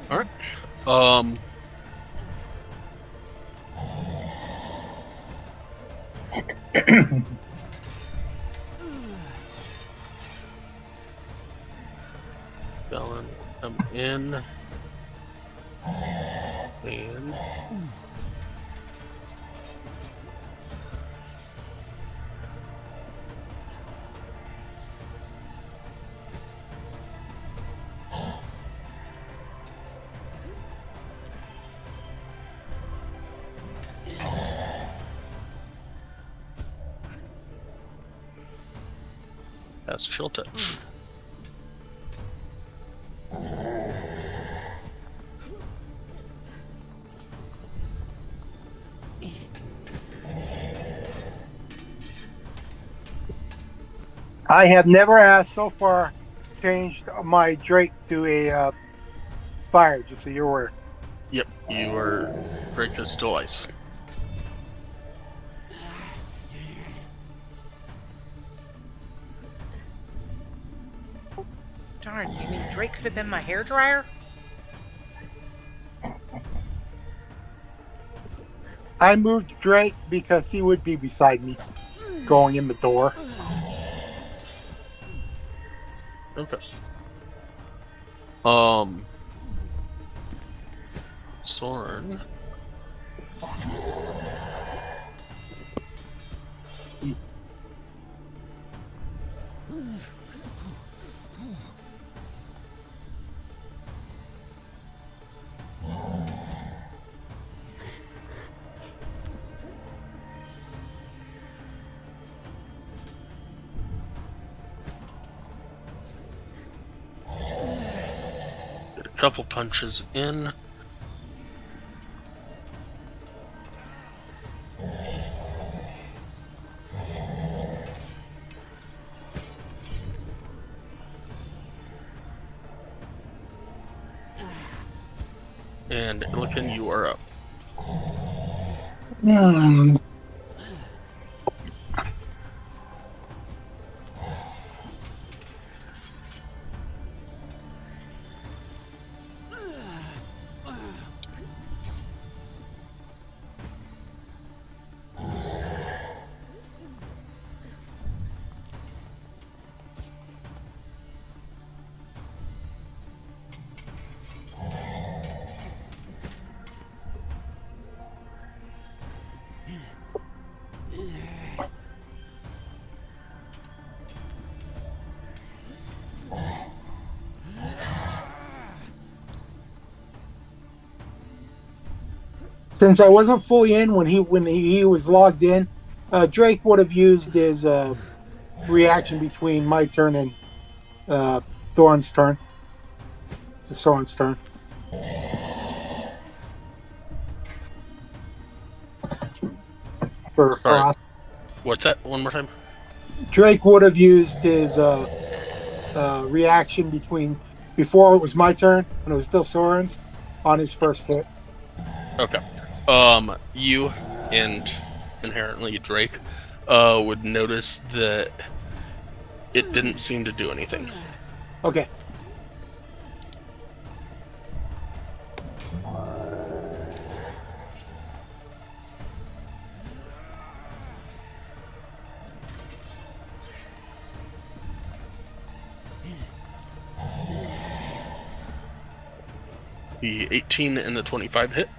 All right. Felon come in and that's chill touch. I have never asked so far changed my Drake to a fire, just so you're aware. Yep, you are Drake is still ice. Darn, you mean Drake could have been my hairdryer? I moved Drake because he would be beside me going in the door. Okay. Soren. Get a couple punches in. And Illican, you are up. Since I wasn't fully in when he was logged in, Drake would have used his reaction between my turn and Soren's turn. For Sorry. Frost. What's that? One more time. Drake would have used his reaction before it was my turn when it was still Soren's on his first hit. Okay. You and inherently Drake would notice that it didn't seem to do anything. Okay. The 18 and the 25 hit.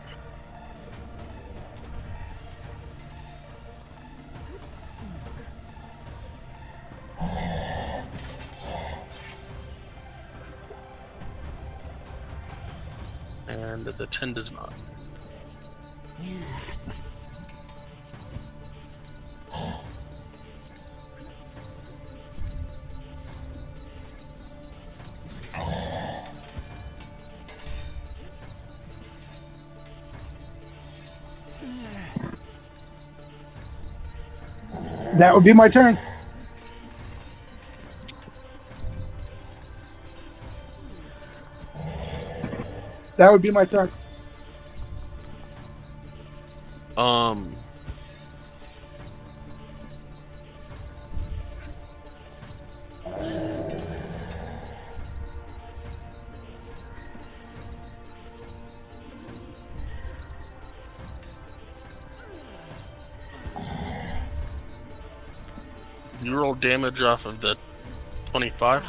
And the 10 does not. That would be my turn. That would be my turn. You roll damage off of the 25.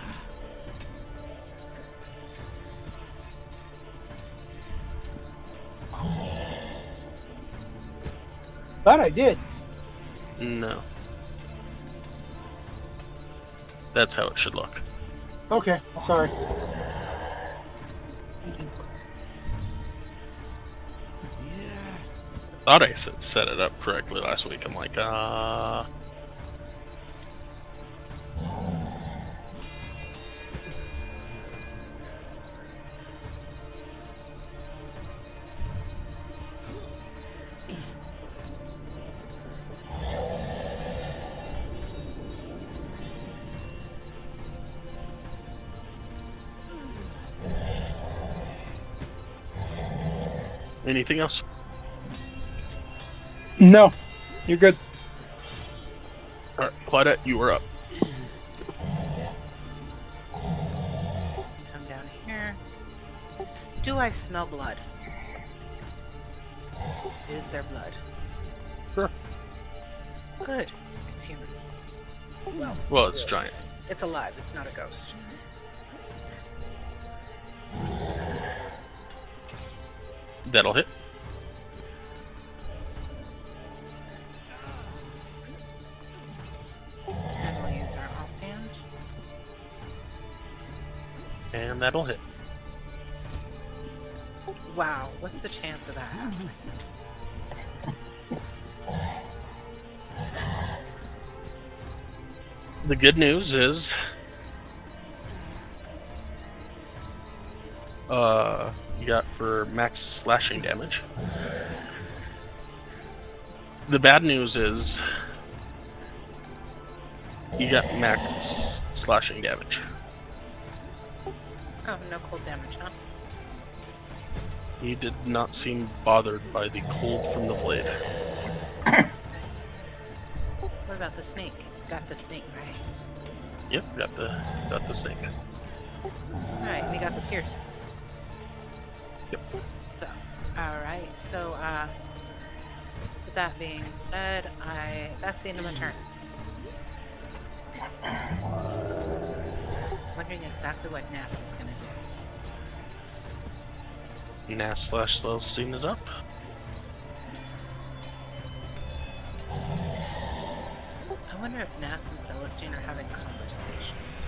Thought I did. No. That's how it should look. Okay, sorry. Thought I set it up correctly last week. I'm like, anything else? No, you're good. Alright, Claudette, you are up. Come down here. Do I smell blood? Is there blood? Sure. Good. It's human. Well, it's giant. It's alive. It's not a ghost. That'll hit. And we'll use our offhand. And that'll hit. Wow, what's the chance of that happening? The good news is, you got for max slashing damage. The bad news is, you got max slashing damage. Oh, no cold damage, huh? He did not seem bothered by the cold from the blade. What about the snake? Got the snake, right? Yep, got the snake. Alright, we got the piercing. Yep. So, alright, so, with that being said, that's the end of my turn. Wondering exactly what Nass is gonna do. Nass slash Celestine is up. I wonder if Nass and Celestine are having conversations.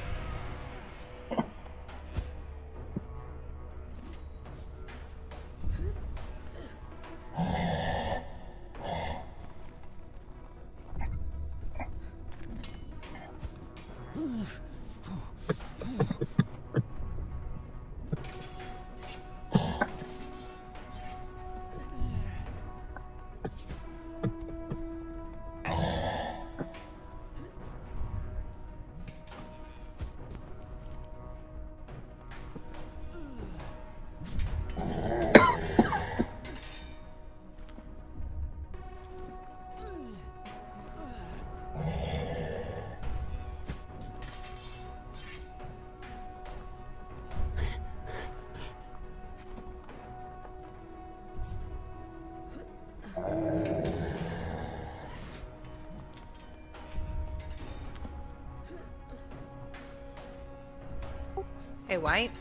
Hey, White.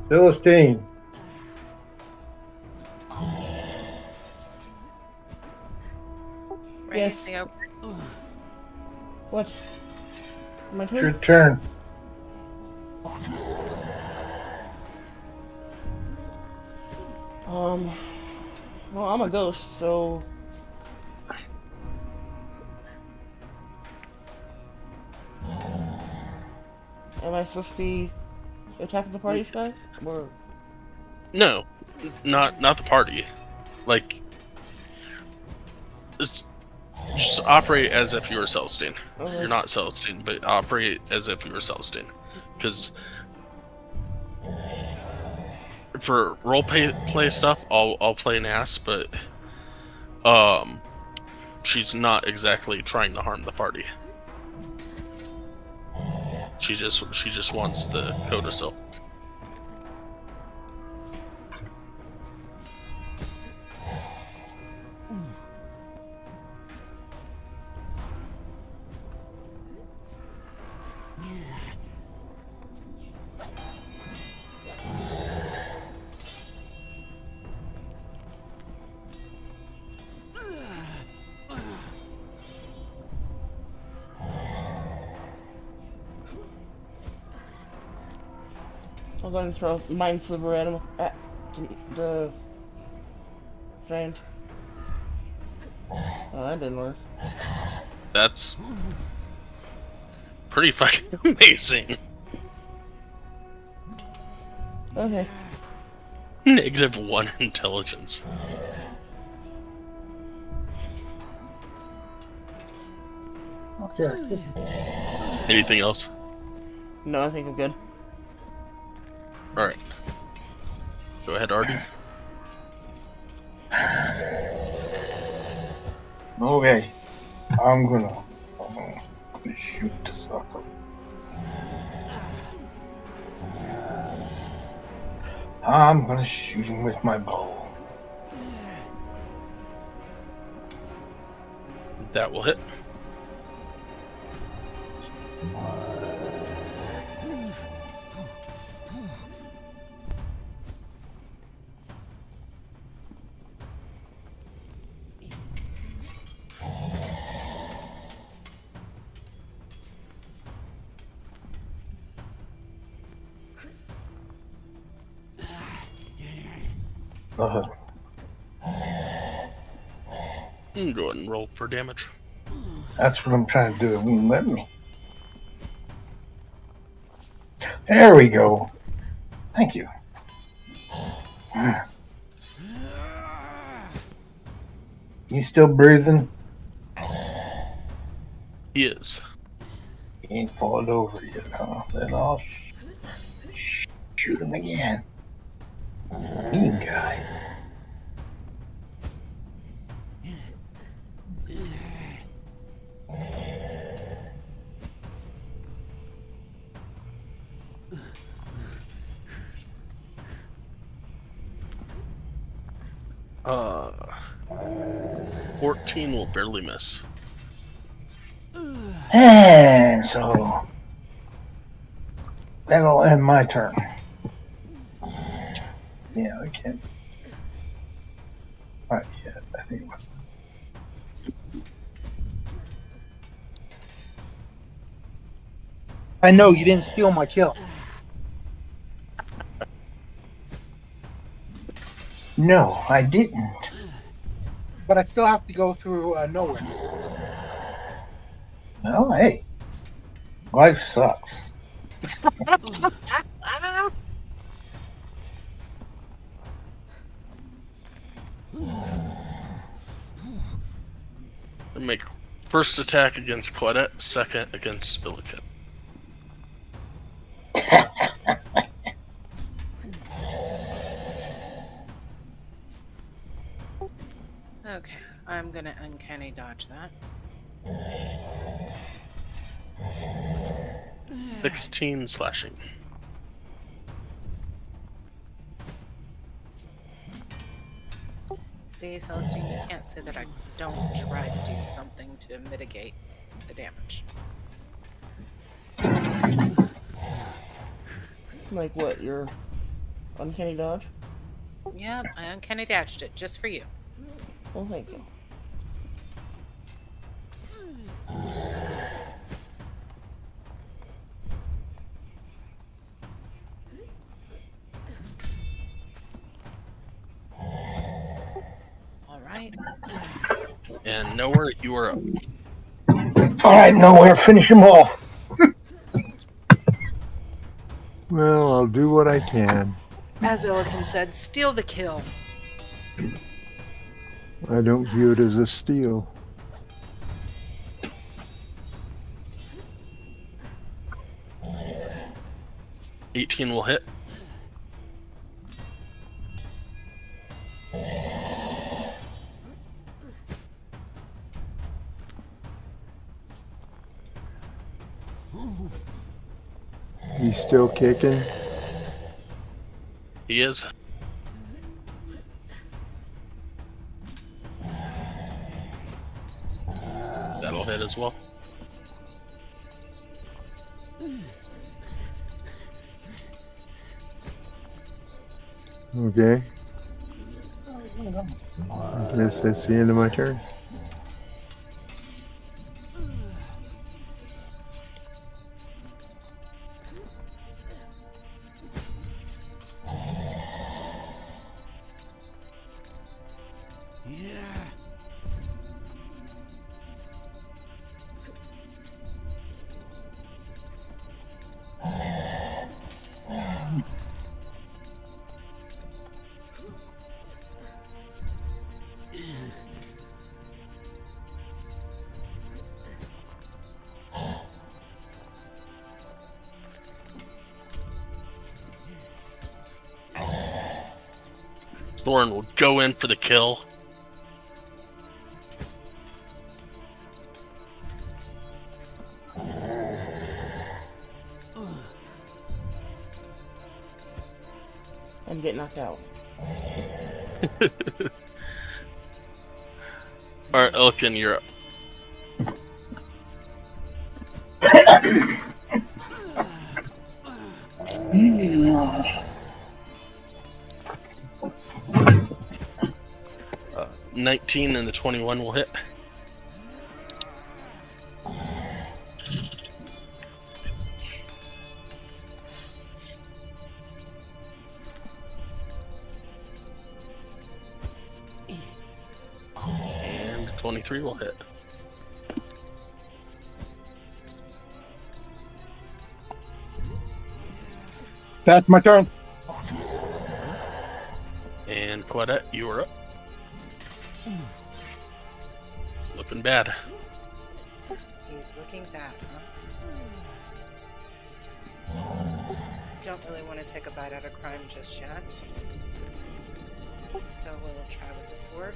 Celestine. Yes. Raising over. What? My It's your turn? turn. Well, I'm a ghost, so am I supposed to be attacking the party, Sky? Or No, not the party. Like, just operate as if you were Celestine. okay. You're not Celestine, but operate as if you were Celestine. Because for role play stuff, I'll play an ass, but she's not exactly trying to harm the party. She just wants the codicil. I'll go and throw Mind Sliver at him. At the giant. Oh, that didn't work. That's pretty fucking amazing. Okay. -1 intelligence. Okay. Anything else? No, I think I'm good. Alright. Go ahead, Arden. Okay. I'm gonna shoot the sucker. I'm gonna shoot him with my bow. That will hit. Go ahead. Go ahead and roll for damage. That's what I'm trying to do. It won't let me. There we go. Thank you. He's still breathing? He is. He ain't fallen over yet, huh? Then I'll shoot him again. Mean guy. Uh, 14 will barely miss. And so that'll end my turn. Yeah, I can't. Not yet, I think. I know you didn't steal my kill. No, I didn't. But I still have to go through nowhere. No, hey. Life sucks. Make first attack against Claudette, second against Billiken. Okay, I'm gonna uncanny dodge that. 16 slashing. See, Celestine, you can't say that I don't try to do something to mitigate the damage. Like what? Your uncanny dodge? Yeah, I uncanny dodged it just for you. Well, thank you. All right. And Nowhere, you are up. All right, Nowhere, finish him off. Well, I'll do what I can. As Illican said, steal the kill. I don't view it as a steal. $18 will hit. He's still kicking. He is. That'll hit as well. Okay. I guess that's the end of my turn. Thorn will go in for the kill. And get knocked out. Alright, Elkin, you're up. Uh, 19 and the 21 will hit. And 23 will hit. That's my turn. And Claudette, you are up. It's looking bad. He's looking bad, huh? Don't really want to take a bite out of crime just yet. So we'll try with the sword.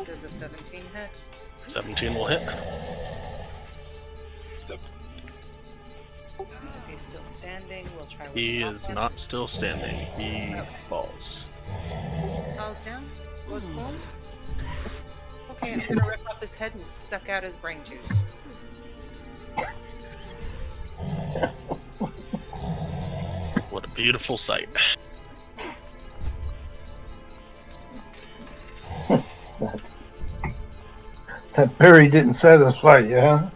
Does a 17 hit? 17 will hit. If he's still standing, we'll try with He the is offhand. not still standing. He falls. Falls down? Goes boom? Okay, I'm gonna rip off his head and suck out his brain juice. What a beautiful sight. That berry didn't satisfy you, huh?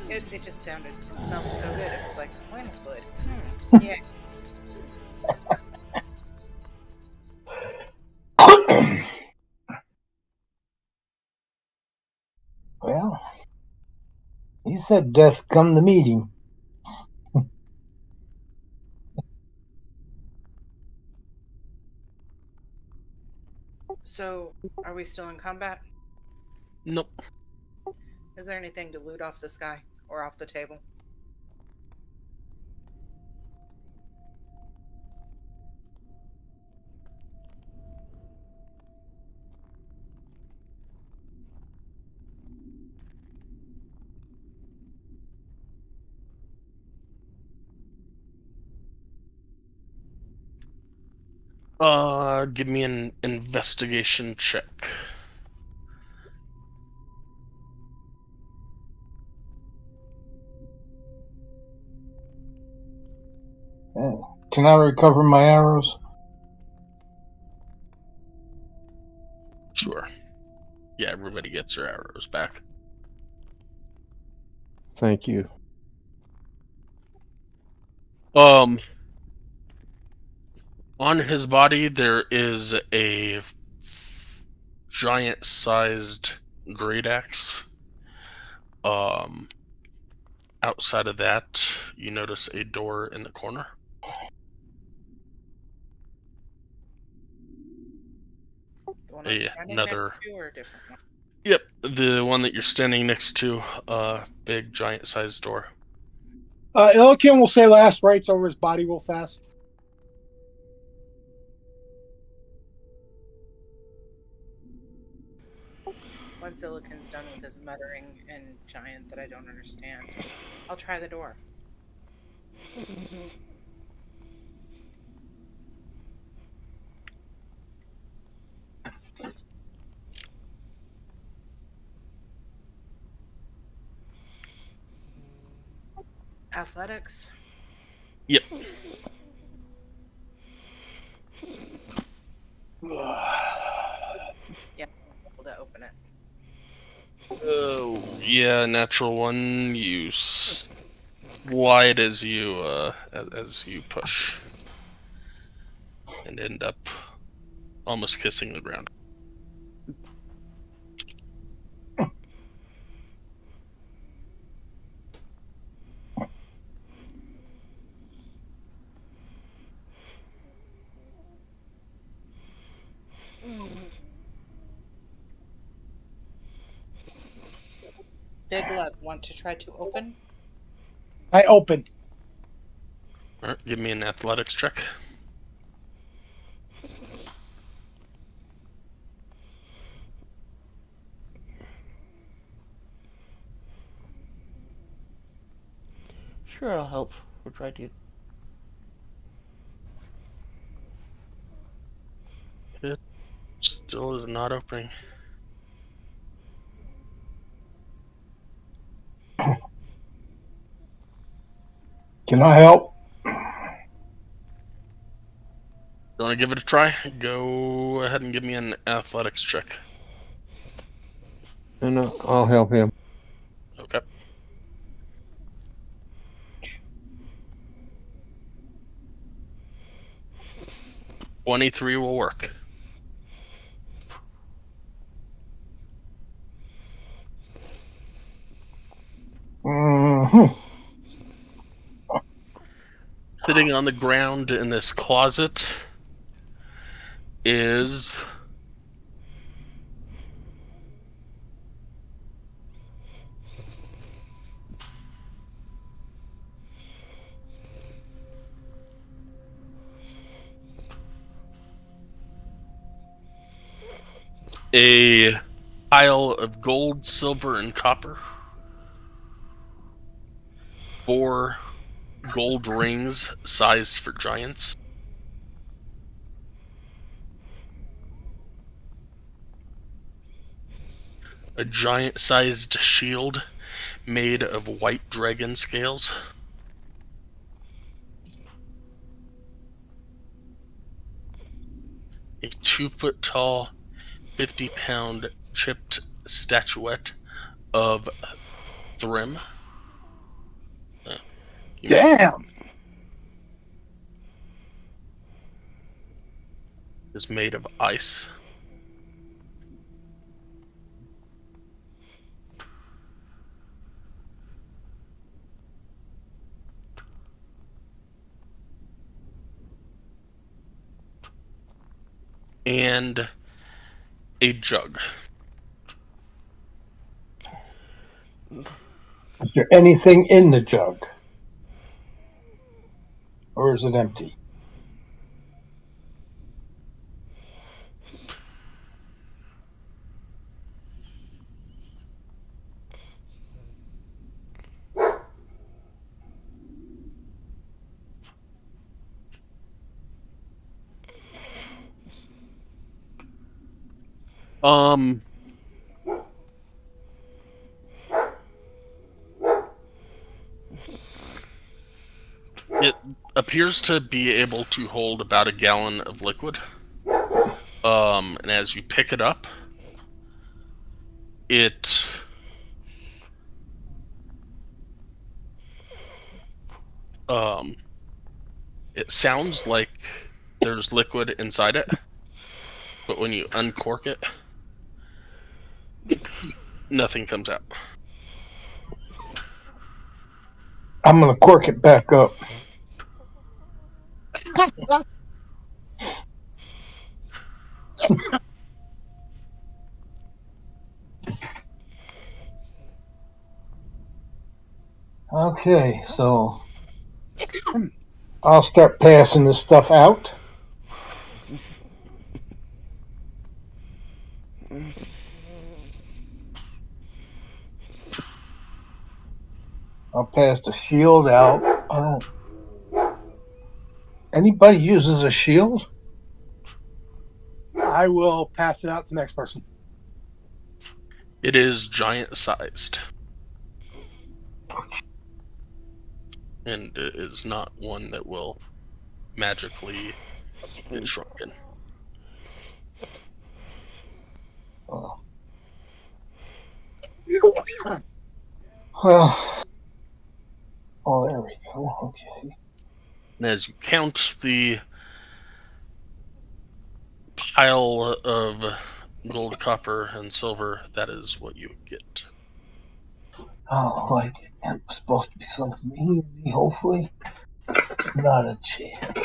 It just sounded, it smelled so good. It was like spinal fluid. Yeah. Well, he said death come to meet him. So, are we still in combat? Nope. Is there anything to loot off the sky or off the table? Give me an investigation check. Can I recover my arrows? Sure. Yeah, everybody gets their arrows back. Thank you. On his body there is a giant-sized great axe. Outside of that, you notice a door in the corner. The one I'm standing next Another. to, or a different one? Yep, the one that you're standing next to. Big, giant-sized door. Illikin will say last rites over his body real fast. Once Illikin's done with his muttering in giant that I don't understand, I'll try the door. Athletics. Yep. Yeah, able to open it. Oh, yeah, natural one. You slide as you push, and end up almost kissing the ground. Big Love, want to try to open? I open. All right, give me an athletics check. Sure, I'll help. We'll try to. It still is not opening. Can I help? You want to give it a try? Go ahead and give me an athletics check. And I'll help him. Okay. $23 will work. Mm-hmm. Sitting on the ground in this closet is a pile of gold, silver, and copper. 4 gold rings sized for giants. A giant-sized shield made of white dragon scales. A 2-foot-tall, 50-pound chipped statuette of Thrym. Damn. Is made of ice. And a jug. Is there anything in the jug? Or is it empty? It appears to be able to hold about a gallon of liquid. And as you pick it up, it sounds like there's liquid inside it, but when you uncork it, nothing comes out. I'm gonna cork it back up. Okay, so I'll start passing this stuff out. I'll pass the shield out. Anybody uses a shield? I will pass it out to the next person. It is giant-sized. And it is not one that will magically get shrunken. Oh. Well, oh, there we go. Okay. And as you count the pile of gold, copper, and silver, that is what you get. Oh, like it's supposed to be something easy, hopefully. Not a chance.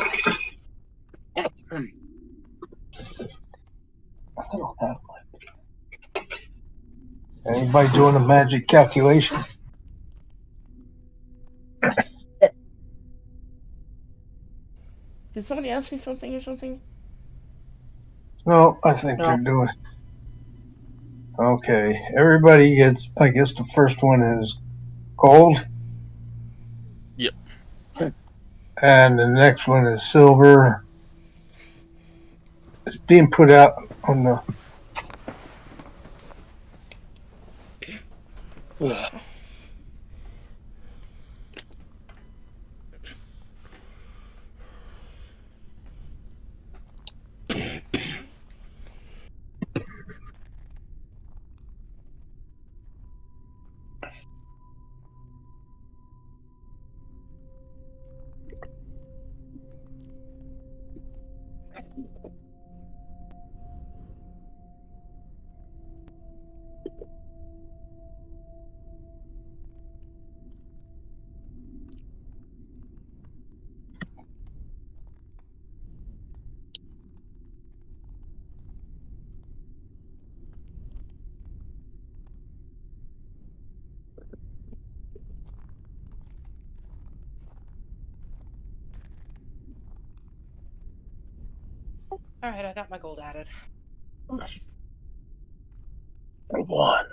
I don't have my. Anybody doing a magic calculation? Did somebody ask me something or something? No, I think No. they're doing. Okay, everybody gets. I guess the first one is gold. Yep. And the next one is silver. It's being put out on the. All right, I got my gold added. One.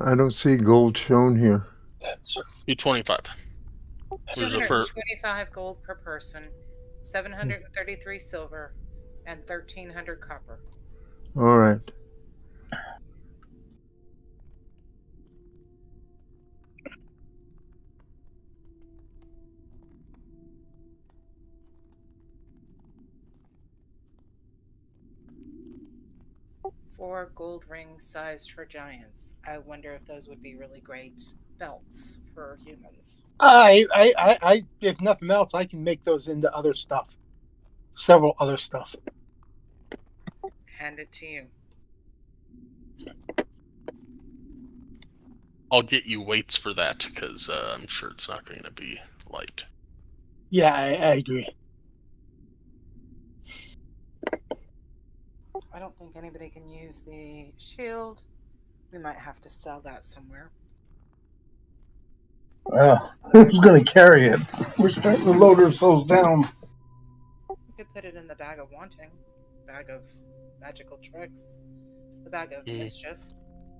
I don't see gold shown here. Be 25. There's a 225 gold per person, 733 silver, and 1,300 copper. All right. Four gold rings sized for giants. I wonder if those would be really great belts for humans. I, if nothing else, I can make those into other stuff. Several other stuff. Hand it to you. I'll get you weights for that, because I'm sure it's not going to be light. Yeah, I agree. I don't think anybody can use the shield. We might have to sell that somewhere. Who's going to carry it? We're starting to load ourselves down. We could put it in the bag of wanting, bag of magical tricks, the bag of mischief.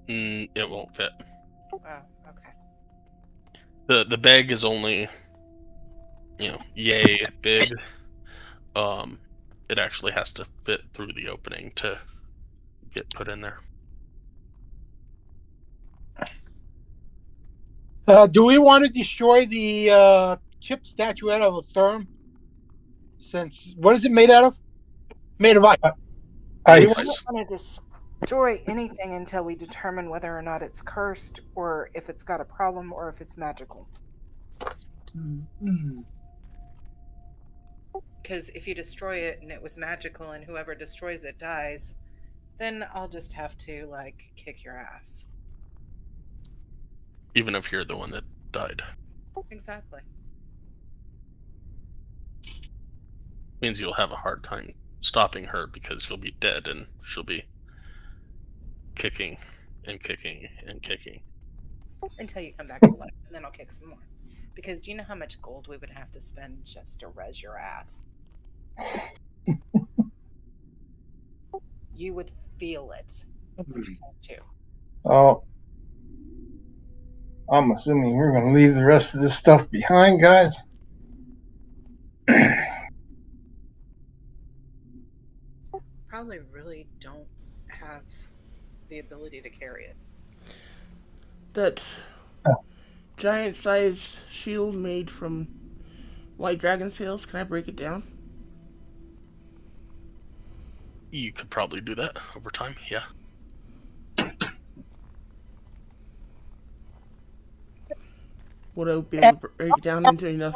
It won't fit. Oh, okay. The bag is only, yay big. it actually has to fit through the opening to get put in there. Do we want to destroy the chip statuette of a therm? Since what is it made out of? Made of ice. We Ice. don't want to destroy anything until we determine whether or not it's cursed, or if it's got a problem, or if it's magical. Mm-hmm. Because if you destroy it and it was magical and whoever destroys it dies, then I'll just have to, like, kick your ass. Even if you're the one that died. Exactly. Means you'll have a hard time stopping her because you'll be dead and she'll be kicking and kicking and kicking. Until you come back to life, and then I'll kick some more. Because do you know how much gold we would have to spend just to res your ass? You would feel it. Too. Oh, I'm assuming we're going to leave the rest of this stuff behind, guys. Probably really don't have the ability to carry it. That giant-sized shield made from white dragon scales. Can I break it down? You could probably do that over time, yeah. Would I be able to break it down into enough?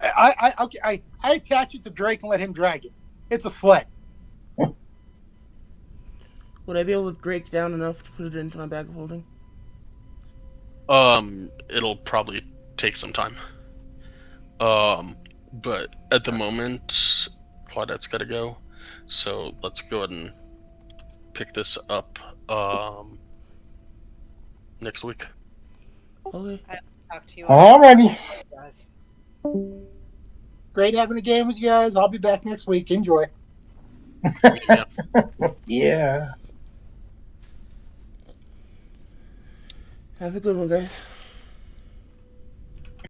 I attach it to Drake and let him drag it. It's a sled. Would I be able to break down enough to put it into my bag of holding? It'll probably take some time. But at the moment, Claudette's got to go, so let's go ahead and pick this up next week. Okay. I will talk to you. Alrighty. Guys. Great having a game with you guys. I'll be back next week. Enjoy. Yeah. Yeah. Have a good one, guys.